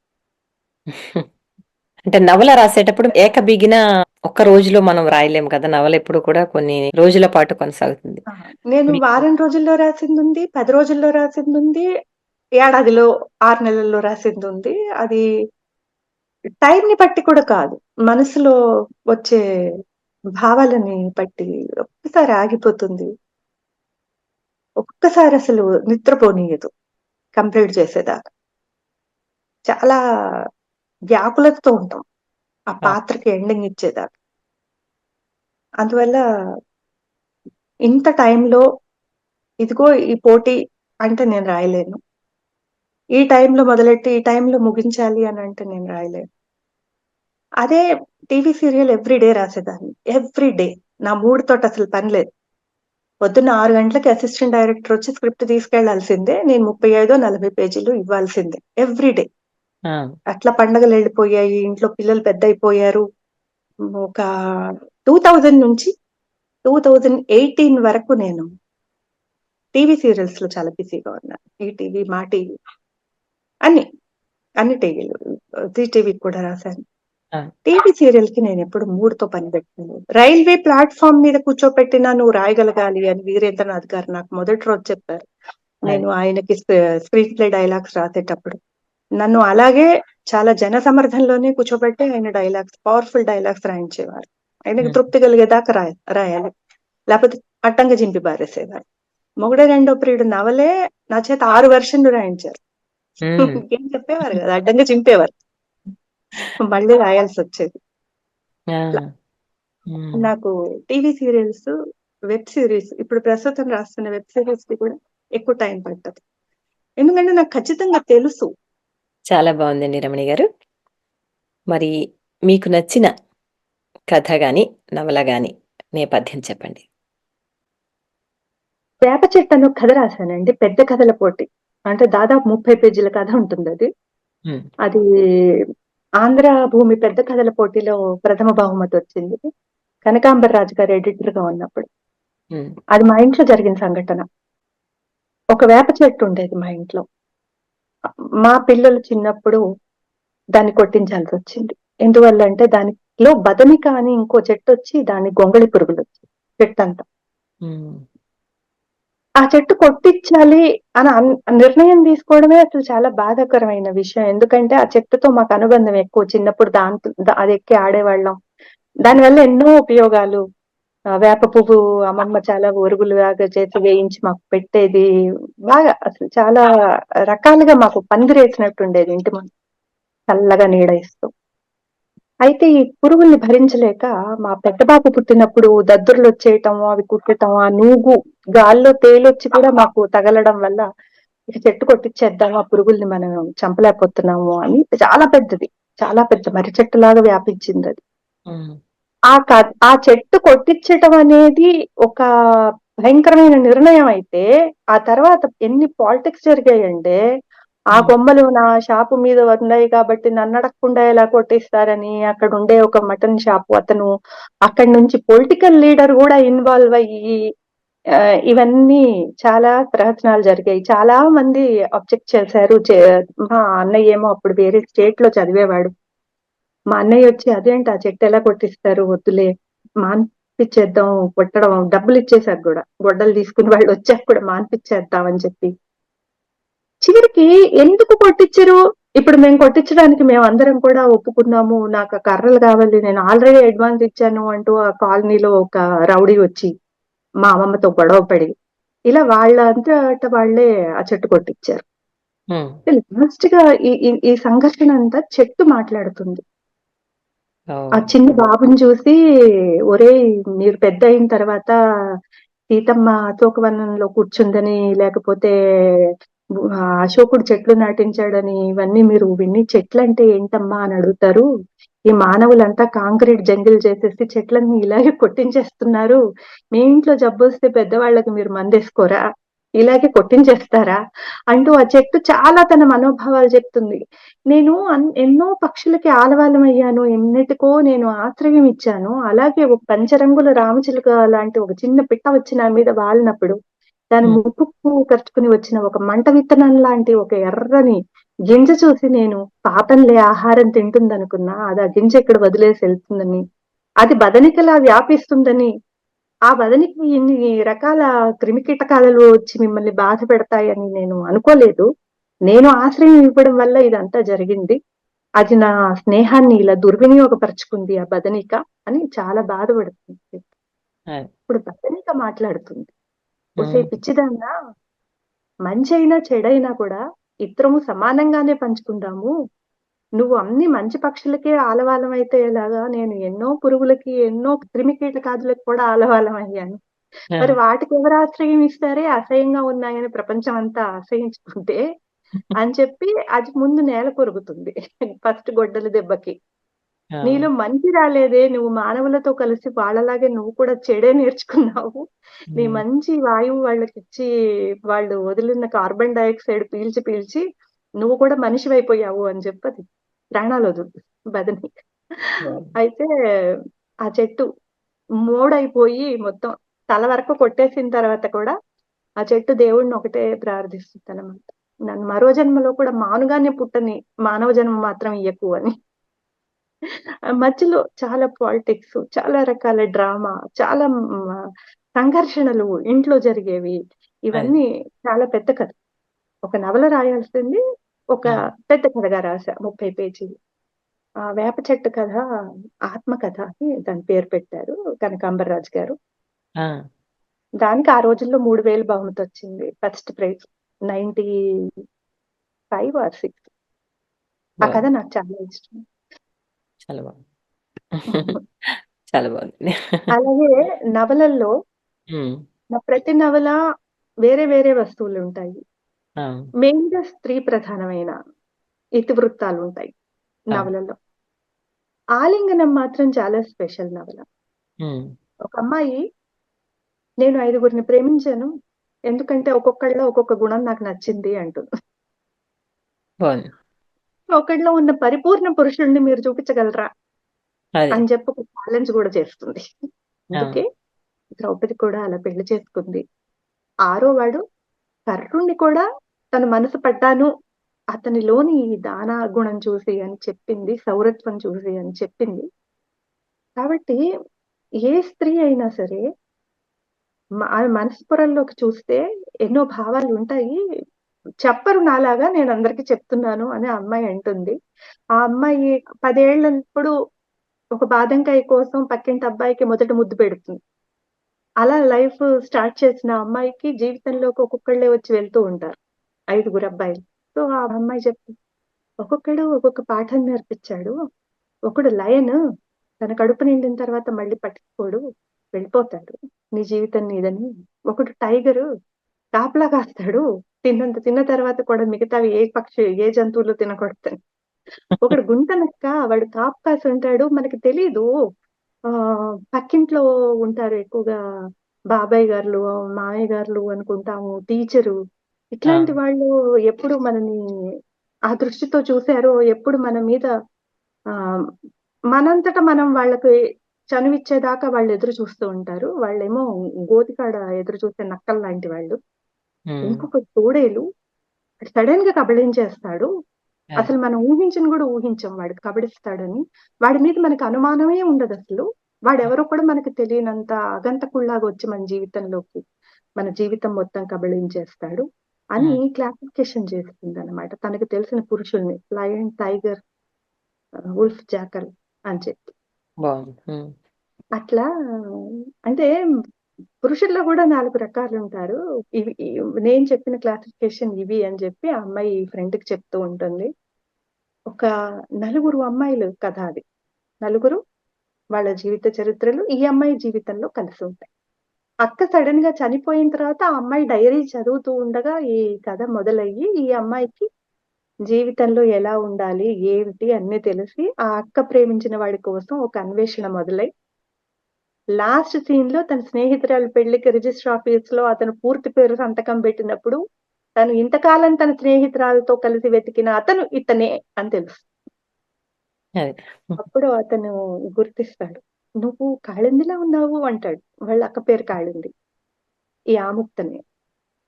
Speaker 3: అంటే నవల రాసేటప్పుడు ఏకబిగిన ఒక్క రోజులో మనం రాయలేము కదా! నవల ఎప్పుడు కూడా కొన్ని రోజుల పాటు కొనసాగుతుంది.
Speaker 4: ఆ! నేను
Speaker 3: మీకు
Speaker 4: వారం రోజుల్లో రాసిందుంది, 10 రోజుల్లో రాసిందుంది, ఏడాదిలో 6 నెలల్లో రాసిందుంది. అది టైంని బట్టి కూడా కాదు. మనసులో వచ్చే భావాలని బట్టి ఒక్కసారి ఆగిపోతుంది. ఒక్కసారి అసలు నిద్రపోనియ్యదు కంప్లీట్ చేసేదాకా. చాలా వ్యాకులతతో ఉంటాం. ఆ
Speaker 3: ఆ!
Speaker 4: పాత్రకి ఎండింగ్ ఇచ్చేదాకా. అందువల్ల ఇంత టైంలో ఇదిగో ఈ పోటీ అంటే నేను రాయలేను. ఈ టైంలో మొదలెట్టి ఈ టైంలో ముగించాలి అనంటే నేను రాయలేను. అదే టీవీ సీరియల్ ఎవ్రీ డే రాసేదాన్ని. Every day. నా మూడ్‌తోటి అసలు పని లేదు. పొద్దున్న 6 గంటలకి అసిస్టెంట్ డైరెక్టర్ వచ్చి స్క్రిప్ట్ తీసుకెళ్లాల్సిందే. నేను 35, 40 పేజీలు ఇవ్వాల్సిందే. Every day.
Speaker 3: ఆ!
Speaker 4: అట్లా పండగలెళ్ళిపోయాయి. ఇంట్లో పిల్లలు పెద్దయిపోయారు. ఒక 2000 నుంచి 2018 వరకు నేను టీవీ సీరియల్స్‌లో చాలా బిజీగా ఉన్నాను. ఈటీవీ, మా టీవీ అన్నీ. అన్ని టీవీలు, టీవీకి కూడా రాశాను.
Speaker 3: ఆ!
Speaker 4: టీవీ సీరియల్ కి నేను ఎప్పుడు మూడ్‌తో పని పెట్టుకోలేదు. రైల్వే ప్లాట్‌ఫార్మ్ మీద కూర్చోపెట్టినా నువ్వు రాయగలగాలి అని వీరేంద్రనాథ్ గారు నాకు మొదటి రోజు చెప్పారు.
Speaker 3: అది.
Speaker 4: నేను ఆయనకి స్క్రీన్ ప్లే డైలాగ్స్ రాసేటప్పుడు. నన్ను అలాగే చాలా జనసమర్థంలోనే కూర్చోబెట్టి ఆయన పవర్‌ఫుల్ డైలాగ్స్ రాయించేవారు. ఆయనకి
Speaker 3: హ్మ్.
Speaker 4: తృప్తి కలిగేదాకా రాయాలి. లేకపోతే అడ్డంగా చింపి పారేసేవారు. మొగుడే రెండో ప్రియుడు నవలే నా చేత 6 వెర్షన్‌లు రాయించారు.
Speaker 3: హ్మ్.
Speaker 4: ఇంకేం చెప్పేవారు కాదు. అడ్డంగా చింపేవారు. మళ్ళీ రాయాల్సొచ్చేది.
Speaker 3: ఆ!
Speaker 4: అట్లా.
Speaker 3: హ్మ్.
Speaker 4: నాకు టీవీ సీరియల్స్, వెబ్ సీరీస్ ఇప్పుడు ప్రస్తుతం రాస్తున్న వెబ్ సీరీస్‌కి కూడా ఎక్కువ టైం పట్టదు. ఎందుకంటే నాకు ఖచ్చితంగా తెలుసు.
Speaker 3: చాలా బావుందండి రమణి గారు. మరి మీకు నచ్చిన కథ గాని, నవల గాని నేపథ్యం చెప్పండి?
Speaker 4: వేప చెట్టు అని ఒక కథ రాశానండి. పెద్ద కథల పోటీ. అంటే దాదాపు 30 పేజీల కథ ఉంటుందది.
Speaker 3: హ్మ్.
Speaker 4: అది ఆంధ్ర భూమి పెద్ద కథల పోటీలో ప్రథమ బహుమతి వచ్చింది. కనకాంబరరాజు గారు ఎడిటర్‌గా ఉన్నప్పుడు.
Speaker 3: హ్మ్.
Speaker 4: అది మా ఇంట్లో జరిగిన సంఘటన. ఒక వేప చెట్టు ఉండేది మా ఇంట్లో. మా పిల్లలు చిన్నప్పుడు దాన్ని కొట్టించాల్సొచ్చింది. ఎందువల్లంటే దానిలో బదనిక అని ఇంకో చెట్టొచ్చి దాన్ని గొంగళి పురుగులొచ్చాయి చెట్టంతా.
Speaker 3: హ్మ్.
Speaker 4: ఆ చెట్టు కొట్టిచ్చాలి అని నిర్ణయం తీసుకోవడమే అసలు చాలా బాధాకరమైన విషయం. ఎందుకంటే ఆ చెట్టుతో మాకు అనుబంధం ఎక్కువ. చిన్నప్పుడు అది ఎక్కి ఆడేవాళ్ళం. దానివల్ల ఎన్నో ఉపయోగాలు. వేప పువ్వు అమ్మమ్మ చాలా ఒరుగులులాగా చేసి వేయించి మాకు పెట్టేది. బాగా అసలు చాలా రకాలుగా మాకు పందిరేసినట్టుండేది ఇంటి ముందు. చల్లగా నీడ ఇస్తూ. అయితే ఈ పురుగుల్ని భరించలేక మా పెద్ద బాబు పుట్టినప్పుడు దద్దుర్లొచ్చేయటం, అవి కుట్టటం, ఆ నూగు గాల్లో తేలొచ్చి కూడా మాకు తగలడం వల్ల ఇక చెట్టు కొట్టిచ్చేద్దాం, ఆ పురుగుల్ని మనం చంపలేకపోతున్నాము అని చాలా పెద్దది. చాలా పెద్ద మర్రి చెట్టులాగా వ్యాపించిందది.
Speaker 3: హ్మ్.
Speaker 4: ఆ చెట్టు కొట్టిచ్చటం అనేది ఒక భయంకరమైన నిర్ణయం అయితే, ఆ తర్వాత ఎన్ని పాలిటిక్స్ జరిగాయంటే, ఆ
Speaker 3: హ్మ్.
Speaker 4: కొమ్మలు నా షాపు మీద ఉన్నాయి కాబట్టి నన్నడగకుండా ఎలా కొట్టిస్తారని, అక్కడుండే ఒక మటన్ షాపు అతను, అక్కడి నుంచి పొలిటికల్ లీడర్ గూడా ఇన్వాల్వ్ అయ్యి, ఇవన్నీ చాలా ప్రహసనాలు జరిగాయి. చాలా మంది అబ్జెక్ట్ చేశారు. మా అన్నయ్యేమో అప్పుడు వేరే స్టేట్‌లో చదివేవాడు. మా అన్నయ్య వచ్చి అదేంటి ఆ చెట్టు ఎలా కొట్టిస్తారు వద్దులే మాన్పిచ్చేద్దాం కొట్టడం డబ్బులు ఇచ్చేసారు కూడా గొడ్డలు తీసుకుని వాళ్ళు వచ్చాక కూడా మాన్పిచ్చేద్దాం అని చెప్పి చివరికి ఎందుకు కొట్టించరు ఇప్పుడు మేము కొట్టించడానికి మేము అందరం కూడా ఒప్పుకున్నాము నాకు ఆ కర్రలు కావాలి నేను ఆల్రెడీ అడ్వాన్స్ ఇచ్చాను అంటూ ఆ కాలనీలో ఒక రౌడీ వచ్చి మా అమ్మమ్మతో గొడవ పడి ఇలా వాళ్ళంతా వాళ్ళే ఆ చెట్టు కొట్టించారు
Speaker 3: హ్మ్.
Speaker 4: లాస్ట్ గా ఈ సంఘర్షణ అంతా చెట్టు మాట్లాడుతుంది ఆ
Speaker 3: ఓహ్!
Speaker 4: చిన్న బాబుని చూసి, ఒరేయ్! మీరు పెద్దయిన తర్వాత సీతమ్మ అశోకవనంలో కూర్చుందని, లేకపోతే అశోకుడు చెట్లు నాటించాడని, ఇవన్నీ మీరు విని చెట్లంటే ఏంటమ్మా అని అడుగుతారు. ఈ మానవులంతా కాంక్రీట్ జంగిల్ చేసేసి చెట్లన్నీ ఇలాగే కొట్టించేస్తున్నారు. మీ ఇంట్లో జబ్బొస్తే పెద్దవాళ్ళకి మీరు మందేసుకోరా? ఇలాగే కొట్టించేస్తారా? అంటూ ఆ చెట్టు చాలా తన మనోభావాలు చెప్తుంది. నేను ఎన్నో పక్షులకి ఆలవాలమయ్యాను. ఎన్నిటికో నేను ఆశ్రయం ఇచ్చాను. అలాగే ఒక పంచరంగుల రామచిలుక లాంటి ఒక చిన్న పిట్ట వచ్చి నా మీద వాలినప్పుడు, దాని
Speaker 3: హ్మ్.
Speaker 4: ముక్కుకు కరుచుకుని వచ్చిన ఒక మంట విత్తనం లాంటి ఒక ఎర్రని గింజ చూసి నేను పాపంలే ఆహారం తింటుందనుకున్నా. అది ఆ గింజ ఇక్కడ వదిలేసి ఎళ్తుందని, అది బదనికలా వ్యాపిస్తుందని, ఆ బదనికి ఇన్ని రకాల క్రిమికీటకాలు వచ్చి మిమ్మల్ని బాధ పెడతాయని నేను అనుకోలేదు. నేను ఆశ్రయం ఇవ్వడం వల్ల ఇదంతా జరిగింది. అది నా స్నేహాన్ని ఇలా దుర్వినియోగపరుచుకుంది ఆ బదనిక అని చాలా బాధపడుతుంది.
Speaker 3: అది.
Speaker 4: ఇప్పుడు బదనిక మాట్లాడుతుంది.
Speaker 3: హ్మ్.
Speaker 4: ఒసేయ్ పిచ్చిదాన్నా మంచైనా, చెడైనా కూడా ఇద్దరము సమానంగానే పంచుకుందాము. నువ్వు అన్ని మంచి పక్షులకే ఆలవాలమైతే ఎలాగా నేను ఎన్నో పురుగులకి, ఎన్నో క్రిమికీటకాదులకు కూడా ఆలవాలమయ్యాను.
Speaker 3: ఆ!
Speaker 4: మరి వాటికి ఎవరు ఆశ్రయం ఇస్తారే? అసహ్యంగా ఉన్నాయని ప్రపంచం అంతా అసహించుకుంటే అని చెప్పి అది ముందు నేల కొరుకుతుంది. ఫస్ట్ గొడ్డలి దెబ్బకి.
Speaker 3: ఆ!
Speaker 4: నీలో మంచి రాలేదే, నువ్వు మానవులతో కలిసి వాళ్ళలాగే నువ్వు కూడా చెడే నేర్చుకున్నావు. నీ
Speaker 3: హ్మ్.
Speaker 4: మంచి వాయువు వాళ్ళకిచ్చి, వాళ్ళు వదిలిన కార్బన్ డయాక్సైడ్ పీల్చి, పీల్చి నువ్వు కూడా మనిషివైపోయావు అని చెప్పది ప్రాణాలొదులుతుంది బదని.
Speaker 3: హ్మ్.
Speaker 4: అయితే ఆ చెట్టు మోడైపోయి మొత్తం తల వరకు కొట్టేసిన తర్వాత కూడా, ఆ చెట్టు దేవుడిని ఒకటే ప్రార్థిస్తుందనమాట. నన్ను మరో జన్మలో కూడా మానుగానే పుట్టని మానవ జన్మ మాత్రం ఇయ్యకు అని. మధ్యలో చాలా పాలిటిక్స్, చాలా రకాల డ్రామా, చాలా సంఘర్షణలు ఇంట్లో జరిగేవి.
Speaker 3: అది.
Speaker 4: ఇవన్నీ చాలా పెద్ద కథ. ఒక నవల రాయాల్సింది ఒక
Speaker 3: ఆ!
Speaker 4: పెద్ద కథగా రాసా 30 పేజీలు. వేప చెట్టు కథ, ఆత్మకథ అని దాని పేరు పెట్టారు కనకాంబరరాజు గారు.
Speaker 3: ఆ!
Speaker 4: దానికి ఆ రోజుల్లో 3000 బహుమతొచ్చింది. First prize. 95 ఆర్ 6. ఆ కథ
Speaker 3: బావుంది.
Speaker 4: నాకు చాలా ఇష్టం.
Speaker 3: చాలా బాగుంది. చాలా బాగుంది.
Speaker 4: అలాగే నవలల్లో
Speaker 3: హ్మ్.
Speaker 4: నా ప్రతి నవల వేరే వేరే వస్తువులుంటాయి.
Speaker 3: ఆ!
Speaker 4: మెయిన్‌గా స్త్రీ ప్రధానమైన ఇతివృత్తాలుంటాయి
Speaker 3: ఆ!
Speaker 4: నవలలో. ఆలింగనం మాత్రం చాలా స్పెషల్ నవల.
Speaker 3: హ్మ్.
Speaker 4: ఒక అమ్మాయి నేను 5గురిని ప్రేమించాను. ఎందుకంటే ఒక్కొక్కళ్ళలో ఒక్కొక్క గుణం నాకు నచ్చింది అంటుంది.
Speaker 3: బావుంది.
Speaker 4: ఒకడిలో ఉన్న పరిపూర్ణ పురుషుడిని మీరు చూపించగలరా?
Speaker 3: అదే.
Speaker 4: అని చెప్పి ఒక ఛాలెంజ్ గూడా చేస్తుంది.
Speaker 3: ఆ!
Speaker 4: అందుకే ద్రౌపది కూడా అలా పెళ్లి చేసుకుంది. ఆరో వాడు కర్ణుడిని కూడా తన మనసు పడ్డాను. అతనిలోని ఈ దాన గుణం చూసి అని చెప్పింది. సౌరత్వం చూసి అని చెప్పింది. కాబట్టి ఏ స్త్రీ అయినా సరే ఆమె మనసు పొరల్లోకి చూస్తే ఎన్నో భావాలుంటాయి. చెప్పరు నాలాగా నేనందరికి చెప్తున్నాను అని ఆ అమ్మాయి అంటుంది. ఆ అమ్మాయి 10 ఏళ్ళప్పుడు ఒక బాదంకాయ కోసం పక్కింటి అబ్బాయికి మొదట ముద్దు పెడుతుంది. అలా లైఫ్ స్టార్ట్ చేసిన అమ్మాయికి జీవితంలోకి ఒక్కొక్కళ్ళే వచ్చి వెళ్తూ ఉంటారు. 5గురు అబ్బాయిలు. సో, ఆ అమ్మాయి చెప్తుంది. ఒక్కొక్కడు ఒక్కొక్క పాఠం నేర్పిచ్చాడు. ఒకడు లయను తన కడుపు నిండిన తర్వాత మళ్ళీ పట్టించుకోడు. వెళ్ళిపోతాడు. నీ జీవితం నీదని. ఒకడు టైగరు కాపలా కాస్తాడు. తిన్నంత తిన్న తర్వాత కూడా మిగతావి ఏ పక్షి, ఏ జంతువులు తినకూడదని. ఒకడు గుంట నక్క వాడు కాపు కాసుంటాడు. మనకి తెలీదు. పక్కింట్లో ఉంటారు ఎక్కువగా బాబాయ్ గార్లు, మామయ్య గార్లు అనుకుంటాము. టీచరు.
Speaker 3: ఆ!
Speaker 4: ఇట్లాంటి వాళ్ళు ఎప్పుడు మనని ఆ దృష్టితో చూసారో, ఎప్పుడు మన మీద ఆహ్, మనంతట మనం వాళ్ళకి చనువిచ్చేదాకా వాళ్ళు ఎదురు చూస్తూ ఉంటారు. వాళ్ళేమో గోతికాడ ఎదురు చూసే నక్కల్లాంటి వాళ్ళు.
Speaker 3: హ్మ్.
Speaker 4: ఇంకొకడు తోడేలు సడెన్‌గా కబళించేస్తాడు.
Speaker 3: అదే.
Speaker 4: అసలు మనం ఊహించను గూడా ఊహించం వాడు కబళిస్తాడని. వాడి మీద మనకు అనుమానమే ఉండదసలు. వాడెవరో కూడా మనకు తెలియనంత ఆగంతకుడిలాగా వచ్చి మన జీవితంలోకి, మన జీవితం మొత్తం కబళించేస్తాడు అని
Speaker 3: హ్మ్.
Speaker 4: క్లాసిఫికేషన్ చేస్తుందనమాట. తనకు తెలిసిన పురుషుల్ని లయన్, టైగర్, వుల్ఫ్, జాకల్ అని చెప్పి.
Speaker 3: బావుంది. హ్మ్.
Speaker 4: అట్లా అంటే పురుషుల్లో గూడా 4 రకాలుంటారు. నేను చెప్పిన క్లాసిఫికేషన్ ఇవి అని జెప్పి ఆ అమ్మాయి ఫ్రెండ్‌కి చెప్తూ ఉంటుంది. ఒక నలుగురు అమ్మాయిలు కథ అది. నలుగురు వాళ్ళ జీవిత చరిత్రలు ఈ అమ్మాయి జీవితంలో కలిసుంటాయి. అక్క సడెన్‌గా చనిపోయిన తర్వాత ఆ అమ్మాయి డైరీ చదువుతూ ఉండగా ఈ కథ మొదలయ్యి, ఈ అమ్మాయికి జీవితంలో ఎలా ఉండాలి, ఏమిటి అన్నీ తెలిసి, ఆ అక్క ప్రేమించిన వాడి కోసం ఒక అన్వేషణ మొదలై, లాస్ట్ సీన్‌లో తన స్నేహితురాలి పెళ్ళికి రిజిస్టర్ ఆఫీస్‌లో అతను పూర్తి పేరు సంతకం పెట్టినప్పుడు, తను ఇంతకాలం తన స్నేహితురాలతో కలిసి వెతికిన అతను ఇతనే అని తెలుస్తుంది.
Speaker 3: అదే.
Speaker 4: అప్పుడు అతను గుర్తిస్తాడు. "నువ్వు కాళిందిలా ఉన్నావు" అంటాడు. వాళ్ళ అక్క పేరు కాళింది. ఈ ఆముక్తని.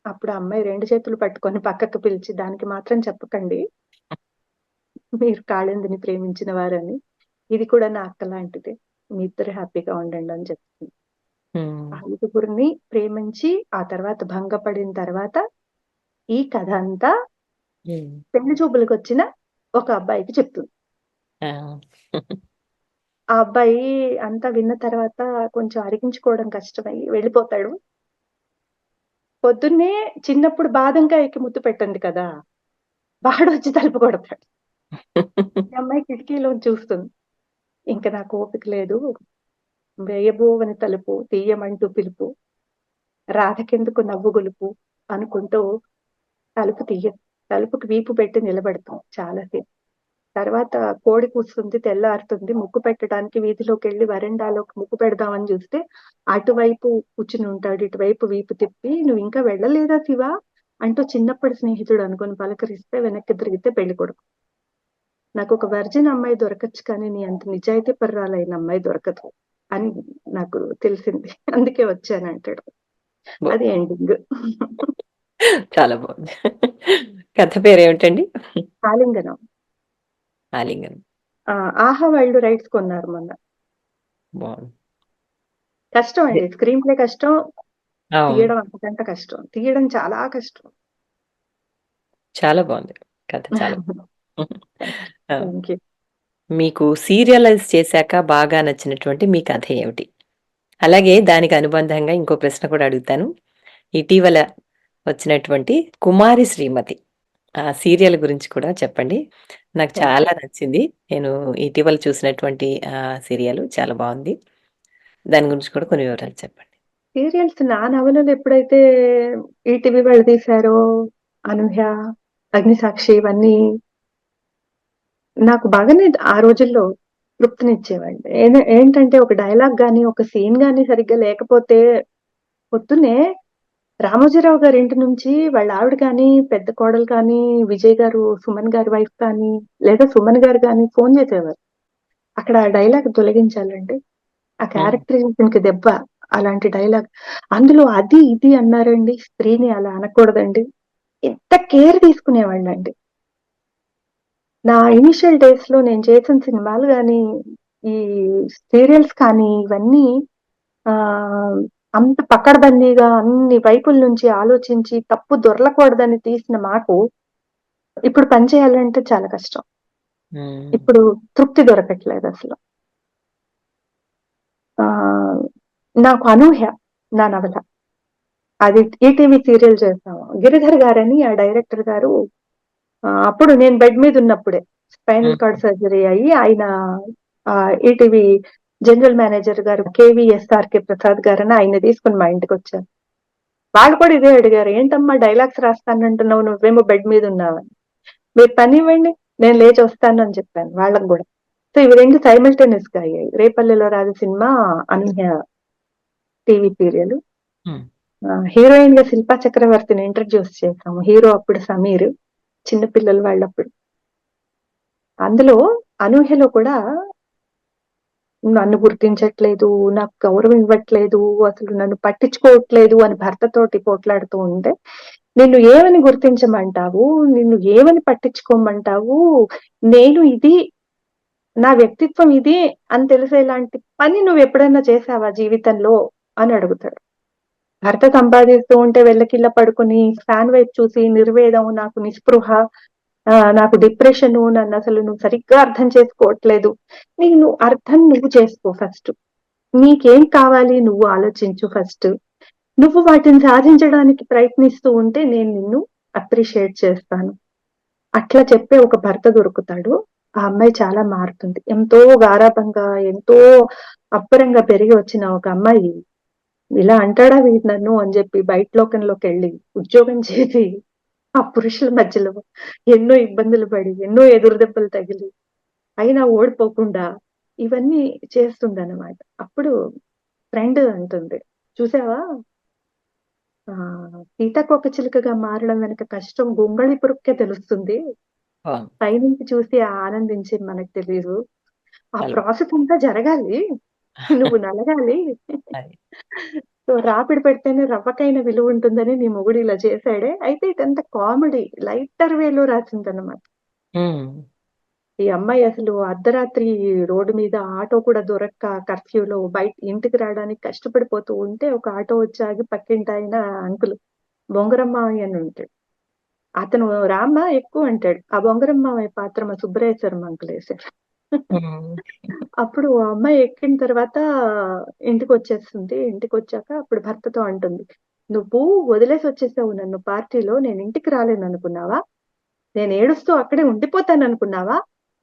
Speaker 4: అప్పుడు ఆ అమ్మాయి 2 చేతులు పట్టుకొని పక్కకు పిలిచి, "దానికి మాత్రం చెప్పకండి. మీరు కాళిందిని ప్రేమించిన వారని. ఇది కూడా నా అక్క లాంటిదే. మీ ఇద్దరు హ్యాపీగా ఉండండి" అని చెప్తుంది.
Speaker 3: హ్మ్.
Speaker 4: ఆ ఐదుగురిని ప్రేమించి, ఆ తర్వాత భంగపడిన తర్వాత, ఈ కథ అంతా
Speaker 3: హ్మ్.
Speaker 4: పెళ్లి చూపులకొచ్చిన ఒక అబ్బాయికి చెప్తుంది.
Speaker 3: ఆ!
Speaker 4: ఆ అబ్బాయి అంతా విన్న తర్వాత కొంచెం అరిగించుకోవడం కష్టమయ్యి వెళ్ళిపోతాడు. పొద్దున్నే చిన్నప్పుడు బాదంకాయకి ముద్దు పెట్టంది కదా! వాడొచ్చి తలుపు కొడతాడు. ఈ అమ్మాయి కిటికీలోంచి చూస్తుంది. ఇంక నాకు ఓపిక లేదు. వేయబోవని తలుపు తీయమంటూ పిలుపు, రాధకెందుకు నవ్వు గొలుపు అనుకుంటూ తలుపు తీయదు. తలుపుకి వీపు పెట్టి నిలబడుతుంది చాలా సేపు. తర్వాత కోడి కూస్తుంది, తెల్లారుతుంది. ముగ్గు పెట్టడానికి వీధిలోకెళ్ళి వరండాలోకి ముగ్గు పెడదామని జూస్తే, అటువైపు కూర్చునుంటాడు. ఇటువైపు వీపు తిప్పి, "నువ్వింకా వెళ్ళలేదా శివ?" అంటూ చిన్నప్పటి స్నేహితుడు అనుకోని పలకరిస్తే వెనక్కి తిరిగితే పెళ్ళికొడుకు. "నాకొక వర్జిన్ అమ్మాయి దొరకచ్చు కానీ, నీ అంత నిజాయితీ పరురాలైన అమ్మాయి దొరకదు" అని నాకు తెలిసింది. అందుకే వచ్చానంటాడు.
Speaker 3: బా
Speaker 4: అది ఎండింగ్.
Speaker 3: చాలా బాగుంది. కథ పేరేమిటండి?
Speaker 4: ఆలింగనం.
Speaker 3: ఆలింగనం.
Speaker 4: ఆహా వాళ్ళు రైట్స్ కొన్నారు మొన్న.
Speaker 3: బాగుంది.
Speaker 4: కష్టం అండి. స్క్రీన్ ప్లే కష్టం.
Speaker 3: అవును.
Speaker 4: తీయడం అంతకంటే కష్టం. తీయడం చాలా కష్టం.
Speaker 3: చాలా బాగుంది. కథ చాలా బాగుంది. ఆ!
Speaker 4: Thank you.
Speaker 3: మీకు సీరియలైజ్ చేశాక బాగా నచ్చినటువంటి మీ కథ ఏమిటి? అలాగే దానికి అనుబంధంగా ఇంకో ప్రశ్న కూడా అడుగుతాను. ఇటీవల వచ్చినటువంటి 'కుమారి శ్రీమతి' ఆ సీరియల్ గురించి కూడా చెప్పండి. నాకు
Speaker 4: థ్యాంక్ యూ.
Speaker 3: చాలా నచ్చింది. నేను ఇటీవల చూసినటువంటి సీరియల్ చాలా బావుంది. దాని గురించి కూడా కొన్ని వివరాలు చెప్పండి.
Speaker 4: సీరియల్స్ నా నవలలు ఎప్పుడైతే ఈటీవీ వాళ్ళు తీశారో 'అనూహ్య', 'అగ్నిసాక్షి' ఇవన్నీ నాకు బాగానే ఆ రోజుల్లో తృప్తినిచ్చేవండి. ఏంటంటే ఒక డైలాగ్ గాని, ఒక సీన్ గాని సరిగ్గా లేకపోతే పొద్దున్నే రామోజీరావు గారి ఇంటి నుంచి వాళ్ళ ఆవిడ కానీ, పెద్ద కోడలు కానీ, విజయ్ గారు, సుమన్ గారి వైఫ్ కానీ, లేదా సుమన్ గారు గాని ఫోను చేసేవారు. అక్కడ ఆ డైలాగ్ తొలగించాలండి. ఆ
Speaker 3: హ్మ్.
Speaker 4: క్యారెక్టరైజేషన్‌కి దెబ్బ. అలాంటి డైలాగ్. అందులో అది, ఇది అన్నారండి. స్త్రీని అలా అనకూడదండి. ఎంత కేర్ తీసుకునేవాళ్ళండి. నా ఇనీషియల్ డేస్‌లో నేను చేసిన సినిమాలు గాని, ఈ సీరియల్స్ కానీ ఇవన్నీ ఆహ్, అంత పకడ్బందీగా అన్ని వైపుల నుంచి ఆలోచించి తప్పు దొర్లకూడదని తీసిన మాకు, ఇప్పుడు పని చేయాలంటే చాలా కష్టం.
Speaker 3: హ్మ్.
Speaker 4: ఇప్పుడు తృప్తి దొరకట్లేదసలు. ఆహ్, నాకు 'అనూహ్య' నా నవల. అది ఈటీవీ సీరియల్ చేసాము. గిరిధర్ గారని ఆ డైరెక్టర్ గారు అప్పుడు నేను బెడ్ మీదున్నప్పుడే స్పైనల్
Speaker 3: హ్మ్.
Speaker 4: కార్డ్ సర్జరీ అయ్యి ఆయన ఈటీవీ జనరల్ మేనేజర్ గారు కేవీఎస్ఆర్‌కే ప్రసాద్ గారని ఆయన్ని తీసుకొని మా ఇంటికొచ్చారు. వాళ్ళు కూడా ఇదే అడిగారు. "ఏంటమ్మా డైలాగ్స్ రాస్తానంటున్నావు నువ్వేమో బెడ్ మీదున్నావని." "మీరు పనివ్వండి. నేను లేచొస్తాను" అని చెప్పాను వాళ్ళకి గూడా. సో, ఇవి 2 సైమల్టేనియస్‌గా అయ్యాయి. 'రేపల్లెలో రాజు' సినిమా, 'అనూహ్య' టీవీ సీరియల్.
Speaker 3: హ్మ్.
Speaker 4: హీరోయిన్‌గా శిల్పా చక్రవర్తిని ఇంట్రొడ్యూస్ చేసాము. హీరో అప్పుడు సమీర్. చిన్న పిల్లలు వాళ్ళప్పుడు. అందులో 'అనూహ్యలో' కూడా నన్ను గుర్తించట్లేదు, నాకు గౌరవం ఇవ్వట్లేదు, అసలు నన్ను పట్టించుకోవట్లేదు అని భర్తతోటి పోట్లాడుతూ ఉంటే, నిన్ను ఏమని గుర్తించమంటావు? నిన్ను ఏమని పట్టించుకోమంటావు? నేను ఇది, నా వ్యక్తిత్వం ఇది అని తెలిసేలాంటి పని నువ్వెప్పుడైనా చేశావా జీవితంలో? అని అడుగుతాడు. భర్త సంపాదిస్తూ ఉంటే వెల్లకిల్ల పడుకొని ఫ్యాన్ వైపు చూసి నిర్వేదం, నాకు నిస్పృహ, నాకు డిప్రెషను, నన్నసలు నువ్వు సరిగ్గా అర్థం చేసుకోవట్లేదు. నీకు అర్థం నువ్వు చేసుకో ఫస్ట్. నీకేం కావాలి నువ్వు ఆలోచించు ఫస్ట్. నువ్వు వాటిని సాధించడానికి ప్రయత్నిస్తూ ఉంటే నేను నిన్ను అప్రిషియేట్ చేస్తాను. అట్లా చెప్పే ఒక భర్త దొరుకుతాడు. ఆ అమ్మాయి చాలా మారుతుంది. ఎంతో గారాబంగా, ఎంతో అబ్బరంగా పెరిగి వచ్చిన ఒక అమ్మాయి ఇలా అంటాడా వీడు నన్ను అని జెప్పి బయట లోకంలోకెళ్ళి ఉద్యోగం చేసి, ఆ పురుషుల మధ్యలో ఎన్నో ఇబ్బందులు పడి, ఎన్నో ఎదురుదెబ్బలు తగిలి, అయినా ఓడిపోకుండా ఇవన్నీ చేస్తుందనమాట. అప్పుడు ఫ్రెండ్ అంటుంది, "చూసావా సీతాకోకచిలుకగా మారడం వెనక కష్టం గొంగళి పురుగుకే తెలుస్తుంది.
Speaker 3: బావుంది.
Speaker 4: పైనుంచి చూసి ఆనందించి మనకు తెలీదు. ఆ
Speaker 3: చాలా
Speaker 4: ప్రాసెస్ అంతా జరగాలి. నువ్వు నలగాలి."
Speaker 3: అది.
Speaker 4: సో, రాపిడి పెడితేనే రవ్వకైన విలువుంటుందని నీ మొగుడు ఇలా చేశాడే. అయితే ఇదంతా కామెడీ లైటర్ వేలో రాసిందనమాట.
Speaker 3: హ్మ్.
Speaker 4: ఈ అమ్మాయి అసలు అర్ధరాత్రి రోడ్డు మీద ఆటో కూడా దొరక్క కర్ఫ్యూలో ఇంటికి రావడానికి కష్టపడిపోతూ ఉంటే, ఒక ఆటో వచ్చి ఆగి పక్కింటాయన అంకుల్ బొంగరం మావయ్య అని ఉంటాడు. అతను రామ్మా ఎక్కు అంటాడు. ఆ బొంగరం మావయ్య పాత్ర మా సుబ్బరాయ శర్మ అంకుల్ ఏశారు.
Speaker 3: హ్మ్.
Speaker 4: అప్పుడు ఆ అమ్మాయి ఎక్కిన తర్వాత ఇంటికొచ్చేస్తుంది. ఇంటికొచ్చాక అప్పుడు భర్తతో అంటుంది, "నువ్వు వదిలేసొచ్చేసావు నన్ను పార్టీలో. నేను ఇంటికి రాలేననుకున్నావా? నేను ఏడుస్తూ అక్కడే ఉండిపోతాననుకున్నావా?"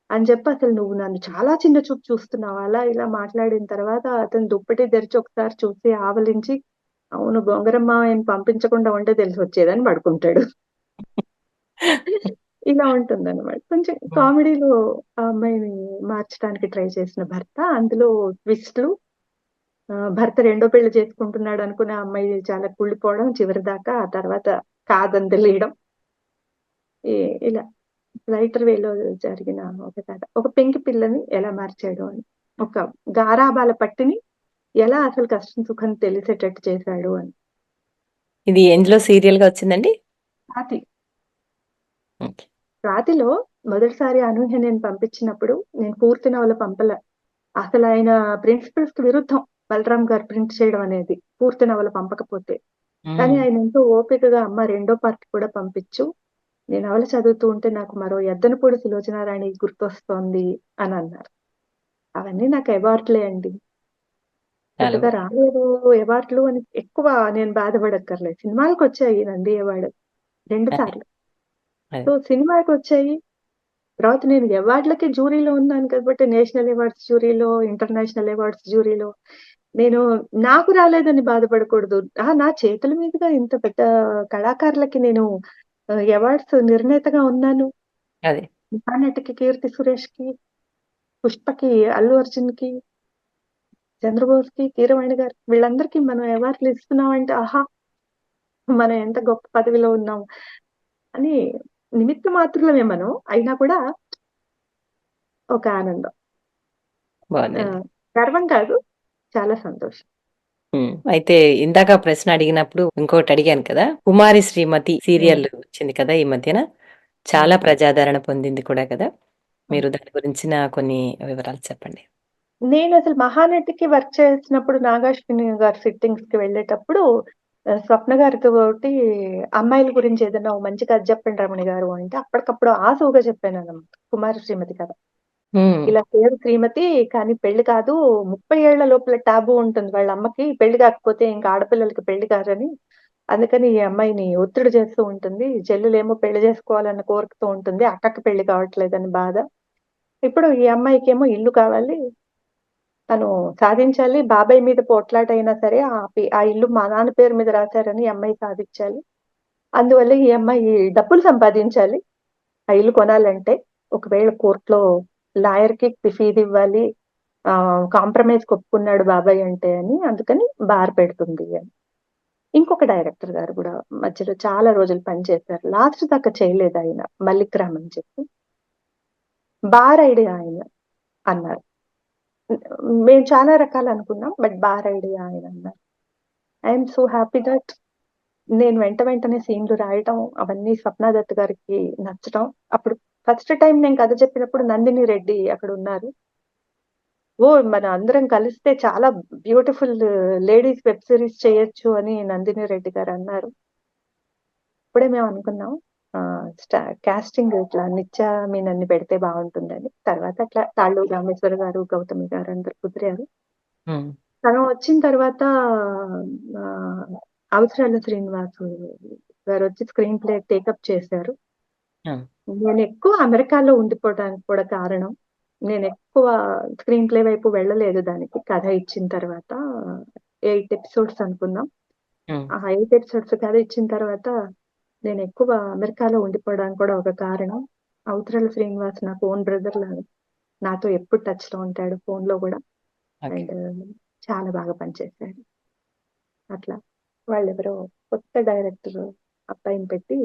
Speaker 4: అని చెప్పి "అసలు నువ్వు నన్ను చాలా చిన్న చూపు చూస్తున్నావు." అలా ఇలా మాట్లాడిన తర్వాత అతను దుప్పటి తెరిచి ఒకసారి చూసి ఆవలించి, అవును బొంగరం మావయ్యని పంపించకుండా ఉంటే తెలిసొచ్చేదని పడుకుంటాడు. ఇలా ఉంటుందనమాట. కొంచెం
Speaker 3: హ్మ్.
Speaker 4: కామెడీలో ఆ అమ్మాయిని మార్చడానికి ట్రై చేసిన భర్త, అందులో ట్విస్ట్‌లు, భర్త రెండో పెళ్లి చేసుకుంటున్నాడనుకుని ఆ అమ్మాయి చాలా కుళ్ళిపోవడం చివరిదాకా, ఆ తర్వాత కాదని తెలియడం. ఈ ఇలా లైటర్ వేలో జరిగిన ఒక కథ. ఒక పెంకి పిల్లని ఎలా మార్చాడు అని. ఒక గారాబాల పట్టిని ఎలా అసలు కష్టం సుఖం తెలిసేటట్టు చేశాడు అని.
Speaker 3: ఇది ఎందులో సీరియల్‌గా వచ్చిందండి?
Speaker 4: స్వాతి.
Speaker 3: ఓకే.
Speaker 4: స్వాతిలో మొదటిసారి అనూహ్య నేను పంపించినప్పుడు నేను పూర్తి నవల పంపలే. అసలు ఆయన ప్రిన్సిపల్స్‌కి విరుద్ధం బలరాం గారు ప్రింట్ చేయడం అనేది. పూర్తి నవల పంపకపోతే. కానీ
Speaker 3: హ్మ్.
Speaker 4: ఆయన ఎంతో ఓపికగా అమ్మ రెండో పార్ట్ కూడా పంపించు. నేను నవల చదువుతూ ఉంటే నాకు మరో ఎద్దనపూడి సులోచనారాణి గుర్తొస్తోంది అని అన్నారు. అవన్నీ నాకు అవార్డులే అండి.
Speaker 3: చాలా
Speaker 4: పెద్దగా రాలేదు అవార్డులు అని ఎక్కువ నేను బాధపడక్కర్లేదు. సినిమాలకొచ్చాయి నంది అవార్డ్ 2
Speaker 3: అదే.
Speaker 4: సార్లు.
Speaker 3: అదే.
Speaker 4: సో, సినిమాకొచ్చాయి. తర్వాత నేను అవార్డులకి జ్యూరీలో ఉన్నాను కాబట్టి నేషనల్ అవార్డ్స్ జ్యూరీలో, ఇంటర్నేషనల్ అవార్డ్స్ జ్యూరీలో నేను నాకు రాలేదని బాధపడకూడదు. నా చేతుల మీదుగా ఇంత పెద్ద కళాకారులకి నేను అవార్డ్స్ నిర్ణేతగా ఉన్నాను.
Speaker 3: అదే.
Speaker 4: మహానటికి 'కీర్తి సురేష్‌కి', 'పుష్పకి', 'అల్లు అర్జున్‌కి', 'చంద్రబోస్‌కి', 'కీరవాణి' గారికి వీళ్ళందరికీ మనం అవార్డులు ఇస్తున్నామంటే ఆహా! మనం ఎంత గొప్ప పదవిలో ఉన్నాం అని నిమిత్త మాత్రులమే మనం. అయినా కూడా ఒక ఆనందం.
Speaker 3: బావుందండి.
Speaker 4: గర్వం కాదు. చాలా సంతోషం.
Speaker 3: అయితే ఇందాక ప్రశ్న అడిగినప్పుడు ఇంకోటి అడిగాను కదా! 'కుమారి శ్రీమతి'
Speaker 4: హ్మ్.
Speaker 3: సీరియల్ వచ్చింది కదా ఈ మధ్యన.
Speaker 4: హ్మ్.
Speaker 3: చాలా ప్రజాదరణ పొందింది కూడా కదా!
Speaker 4: హ్మ్.
Speaker 3: మీరు దాని గురించిన కొన్ని వివరాలు చెప్పండి.
Speaker 4: నేనసలు 'మహానటి'కి వర్క్ చేసినప్పుడు నాగార్జున గారి సిట్టింగ్స్‌కి వెళ్ళేటప్పుడు స్వప్న గారితోటి అమ్మాయిల గురించి ఏదైనా ఓ మంచి కథ చెప్పండి రమణి గారు అంటే అప్పటికప్పుడు ఆసువుగా చెప్పాననమాట. 'కుమారి శ్రీమతి' కథ.
Speaker 3: హ్మ్.
Speaker 4: ఇలా పేరు శ్రీమతి కానీ పెళ్లి కాదు. 30 ఏళ్ల లోపల టాబూ ఉంటుంది వాళ్ళ అమ్మకి. పెళ్లి కాకపోతే ఇంక ఆడపిల్లలకి పెళ్లి కాదని. అందుకని ఈ అమ్మాయిని ఒత్తిడి చేస్తూ ఉంటుంది. చెల్లెలేమో పెళ్లి చేసుకోవాలన్న కోరికతో ఉంటుంది. అక్కకి పెళ్లి కావట్లేదని బాధ. ఇప్పుడు ఈ అమ్మాయికేమో ఇల్లు కావాలి. తను సాధించాలి. బాబాయ్ మీద పోట్లాటైనా సరే ఆ ఇల్లు మా నాన్న పేరు మీద రాశారని ఈ అమ్మాయి సాధించాలి. అందువల్ల ఈ అమ్మాయి డబ్బులు సంపాదించాలి. ఆ ఇల్లు కొనాలంటే. ఒకవేళ కోర్ట్‌లో లాయర్‌కి ఫీదివ్వాలి. కాంప్రమైజ్‌కి ఒప్పుకున్నాడు బాబాయ్ అంటే అని అందుకని బార్ పెడుతుంది అని. ఇంకొక డైరెక్టర్ గారు గూడా మధ్యలో చాలా రోజులు పనిచేశారు. లాస్ట్ దాకా చేయలేదాయన. మల్లిక్ రామ్ అని చెప్పి. బార్ ఐడియా ఆయన అన్నారు. మేము చాలా రకాలనుకున్నాం. బట్ బార్ ఐడియా ఆయన అన్నారు. I am so happy that నేను వెంటనే సీన్‌లు రాయటం, అవన్నీ స్వప్న దత్ గారికి నచ్చటం. అప్పుడు ఫస్ట్ టైమ్ నేను కథ చెప్పినప్పుడు నందిని రెడ్డి అక్కడున్నారు. ఓహ్! మన అందరం కలిస్తే చాలా బ్యూటిఫుల్ లేడీస్ వెబ్ సీరీస్ చేయొచ్చు అని నందిని రెడ్డి గారన్నారు. అప్పుడే మేమనుకున్నాం కాస్టింగ్ ఇట్లా నిత్య మీనన్ని పెడితే బావుంటుందని. తర్వాత అట్లా తాళ్ళూరు రామేశ్వర గారు, గౌతమి గారు అందరూ కుదిరారు.
Speaker 3: హ్మ్.
Speaker 4: తను వచ్చిన తర్వాత ఆహ్, అవసరాల శ్రీనివాసు గారొచ్చి స్క్రీన్ ప్లే టేకప్ చేశారు.
Speaker 3: ఆ!
Speaker 4: నేనెక్కువ అమెరికాలో ఉండిపోవడానికి కూడా కారణం. నేనెక్కువ స్క్రీన్ ప్లే వైపు వెళ్ళలేదు దానికి. కథ ఇచ్చిన తర్వాత 8 ఎపిసోడ్స్ అనుకున్నాం.
Speaker 3: హ్మ్.
Speaker 4: ఆ 8 ఎపిసోడ్స్ కథ ఇచ్చిన తర్వాత నేనెక్కువ అమెరికాలో ఉండిపోవడానికి కూడా ఒక కారణం. అవసరాల శ్రీనివాస్ నాకు ఓన్ బ్రదర్ లాగా. నాతో ఎప్పుడు టచ్‌లో ఉంటాడు ఫోన్‌లో గూడా.
Speaker 3: ఓకే.
Speaker 4: అండ్ చాలా బాగా పనిచేశారు. అట్లా వాళ్ళెవరో కొత్త డైరెక్టర్ అబ్బాయిని పెట్టి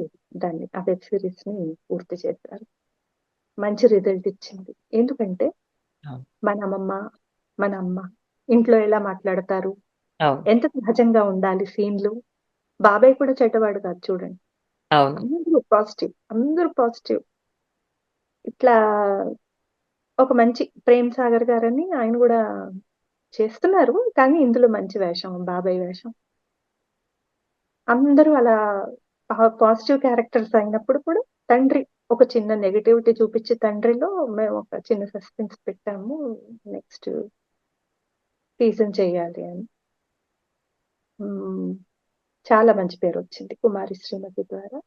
Speaker 4: ఆ వెబ్ సీరీస్‌ని పూర్తి చేశారు. మంచి రిజల్ట్ ఇచ్చింది. ఎందుకంటే
Speaker 3: అవును.
Speaker 4: మన అమ్మమ్మ, మన అమ్మ ఇంట్లో ఎలా మాట్లాడతారు?
Speaker 3: అవును.
Speaker 4: ఎంత సహజంగా ఉండాలి సీన్‌లు. బాబాయ్ కూడా చెడ్డవాడు కాదు చూడండి.
Speaker 3: అవును.
Speaker 4: అందరూ పాజిటివ్. అందరూ పాజిటివ్. ఇట్లా ఒక మంచి 'ప్రేమ్ సాగర్' గారని ఆయన గూడా చేస్తున్నారు. కానీ ఇందులో మంచి వేషం బాబాయ్ వేషం. అందరూ అలా పాజిటివ్ క్యారెక్టర్స్ అయినప్పుడు కూడా తండ్రి ఒక చిన్న నెగటివిటీ చూపించి తండ్రిలో మేము ఒక చిన్న సస్పెన్స్ పెట్టాము. నెక్స్ట్ సీజన్ చేయాలి అని. హ్మ్. చాలా మంచి పేరొచ్చింది 'కుమారి శ్రీమతి' ద్వారా.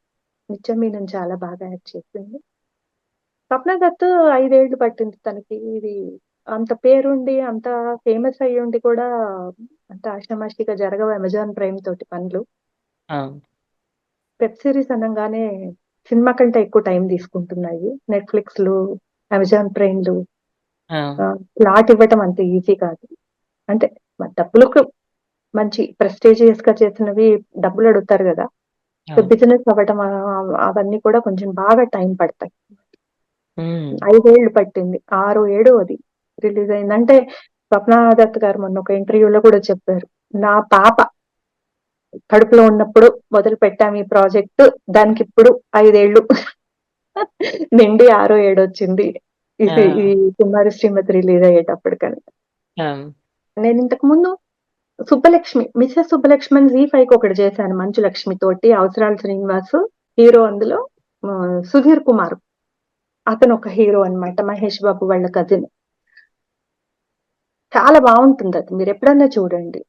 Speaker 4: నిత్య మీనన్ చాలా బాగా యాక్ట్ చేసింది. స్వప్న దత్ 5 ఏళ్ళు పట్టింది తనకి. ఇది అంత పేరుండి, అంత ఫేమస్ అయ్యుండి కూడా అంత ఆషామాషీగా జరగవు అమెజాన్ ప్రైమ్ తోటి పనులు.
Speaker 3: అవును.
Speaker 4: వెబ్ సీరీస్ అనంగానే సినిమా కంటే ఎక్కువ టైం తీసుకుంటున్నాయి. నెట్‌ఫ్లిక్స్‌లు, అమెజాన్ ప్రైమ్‌లు
Speaker 3: ఆ!
Speaker 4: స్లాట్ ఇవ్వటం అంత ఈజీ కాదు. అంటే డబ్బులకు మంచి ప్రెస్టీజియస్‌గా చేసినవి డబ్బులడుగుతారు గదా! సో,
Speaker 3: అవును.
Speaker 4: బిజినెస్ అవ్వటం అవన్నీ కూడా కొంచెం బాగా టైం పడతాయి.
Speaker 3: హ్మ్.
Speaker 4: 5 ఏళ్ళు పట్టింది. 6, 7 అది రిలీజ్ అయింది. అంటే స్వప్న దత్ గారు మొన్న ఒక ఇంటర్వ్యూలో కూడా చెప్పారు. నా పాప కడుపులో ఉన్నప్పుడు మొదలు పెట్టాము ఈ ప్రాజెక్ట్. దానికి ఇప్పుడు 5 ఏళ్ళు నిండి 6 ఏడు వచ్చింది.
Speaker 3: ఆ!
Speaker 4: ఈ కుమారి శ్రీమతి రిలీజ్ అయ్యేటప్పటికని.
Speaker 3: ఆ!
Speaker 4: నేను ఇంతకు ముందు సుబ్బలక్ష్మి, మిసెస్ సుబ్బలక్ష్మి అని జీ5కి ఒకటి చేశాను మంచు లక్ష్మి తోటి. అవసరాల శ్రీనివాస్ హీరో అందులో. సుధీర్ కుమార్ అతను ఒక హీరో అన్నమాట. మహేష్ బాబు వాళ్ళ కజిన్. చాలా బాగుంటుంది అది. మీరు ఎప్పుడన్నా చూడండి.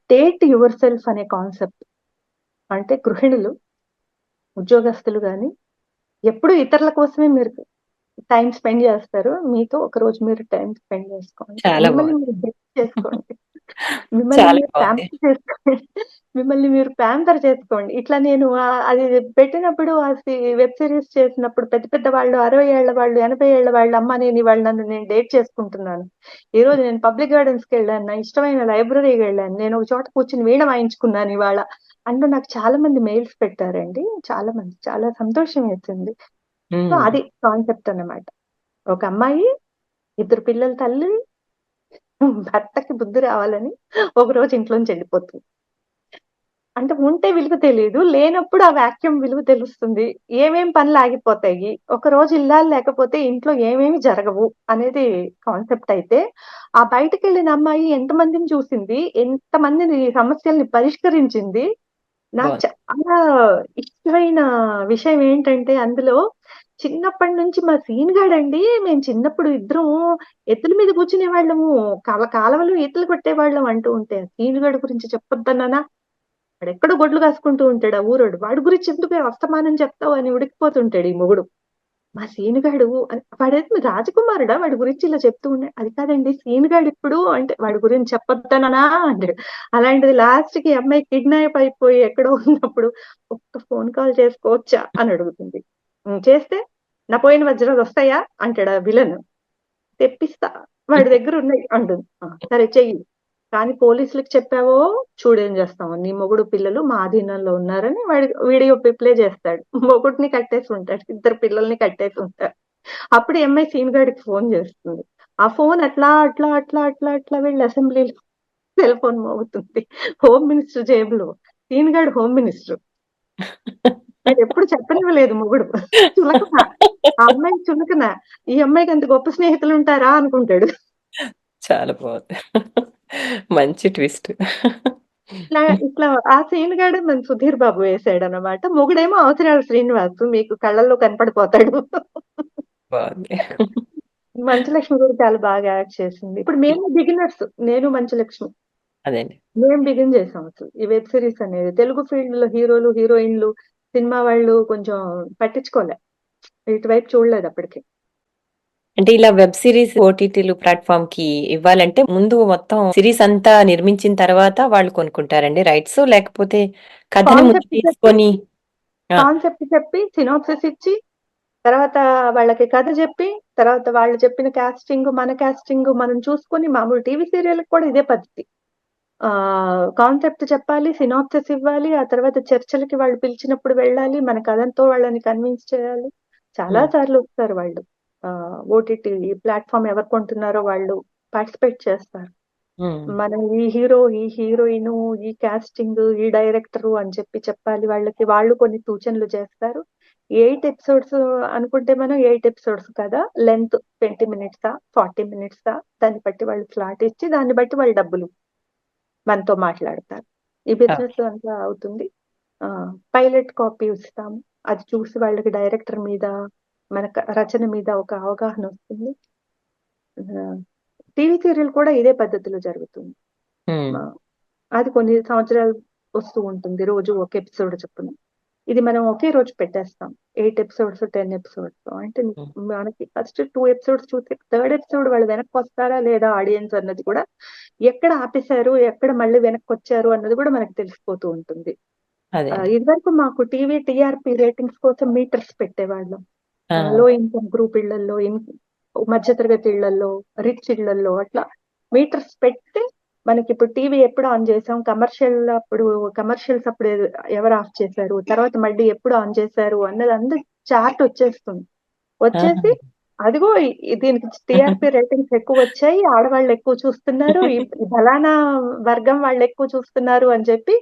Speaker 4: డేట్ యువర్ సెల్ఫ్ అనే కాన్సెప్ట్. అంటే గృహిణులు, ఉద్యోగస్తులు గాని ఎప్పుడు ఇతరుల కోసమే మీరు టైం స్పెండ్ చేస్తారు. మీతో ఒకరోజు మీరు టైం స్పెండ్ చేసుకోండి.
Speaker 3: చాలా
Speaker 4: మిమ్మల్ని
Speaker 3: బాగుంది.
Speaker 4: మీరు బెస్ట్ చేసుకోండి. మిమ్మల్ని
Speaker 3: చాలా
Speaker 4: మీరు
Speaker 3: బాగుంది.
Speaker 4: ప్యాంపర్ చేసుకోండి. మిమ్మల్ని మీరు ప్యాంపర్ చేసుకోండి. ఇట్లా నేను అది పెట్టినప్పుడు వెబ్ సిరీస్ చేసినప్పుడు పెద్ద పెద్ద వాళ్ళు 60 ఏళ్ల వాళ్ళు, 80 ఏళ్ల వాళ్ళు, అమ్మ నేను ఇవాళ నన్ను నేను డేట్ చేసుకుంటున్నాను. ఈరోజు నేను పబ్లిక్ గార్డెన్స్‌కి వెళ్ళాను. నా ఇష్టమైన లైబ్రరీకి వెళ్ళాను. నేను ఒక చోట కూర్చొని వీణ వాయించుకున్నాను ఇవాళ. అంటూ నాకు చాలా మంది మెయిల్స్ పెట్టారండి. చాలా మంది. చాలా సంతోషం వేసింది. సో,
Speaker 3: హ్మ్.
Speaker 4: అది కాన్సెప్ట్ అన్నమాట. ఒక అమ్మాయి, 2 పిల్లల తల్లి, భర్తకి బుద్ధి రావాలని ఒకరోజు ఇంట్లోంచి వెళ్ళిపోతుంది. అంటే ఉంటే విలువ తెలీదు. లేనప్పుడు ఆ వాక్యూమ్ విలువ తెలుస్తుంది. ఏమేం పనులు ఆగిపోతాయి. ఒకరోజు ఇల్లాలు లేకపోతే ఇంట్లో ఏమేమి జరగవు అనేది కాన్సెప్ట్ అయితే, ఆ బయటికెళ్ళిన అమ్మాయి ఎంతమందిని చూసింది, ఎంతమందిని సమస్యల్ని పరిష్కరించింది. నాకు
Speaker 3: బావుంది.
Speaker 4: చాలా ఇష్టమైన విషయం ఏంటంటే అందులో చిన్నప్పటి నుంచి మా సీన్ గాడండి, మేము చిన్నప్పుడు ఇద్దరం ఎద్దుల మీద కూర్చునేవాళ్ళము. కాలవలో ఈతలు కొట్టేవాళ్ళం అంటూ ఉంటే, సీన్ గాడి గురించి చెప్పొద్దన్నానా? వాడెక్కడో గొడ్లు కాసుకుంటూ ఉంటాడు ఆ ఊరోడు. వాడి గురించి ఎందుకే అస్తమానం చెప్తావు అని ఉడికిపోతుంటాడు ఈ మొగుడు. మా సీనుగాడు వాడేంటి రాజకుమారుడా? వాడి గురించి ఇలా చెప్తూ ఉండే. అది కాదండి సీనుగాడు ఇప్పుడు అంటే వాడి గురించి చెప్పొద్దననా అంటాడు. అలాంటిది లాస్ట్‌కి ఈ అమ్మాయి కిడ్నాప్ అయిపోయి ఎక్కడో ఉన్నప్పుడు ఒక్క ఫోన్ కాల్ చేసుకోవచ్చా అని అడుగుతుంది. చేస్తే నా పోయిన వజ్రాలొస్తాయా అంటాడు ఆ విలన్. తెప్పిస్తా. వాడి దగ్గరున్నాయి అంటుంది. సరే చెయ్యి. కానీ పోలీసులకి చెప్పావో చూడేం చేస్తామో. నీ మొగుడు పిల్లలు మా అధీనంలో ఉన్నారని వీడియో ప్లే చేస్తాడు. మొగుడిని కట్టేసుంటాడు. 2 పిల్లల్ని కట్టేసుంటాడు. అప్పుడు ఈ అమ్మాయి సీన్ గాడికి ఫోన్ చేస్తుంది. ఆ ఫోన్ అట్లా వెళ్ళి అసెంబ్లీలో సెల్ ఫోన్ మోగుతుంది. హోమ్ మినిస్టర్ జేబులో. సీన్ గాడు హోమ్ మినిస్టర్. వాడెప్పుడు చెప్పనివ్వలేదు మొగుడు. చులకన. ఆ అమ్మాయి చులకన. ఈ అమ్మాయికి అంత గొప్ప స్నేహితులుంటారా అనుకుంటాడు.
Speaker 3: చాలా బావుంది. మంచి ట్విస్ట్.
Speaker 4: ఇట్లా ఆ సీన్ గూడా మన సుధీర్ బాబు వేసాడనమాట. మొగుడేమో అవసరాల శ్రీనివాసు మీకు కళ్ళల్లో కనపడిపోతాడు.
Speaker 3: బావుంది.
Speaker 4: మంచులక్ష్మి కూడా చాలా బాగా యాక్ట్ చేసింది. ఇప్పుడు మేము బిగినర్స్. నేను మంచులక్ష్మి.
Speaker 3: అదేండి.
Speaker 4: మేము బిగిన్ చేసాం అసలు. ఈ వెబ్ సీరీస్ అనేది. తెలుగు ఫీల్డ్‌లో హీరోలు, హీరోయిన్‌లు, సినిమా వాళ్ళు కొంచెం పట్టించుకోలే. ఇటువైపు చూడలేదు అప్పటికి.
Speaker 3: అంటే ఇలా వెబ్ సీరీస్ ఓటీటీలు ప్లాట్‌ఫార్మ్‌కి ఇవ్వాలంటే ముందు మొత్తం సీరీస్ అంతా నిర్మించిన తర్వాత వాళ్ళు కొనుక్కుంటారండి రైట్స్? లేకపోతే కథని ముందు
Speaker 4: కాన్సెప్ట్ చెప్పి,
Speaker 3: తీసుకొని ఆ!
Speaker 4: కాన్సెప్ట్ చెప్పి, సినాప్సిస్ ఇచ్చి, తర్వాత వాళ్ళకి కథ జెప్పి, తర్వాత వాళ్ళు చెప్పిన మన కాస్టింగ్ మనం చూసుకొని మామూలు టీవీ సీరియల్‌కి కూడా ఇదే పద్ధతి. కాన్సెప్ట్ చెప్పాలి, సినాప్సిస్ ఇవ్వాలి, ఆ తర్వాత చర్చలకి వాళ్ళు పిలిచినప్పుడు వెళ్ళాలి, మన కథంతో వాళ్ళని కన్విన్స్ చేయాలి. చాలా
Speaker 3: హ్మ్.
Speaker 4: సార్లు వస్తారు వాళ్ళు. ఓటీటీ ప్లాట్‌ఫార్మ్ ఎవరు కొంటున్నారో వాళ్ళు పార్టిసిపేట్ చేస్తారు.
Speaker 3: హ్మ్.
Speaker 4: మనం ఈ హీరో, ఈ హీరోయిను, ఈ కాస్టింగ్, ఈ డైరెక్టరు అని చెప్పాలి వాళ్ళకి. వాళ్ళు కొన్ని సూచనలు చేస్తారు. 8 ఎపిసోడ్స్ అనుకుంటే మనం 8 ఎపిసోడ్స్ కదా! లెంత్ 20 మినిట్సా? 40 మినిట్సా? దాన్ని బట్టి వాళ్ళు స్లాట్ ఇచ్చి, దాన్ని బట్టి వాళ్ళు డబ్బులు మనతో మాట్లాడతారు. ఈ
Speaker 3: ఓకే.
Speaker 4: బిజినెస్ అంతా అవుతుంది. పైలట్ కాపీ ఇస్తాము. అది చూసి వాళ్ళకి డైరెక్టర్ మీద, మన రచన మీద ఒక అవగాహనొస్తుంది. ఆహ్, టీవీ సీరియల్ కూడా ఇదే పద్ధతిలో జరుగుతుంది.
Speaker 3: హ్మ్.
Speaker 4: మ అది కొన్ని సంవత్సరాలు వస్తూ ఉంటుంది. రోజు ఒక ఎపిసోడ్ చొప్పున. ఇది మనం ఒకే రోజు పెట్టేస్తాం. 8 ఎపిసోడ్స్, 10 ఎపిసోడ్స్. అంటే
Speaker 3: హ్మ్.
Speaker 4: మనకి ఫస్ట్ 2 ఎపిసోడ్స్ చూసి థర్డ్ ఎపిసోడ్ వాళ్ళు వెనక్కొస్తారా లేదా ఆడియన్స్ అన్నది కూడా ఎక్కడ ఆపేసారు, ఎక్కడ మళ్ళీ వెనక్కొచ్చారు అన్నది కూడా మనకు తెలిసిపోతూ ఉంటుంది.
Speaker 3: అదేండి.
Speaker 4: ఇదివరకు మాకు టీవీ టీఆర్‌పీ రేటింగ్స్ కోసం మీటర్స్ పెట్టేవాళ్ళం.
Speaker 3: ఆ!
Speaker 4: లో ఇన్‌కమ్ గ్రూప్ ఇళ్లల్లో, మధ్య తరగతి ఇళ్లల్లో, రిచ్ ఇళ్లల్లో అట్లా మీటర్స్ పెట్టి మనకిప్పుడు టీవీ ఎప్పుడు ఆన్ చేసాం, కమర్షియల్స్ అప్పుడు ఎవరు ఆఫ్ చేశారు, తర్వాత మళ్ళీ ఎప్పుడు ఆన్ చేశారు అన్నది చార్ట్ వచ్చేస్తుంది.
Speaker 3: ఆహా!
Speaker 4: వచ్చేసి అదిగో దీనికి టీఆర్పీ రేటింగ్స్ ఎక్కువ వచ్చాయి, ఆడవాళ్ళు ఎక్కువ చూస్తున్నారు, ఈ ఫలానా వర్గం వాళ్ళు ఎక్కువ చూస్తున్నారు అని చెప్పి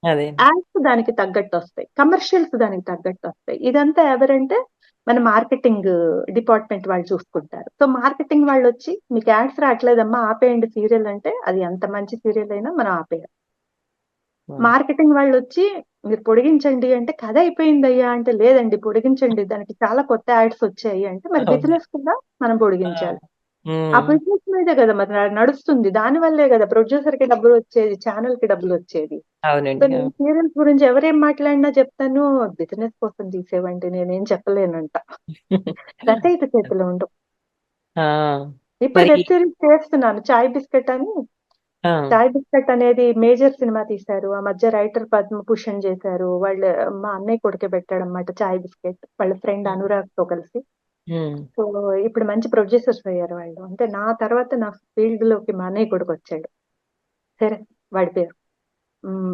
Speaker 3: అదే.
Speaker 4: యాడ్స్ దానికి తగ్గట్టు వస్తాయి, కమర్షియల్స్ దానికి తగ్గట్టు వస్తాయి. ఇదంతా ఎవరంటే మన మార్కెటింగ్ డిపార్ట్మెంట్ వాళ్ళు చూసుకుంటారు. సో మార్కెటింగ్ వాళ్ళు వచ్చి మీకు యాడ్స్ రావట్లేదమ్మా ఆపేయండి సీరియల్ అంటే, అది ఎంత మంచి సీరియల్ అయినా మనం ఆపేయాలి.
Speaker 3: హ్మ్.
Speaker 4: మార్కెటింగ్ వాళ్ళు వచ్చి మీరు పొడిగించండి అంటే, కథ అయిపోయిందయ్యా అంటే, లేదండి పొడిగించండి దానికి చాలా కొత్త యాడ్స్ వచ్చాయి అంటే, మరి
Speaker 3: అవును.
Speaker 4: బిజినెస్ కూడా మనం
Speaker 3: ఆ!
Speaker 4: పొడిగించాలి. ఆ
Speaker 3: హ్మ్.
Speaker 4: బిజినెస్ మీదే కదా మరి నడుస్తుంది. దాని వల్లే కదా ప్రొడ్యూసర్ కి డబ్బులు వచ్చేది, ఛానల్ కి డబ్బులు వచ్చేది. సో
Speaker 3: అవునండి.
Speaker 4: నేను సీరియల్స్ గురించి ఎవరేం మాట్లాడినా చెప్తాను, బిజినెస్ కోసం తీసేవండి నేనేం చెప్పలేనంట. రచయిత చేతిలో ఉండవు.
Speaker 3: ఆ!
Speaker 4: ఇప్పుడు
Speaker 3: మరి
Speaker 4: వెబ్ సిరీస్ చేస్తున్నాను 'చాయ్ బిస్కెట్' అని.
Speaker 3: ఆ!
Speaker 4: 'చాయ్ బిస్కెట్' అనేది మేజర్ సినిమా తీశారు. ఆ మధ్య రైటర్ పద్మభూషణ్ చేశారు. మా అన్నయ్య కొడుకే పెట్టాడన్నమాట 'చాయ్ బిస్కెట్'. వాళ్ళ ఫ్రెండ్
Speaker 3: హ్మ్.
Speaker 4: అనురాగ్‌తో కలిసి.
Speaker 3: హ్మ్.
Speaker 4: సో ఇప్పుడు మంచి ప్రొడ్యూసర్స్ అయ్యారు వాళ్ళు. అంటే నా తర్వాత నా ఫీల్డ్‌లోకి మా అన్నయ్య కొడుకొచ్చాడు. సరే వాడి పేరు.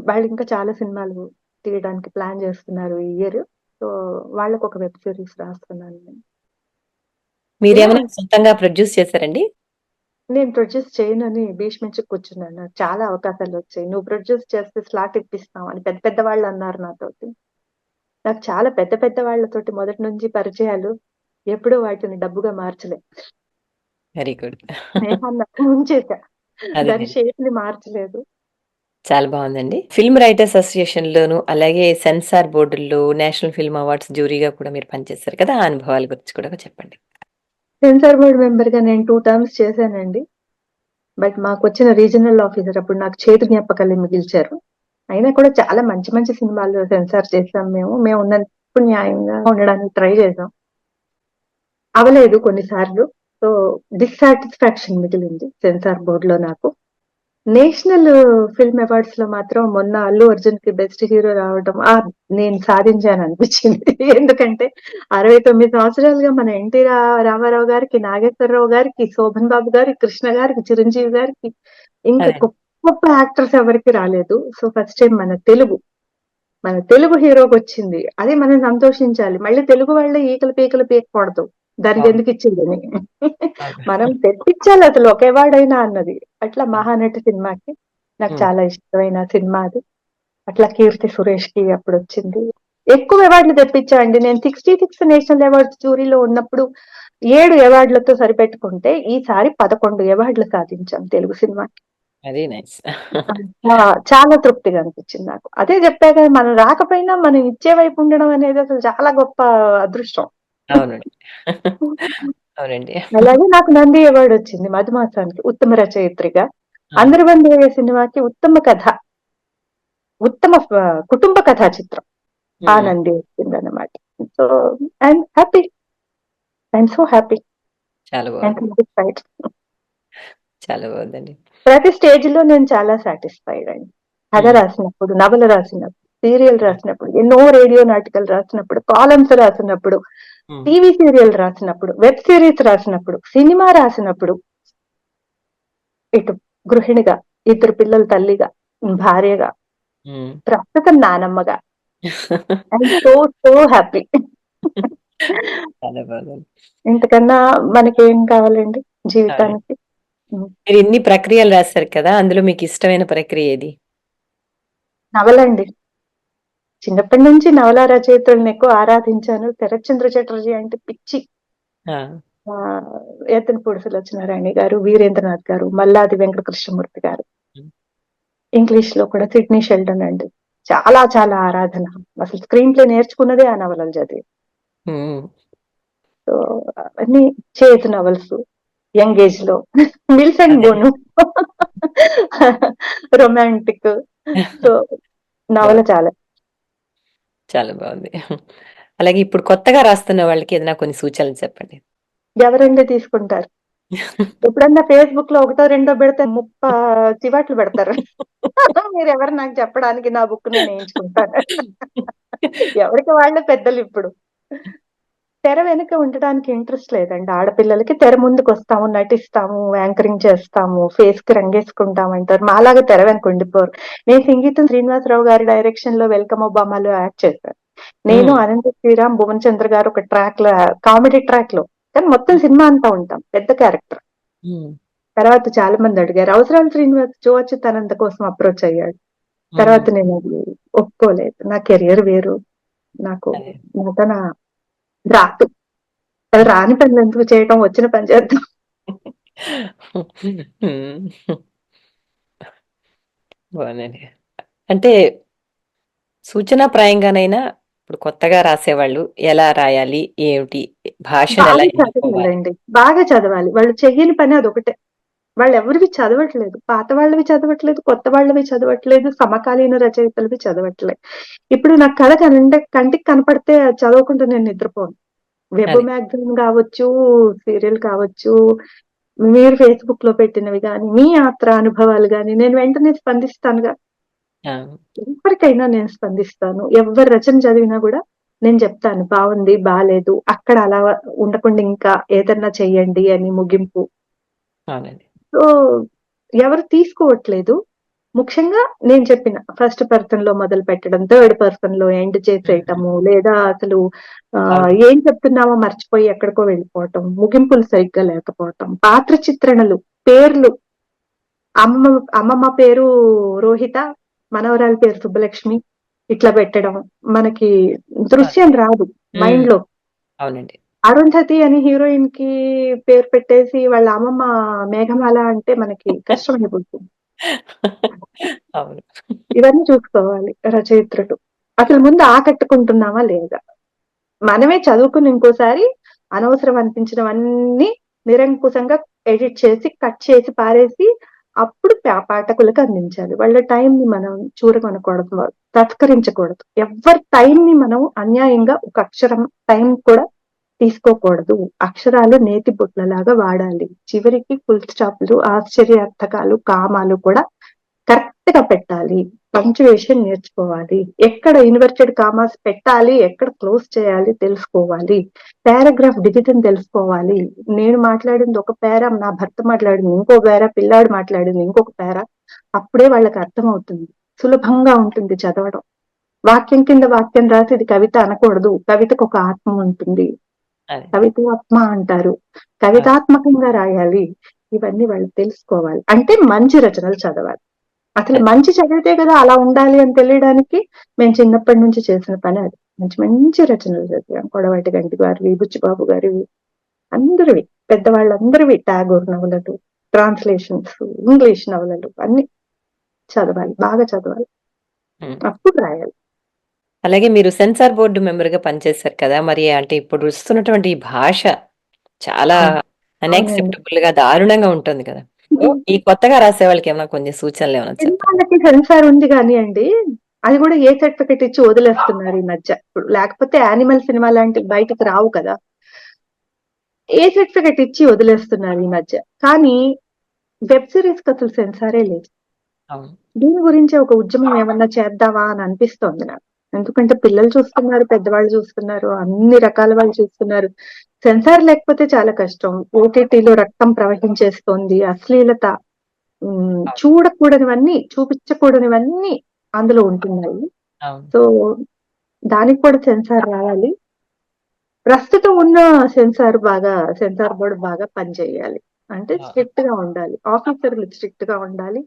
Speaker 4: వాళ్ళింకా చాలా సినిమాలు తీయడానికి ప్లాన్ చేస్తున్నారు ఈ ఇయర్. సో వాళ్ళకొక వెబ్ సిరీస్ రాస్తున్నాను నేను. ఇలా
Speaker 3: మీరేమైనా సొంతంగా ప్రొడ్యూస్ చేసారండి?
Speaker 4: నేను ప్రొడ్యూస్ చేయనని భీష్మించి కూర్చున్నాను. నాకు చాలా అవకాశాలొచ్చాయి. "నువ్వు ప్రొడ్యూస్ చేస్తే స్లాట్ ఇప్పిస్తాం" అని పెద్ద పెద్ద వాళ్ళన్నారు నాతోటి. నాకు చాలా పెద్ద పెద్ద వాళ్ళతోటి మొదటి నుంచి పరిచయాలు. ఎప్పుడూ వాటిని డబ్బుగా మార్చలే.
Speaker 3: Very good.
Speaker 4: స్నేహాన్ని ఉంచేసా. దాని
Speaker 3: అదేనండి.
Speaker 4: షేప్‌ని మార్చలేదు.
Speaker 3: చాలా బావుందండి. ఫిల్మ్ రైటర్స్ అసోసియేషన్‌లోను, అలాగే సెన్సార్ బోర్డుల్లో, నేషనల్ ఫిల్మ్ అవార్డ్స్ జ్యూరీగా కూడా మీరు పనిచేశారు కదా! ఆ అనుభవాల గురించి కూడా చెప్పండి.
Speaker 4: సెన్సార్ బోర్డ్ మెంబర్‌గా నేను 2 టర్మ్స్ చేశానండి. బట్ మాకొచ్చిన రీజనల్ ఆఫీసర్ అప్పుడు నాకు చేదు జ్ఞాపకాలే మిగిల్చారు. అయినా కూడా చాలా మంచి మంచి సినిమాలు సెన్సార్ చేసాం మేము. మేమున్నంత న్యాయంగా ఉండడానికి ట్రై చేసాం. అవ్వలేదు కొన్ని సార్లు. సో, డిస్సాటిస్ఫాక్షన్ మిగిలింది సెన్సార్ బోర్డ్‌లో నాకు. నేషనల్ ఫిల్మ్ అవార్డ్స్‌లో మాత్రం మొన్న 'అల్లు అర్జున్‌కి' బెస్ట్ హీరో రావడం నేను సాధించాననిపించింది. ఎందుకంటే 69 సంవత్సరాలుగా మన రామారావు గారికి, నాగేశ్వరరావు గారికి, శోభన్ బాబు గారికి, కృష్ణ గారికి, చిరంజీవి గారికి ఇంకా
Speaker 3: అదేనండి.
Speaker 4: గొప్ప గొప్ప యాక్టర్స్ ఎవరికీ రాలేదు. సో, ఫస్ట్ టైమ్ మన తెలుగు హీరోకొచ్చింది. అది మనం సంతోషించాలి. మళ్ళీ తెలుగు వాళ్ళే ఈకలు పీకలు పీకకూడదు.
Speaker 3: అవును.
Speaker 4: దానికెందుకిచ్చిందని.
Speaker 3: అవును.
Speaker 4: మనం తెప్పించాలసలు ఒక అవార్డయినా అన్నది. అట్లా
Speaker 3: అవును.
Speaker 4: 'మహానటి' సినిమాకి నాకు
Speaker 3: హ్మ్.
Speaker 4: చాలా ఇష్టమైన సినిమా అది. అట్లా 'కీర్తి సురేష్‌కి' అప్పుడొచ్చింది. ఎక్కువ అవార్డులు తెప్పించా అండి. నేను 66 నేషనల్ అవార్డ్స్ జ్యూరీలో ఉన్నప్పుడు 7 అవార్డులతో సరిపెట్టుకుంటే, ఈసారి 11 అవార్డులు సాధించాం తెలుగు సినిమాకి.
Speaker 3: Very nice.
Speaker 4: ఆ! చాలా తృప్తిగా అనిపించింది నాకు. అదే చెప్పా కదా! మనం రాకపోయినా మనం ఇచ్చే వైపు ఉండడం అనేది అసలు చాలా గొప్ప అదృష్టం.
Speaker 3: అవునండి. అవునండి.
Speaker 4: అలాగే నాకు నంది అవార్డ్ వచ్చింది 'మధుమాసానికి' ఉత్తమ రచయిత్రిగా.
Speaker 3: ఆ!
Speaker 4: 'అందరివందయ్య' సినిమాకి ఉత్తమ కథ, ఉత్తమ కుటుంబ కథా చిత్రం. ఆ
Speaker 3: హ్మ్.
Speaker 4: నంది వచ్చిందన్నమాట. So, I'm happy. I'm so happy
Speaker 3: చాలా
Speaker 4: అండ్
Speaker 3: బావుంది.
Speaker 4: సాటిస్ఫైడ్.
Speaker 3: చాలా బావుందండి.
Speaker 4: ప్రతి స్టేజ్‌లో నేను చాలా సాటిస్ఫైడ్ అండి. కథ
Speaker 3: హ్మ్.
Speaker 4: రాసినప్పుడు, నవల రాసినప్పుడు, సీరియల్
Speaker 3: హ్మ్.
Speaker 4: రాసినప్పుడు, ఎన్నో రేడియో నాటికలు రాసినప్పుడు, కాలమ్స్ రాసినప్పుడు,
Speaker 3: హ్మ్.
Speaker 4: టీవీ సీరియల్ రాసినప్పుడు, వెబ్ సీరీస్ రాసినప్పుడు, సినిమా రాసినప్పుడు, ఇటు గృహిణిగా, ఇద్దరు పిల్లల తల్లిగా, భార్యగా,
Speaker 3: హ్మ్.
Speaker 4: ప్రస్తుతం నానమ్మగా ఐయామ్ సో సో హ్యాపీ.
Speaker 3: చాలా బాగుందండి.
Speaker 4: ఇంతకన్నా మనకేం కావాలండి
Speaker 3: అవునండి.
Speaker 4: జీవితానికి? హ్మ్.
Speaker 3: మీరు ఇన్ని ప్రక్రియలు రాసారు కదా! అందులో మీకిష్టమైన ప్రక్రియ ఏది?
Speaker 4: నవలండి. చిన్నప్పటి నుంచి నవలా రచయితలను ఎక్కువ ఆరాధించాను. శరత్చంద్ర చటర్జీ అంటే పిచ్చి.
Speaker 3: ఆ!
Speaker 4: యతనపూడి సులోచనారాణి గారు, వీరేంద్రనాథ్ గారు, మల్లాది వెంకట కృష్ణమూర్తి గారు.
Speaker 3: హ్మ్.
Speaker 4: ఇంగ్లీష్‌లో కూడా సిడ్నీ షెల్డన్ అండి. చాలా చాలా ఆరాధన. అసలు స్క్రీన్ ప్లే నేర్చుకున్నదే ఆ నవలలు చదివి.
Speaker 3: హ్మ్.
Speaker 4: సో, అవన్నీ చేదు నవల్స్ యంగ్ ఏజ్‌లో. మిల్స్ అండ్
Speaker 3: అదే.
Speaker 4: బోను రొమాంటిక్. సో, నవల
Speaker 3: బావుంది.
Speaker 4: చాలా.
Speaker 3: చాలా బావుంది. అలాగే ఇప్పుడు కొత్తగా రాస్తున్న వాళ్ళకి ఏదైనా కొన్ని సూచనలు చెప్పండి.
Speaker 4: ఎవరండి తీసుకుంటారు? ఎప్పుడన్నా ఫేస్‌బుక్‌లో ఒకటో, రెండో పెడితే చివాట్లు పెడతారు. మీరెవరు నాకు చెప్పడానికి నా బుక్ నేను ఏయించుకుంటాను. ఎవరికి వాళ్ళే పెద్దలిప్పుడు. తెర వెనక ఉండడానికి ఇంట్రెస్ట్ లేదండి ఆడపిల్లలకి. తెర ముందుకొస్తాము, నటిస్తాము, యాంకరింగ్ చేస్తాము, ఫేస్‌కి రంగేసుకుంటామంటారు. మాలాగా తెర వెనక ఉండిపోరు. నేను సంగీతం శ్రీనివాసరావు గారి డైరెక్షన్‌లో 'వెల్కమ్ ఒబామాలో' యాక్ట్ చేశాను. నేను,
Speaker 3: హ్మ్.
Speaker 4: అనంత శ్రీరామ్, భువన్ చంద్ర గారు ఒక కామెడీ ట్రాక్‌లో కానీ మొత్తం సినిమా అంతా ఉంటాం, పెద్ద క్యారెక్టర్.
Speaker 3: ఉమ్,
Speaker 4: తర్వాత చాలా మంది అడిగారు. అవసరాల శ్రీనివాస్ జో అచ్యుతానంద కోసం అప్రోచ్ అయ్యాడు. తర్వాత
Speaker 3: ఉమ్,
Speaker 4: నేను అది ఒప్పుకోలేదు. నా కెరియర్ వేరు, నాకు
Speaker 3: అదే.
Speaker 4: నటన రాదు. అది రాని పనులు ఎందుకు చేయటం, వచ్చిన పని చేద్దాం.
Speaker 3: ఉమ్, బాగుందండి. అంటే సూచనాప్రాయంగానైనా ఇప్పుడు కొత్తగా రాసేవాళ్ళు ఎలా రాయాలి, ఏమిటి, భాషను ఎలా
Speaker 4: బాగా
Speaker 3: ఎన్నుకోవాలి?
Speaker 4: చదవాలండి, బాగా చదవాలి. వాళ్ళు చెయ్యని పని అదొకటే. వాళ్ళు ఎవరివి చదవట్లేదు, పాత వాళ్ళవి చదవట్లేదు, కొత్త వాళ్ళవి చదవట్లేదు, సమకాలీన రచయితలవి చదవట్లేదు. ఇప్పుడు నాకు కథ కంటికి కనపడితే అది చదవకుండా నేను నిద్రపోను. వెబ్
Speaker 3: అది
Speaker 4: మ్యాగజైన్ కావచ్చు, సీరియల్ కావచ్చు, మీరు ఫేస్బుక్ లో పెట్టినవి కానీ, మీ యాత్ర అనుభవాలు కానీ, నేను వెంటనే స్పందిస్తానుగా.
Speaker 3: ఆ,
Speaker 4: ఎవరికైనా నేను స్పందిస్తాను. ఎవరి రచన చదివినా కూడా నేను చెప్తాను, బాగుంది, బాలేదు, అక్కడ అలా ఉండకుండా ఇంకా ఏదన్నా చెయ్యండి అని ముగింపు.
Speaker 3: అవునండి.
Speaker 4: సో ఎవరు తీసుకోవట్లేదు. ముఖ్యంగా నేను చెప్పిన ఫస్ట్ పర్సన్ లో మొదలు పెట్టడం, థర్డ్ పర్సన్ లో ఎండ్ చేసేయటము, లేదా అసలు
Speaker 3: అవును.
Speaker 4: ఏం చెప్తున్నామో మర్చిపోయి ఎక్కడికో వెళ్ళిపోవటం, ముగింపులు సరిగ్గా లేకపోవటం, పాత్ర చిత్రణలు, పేర్లు, అమ్మమ్మ పేరు రోహిత, మనవరాలి పేరు సుబ్బలక్ష్మి, ఇట్లా పెట్టడం మనకి దృశ్యం రాదు
Speaker 3: ఉమ్,
Speaker 4: మైండ్ లో.
Speaker 3: అవునండి.
Speaker 4: అరుంధతి అని హీరోయిన్ కి పేరు పెట్టేసి వాళ్ళ అమ్మమ్మ మేఘమాల అంటే మనకి కష్టమైపోతుంది.
Speaker 3: అవును.
Speaker 4: ఇవన్నీ చూసుకోవాలి రచయిత్రులు. అసలు ముందు ఆకట్టుకుంటున్నామా లేదా. మనమే చదువుకుని ఇంకోసారి అనవసరం అనిపించినవన్నీ నిరంకుశంగా ఎడిట్ చేసి, కట్ చేసి పారేసి, అప్పుడు పాఠకులకు అందించాలి. వాళ్ళ టైం ని మనం చూరగొనకూడదు, తస్కరించకూడదు. ఎవరి టైం ని మనం అన్యాయంగా ఒక అక్షరం టైం కూడా తీసుకోకూడదు. అక్షరాలు నేతి బుట్లలాగా వాడాలి. చివరికి ఫుల్ స్టాప్లు, ఆశ్చర్యార్థకాలు, కామాలు కూడా కరెక్ట్ గా పెట్టాలి. పంక్చుయేషన్ నేర్చుకోవాలి. ఎక్కడ ఇన్వర్టెడ్ కామాస్ పెట్టాలి, ఎక్కడ క్లోజ్ చేయాలి తెలుసుకోవాలి. పారాగ్రాఫ్ డివిజన్ తెలుసుకోవాలి. నేను మాట్లాడింది ఒక పేరా, నా భర్త మాట్లాడింది ఇంకో పేరా, పిల్లాడు మాట్లాడింది ఇంకొక పేరా. అప్పుడే వాళ్ళకి అర్థమవుతుంది. సులభంగా ఉంటుంది చదవడం. వాక్యం కింద వాక్యం రాసి ఇది కవిత అనకూడదు. కవితకు ఒక ఆత్మ ఉంటుంది.
Speaker 3: అదే.
Speaker 4: కవితాత్మ అంటారు. కవితాత్మకంగా రాయాలి. ఇవన్నీ వాళ్ళు తెలుసుకోవాలి. అంటే మంచి రచనలు చదవాలి. అసలు
Speaker 3: అదే.
Speaker 4: మంచి చదివితే కదా అలా ఉండాలి అని తెలియడానికి మేము చిన్నప్పటి నుంచి చేసిన పని అది. మంచి మంచి రచనలు చదివాం. కొడవటి గంటి గారివి, బుచ్చిబాబు గారివి, అందరివి, పెద్దవాళ్ళందరివి, టాగోర్ నవలలు, ట్రాన్స్లేషన్స్, ఇంగ్లీష్ నవలలు అన్ని చదవాలి, బాగా చదవాలి.
Speaker 3: ఉమ్.
Speaker 4: అప్పుడు రాయాలి.
Speaker 3: అలాగే మీరు సెన్సార్ బోర్డు మెంబర్ గా పనిచేశారు కదా, మరి అంటే ఇప్పుడు వస్తున్నటువంటి ఈ భాష చాలా
Speaker 4: అవునండి.
Speaker 3: అన్యాక్సెప్టబుల్ గా దారుణంగా ఉంటుంది కదా. సో, ఈ కొత్తగా రాసే వాళ్ళకి ఏమైనా కొన్ని సూచనలు ఏమైనా చెప్పండి.
Speaker 4: సినిమాలకి సెన్సార్ ఉంది కానీ అండి, అది కూడా ఏ సర్టిఫికెట్ ఇచ్చి వదిలేస్తున్నారు ఈ మధ్య. ఇప్పుడు లేకపోతే యానిమల్ సినిమా లాంటివి బయటకు రావు కదా. ఏ సర్టిఫికెట్ ఇచ్చి వదిలేస్తున్నారు ఈ మధ్య. కానీ వెబ్ సిరీస్ కి అసలు సెన్సారే లేదు.
Speaker 3: అవును.
Speaker 4: దీని గురించి ఒక ఉద్యమం ఏమన్నా చేద్దామా అని అనిపిస్తోంది నాకు. ఎందుకంటే పిల్లలు చూస్తున్నారు, పెద్దవాళ్ళు చూస్తున్నారు, అన్ని రకాల వాళ్ళు చూస్తున్నారు. సెన్సార్ లేకపోతే చాలా కష్టం. ఓటీటీలో రక్తం ప్రవహించేస్తోంది, అశ్లీలత, చూడకూడనివన్నీ, చూపించకూడనివన్నీ అందులో ఉంటున్నాయి.
Speaker 3: అవును.
Speaker 4: సో దానికి కూడా సెన్సార్ రావాలి. ప్రస్తుతం ఉన్న సెన్సార్ బోర్డు బాగా పనిచేయాలి. అంటే
Speaker 3: ఆ,
Speaker 4: స్ట్రిక్ట్ గా ఉండాలి. ఆఫీసర్లు స్ట్రిక్ట్ గా ఉండాలి.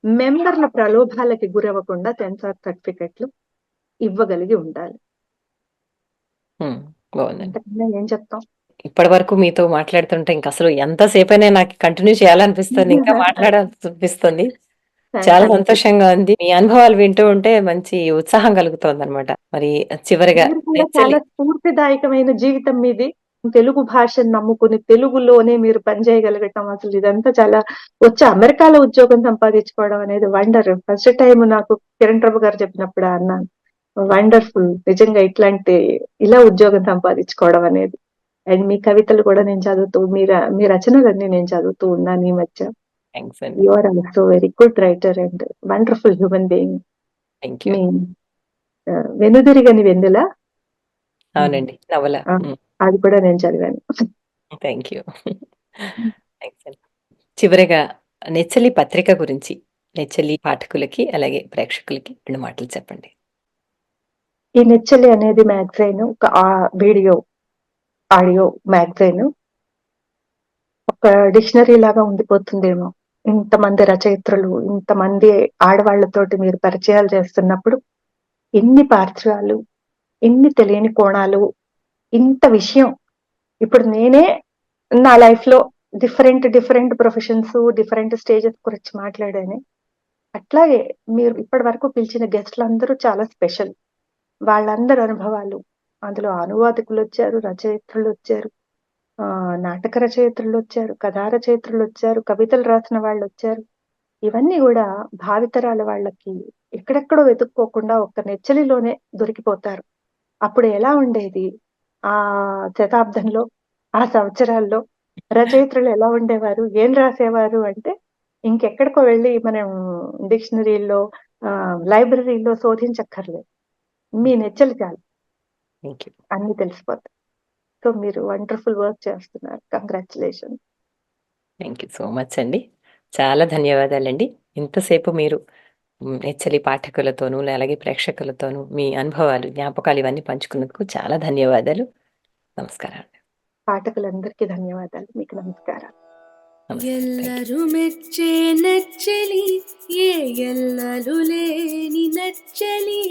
Speaker 4: మెంబర్ల ప్రలోభాలకి గురవ్వకుండా సెన్సార్ సర్టిఫికెట్లు ఇవ్వగలిగి ఉండాలి.
Speaker 3: ఉమ్, బాగుందండి.
Speaker 4: అంతకన్నా ఏం చెప్తాం.
Speaker 3: ఇప్పటి వరకు మీతో మాట్లాడుతుంటే ఇంకా అసలు ఎంతసేపైనా నాకు కంటిన్యూ చేయాలనిపిస్తుంది, ఇంకా మాట్లాడాలనిపిస్తుంది. చాలా
Speaker 4: థ్యాంక్ యూ.
Speaker 3: సంతోషంగా ఉంది. మీ అనుభవాలు వింటూ ఉంటే మంచి ఉత్సాహం కలుగుతోంది అనమాట. మరి చివరిగా
Speaker 4: మీరు కూడా
Speaker 3: నెచ్చలి.
Speaker 4: చాలా స్ఫూర్తిదాయకమైన జీవితం మీది. తెలుగు భాషను నమ్ముకుని తెలుగులోనే మీరు పనిచేయగలగటం, అసలు ఇదంతా చాలా, వచ్చి అమెరికాలో ఉద్యోగం సంపాదించుకోవడం అనేది వండర్. ఫస్ట్ టైం నాకు కిరణ్ ప్రభు గారు చెప్పినప్పుడు అన్నాను, వండర్ఫుల్ నిజంగా ఇట్లాంటి, ఇలా ఉద్యోగం సంపాదించుకోవడం అనేది. అండ్ మీ కవితలు కూడా నేను చదువుతూ, మీ రచనలన్నీ నేను చదువుతూ ఉన్నాను ఈ మధ్య.
Speaker 3: థ్యాంక్స్ అండి.
Speaker 4: You are also very good writer and wonderful human being.
Speaker 3: Thank you.
Speaker 4: మీ వెనుదిరిగని వెన్నెల,
Speaker 3: అవునండి, నవల.
Speaker 4: ఆ, అది కూడా నేను చదివాను.
Speaker 3: Thank you. థ్యాంక్స్ అండి. చివరిగా నెచ్చలి పత్రిక గురించి నెచ్చలి పాఠకులకి అలాగే ప్రేక్షకులకి 2 మాటలు చెప్పండి.
Speaker 4: ఈ నెచ్చలి అనేది మ్యాగజైన్, ఒక వీడియో ఆడియో మ్యాగజైన్. ఒక డిక్షనరీ లాగా ఉండిపోతుందేమో. ఇంతమంది రచయిత్రులు, ఇంతమంది ఆడవాళ్ళతోటి మీరు పరిచయాలు చేస్తున్నప్పుడు ఇన్ని పార్శ్వాలు, ఇన్ని తెలియని కోణాలు, ఇంత విషయం. ఇప్పుడు నేనే నా లైఫ్‌లో డిఫరెంట్ ప్రొఫెషన్స్, డిఫరెంట్ స్టేజెస్ గురించి మాట్లాడాను. అట్లాగే మీరు ఇప్పటివరకు పిలిచిన గెస్ట్‌లందరూ చాలా స్పెషల్. వాళ్ళందరి అనుభవాలు, అందులో అనువాదకులొచ్చారు, రచయిత్రులొచ్చారు, నాటక రచయిత్రులొచ్చారు, కథా రచయిత్రులొచ్చారు, కవితలు రాసిన వాళ్ళొచ్చారు. ఇవన్నీ గూడా భావితరాల వాళ్ళకి ఎక్కడెక్కడో వెతుక్కోకుండా ఒక్క నెచ్చెలిలోనే దొరికిపోతారు. అప్పుడు ఎలా ఉండేది? ఆ శతాబ్దంలో, ఆ సంవత్సరాల్లో రచయిత్రులు ఎలా ఉండేవారు? ఏం రాసేవారు అంటే, ఇంకెక్కడికో వెళ్లి మనం డిక్షనరీల్లో, లైబ్రరీలో శోధించక్కర్లేదు. మీ నెచ్చెలి చాలు.
Speaker 3: Thank you.
Speaker 4: అన్నీ తెలిసిపోతాయి. సో, మీరు వండర్‌ఫుల్ వర్క్ చేస్తున్నారు. Congratulations.
Speaker 3: Thank you so much అండి. చాలా ధన్యవాదాలండి. ఇంతసేపు మీరు నెచ్చలి పాఠకులతోనూ, అలాగే ప్రేక్షకులతోనూ మీ అనుభవాలు, జ్ఞాపకాలు ఇవన్నీ పంచుకున్నందుకు చాలా ధన్యవాదాలు. నమస్కారం.
Speaker 4: పాఠకులందరికీ ధన్యవాదాలు. మీకు నమస్కారాలు.
Speaker 3: నమస్తే. Thank you.
Speaker 1: ಎಲ್ಲರೂ ಮೆಚ್ಚೆ ನೆಚ್ಚಲಿ, ಎಲ್ಲಲು లేని నచ్చలి.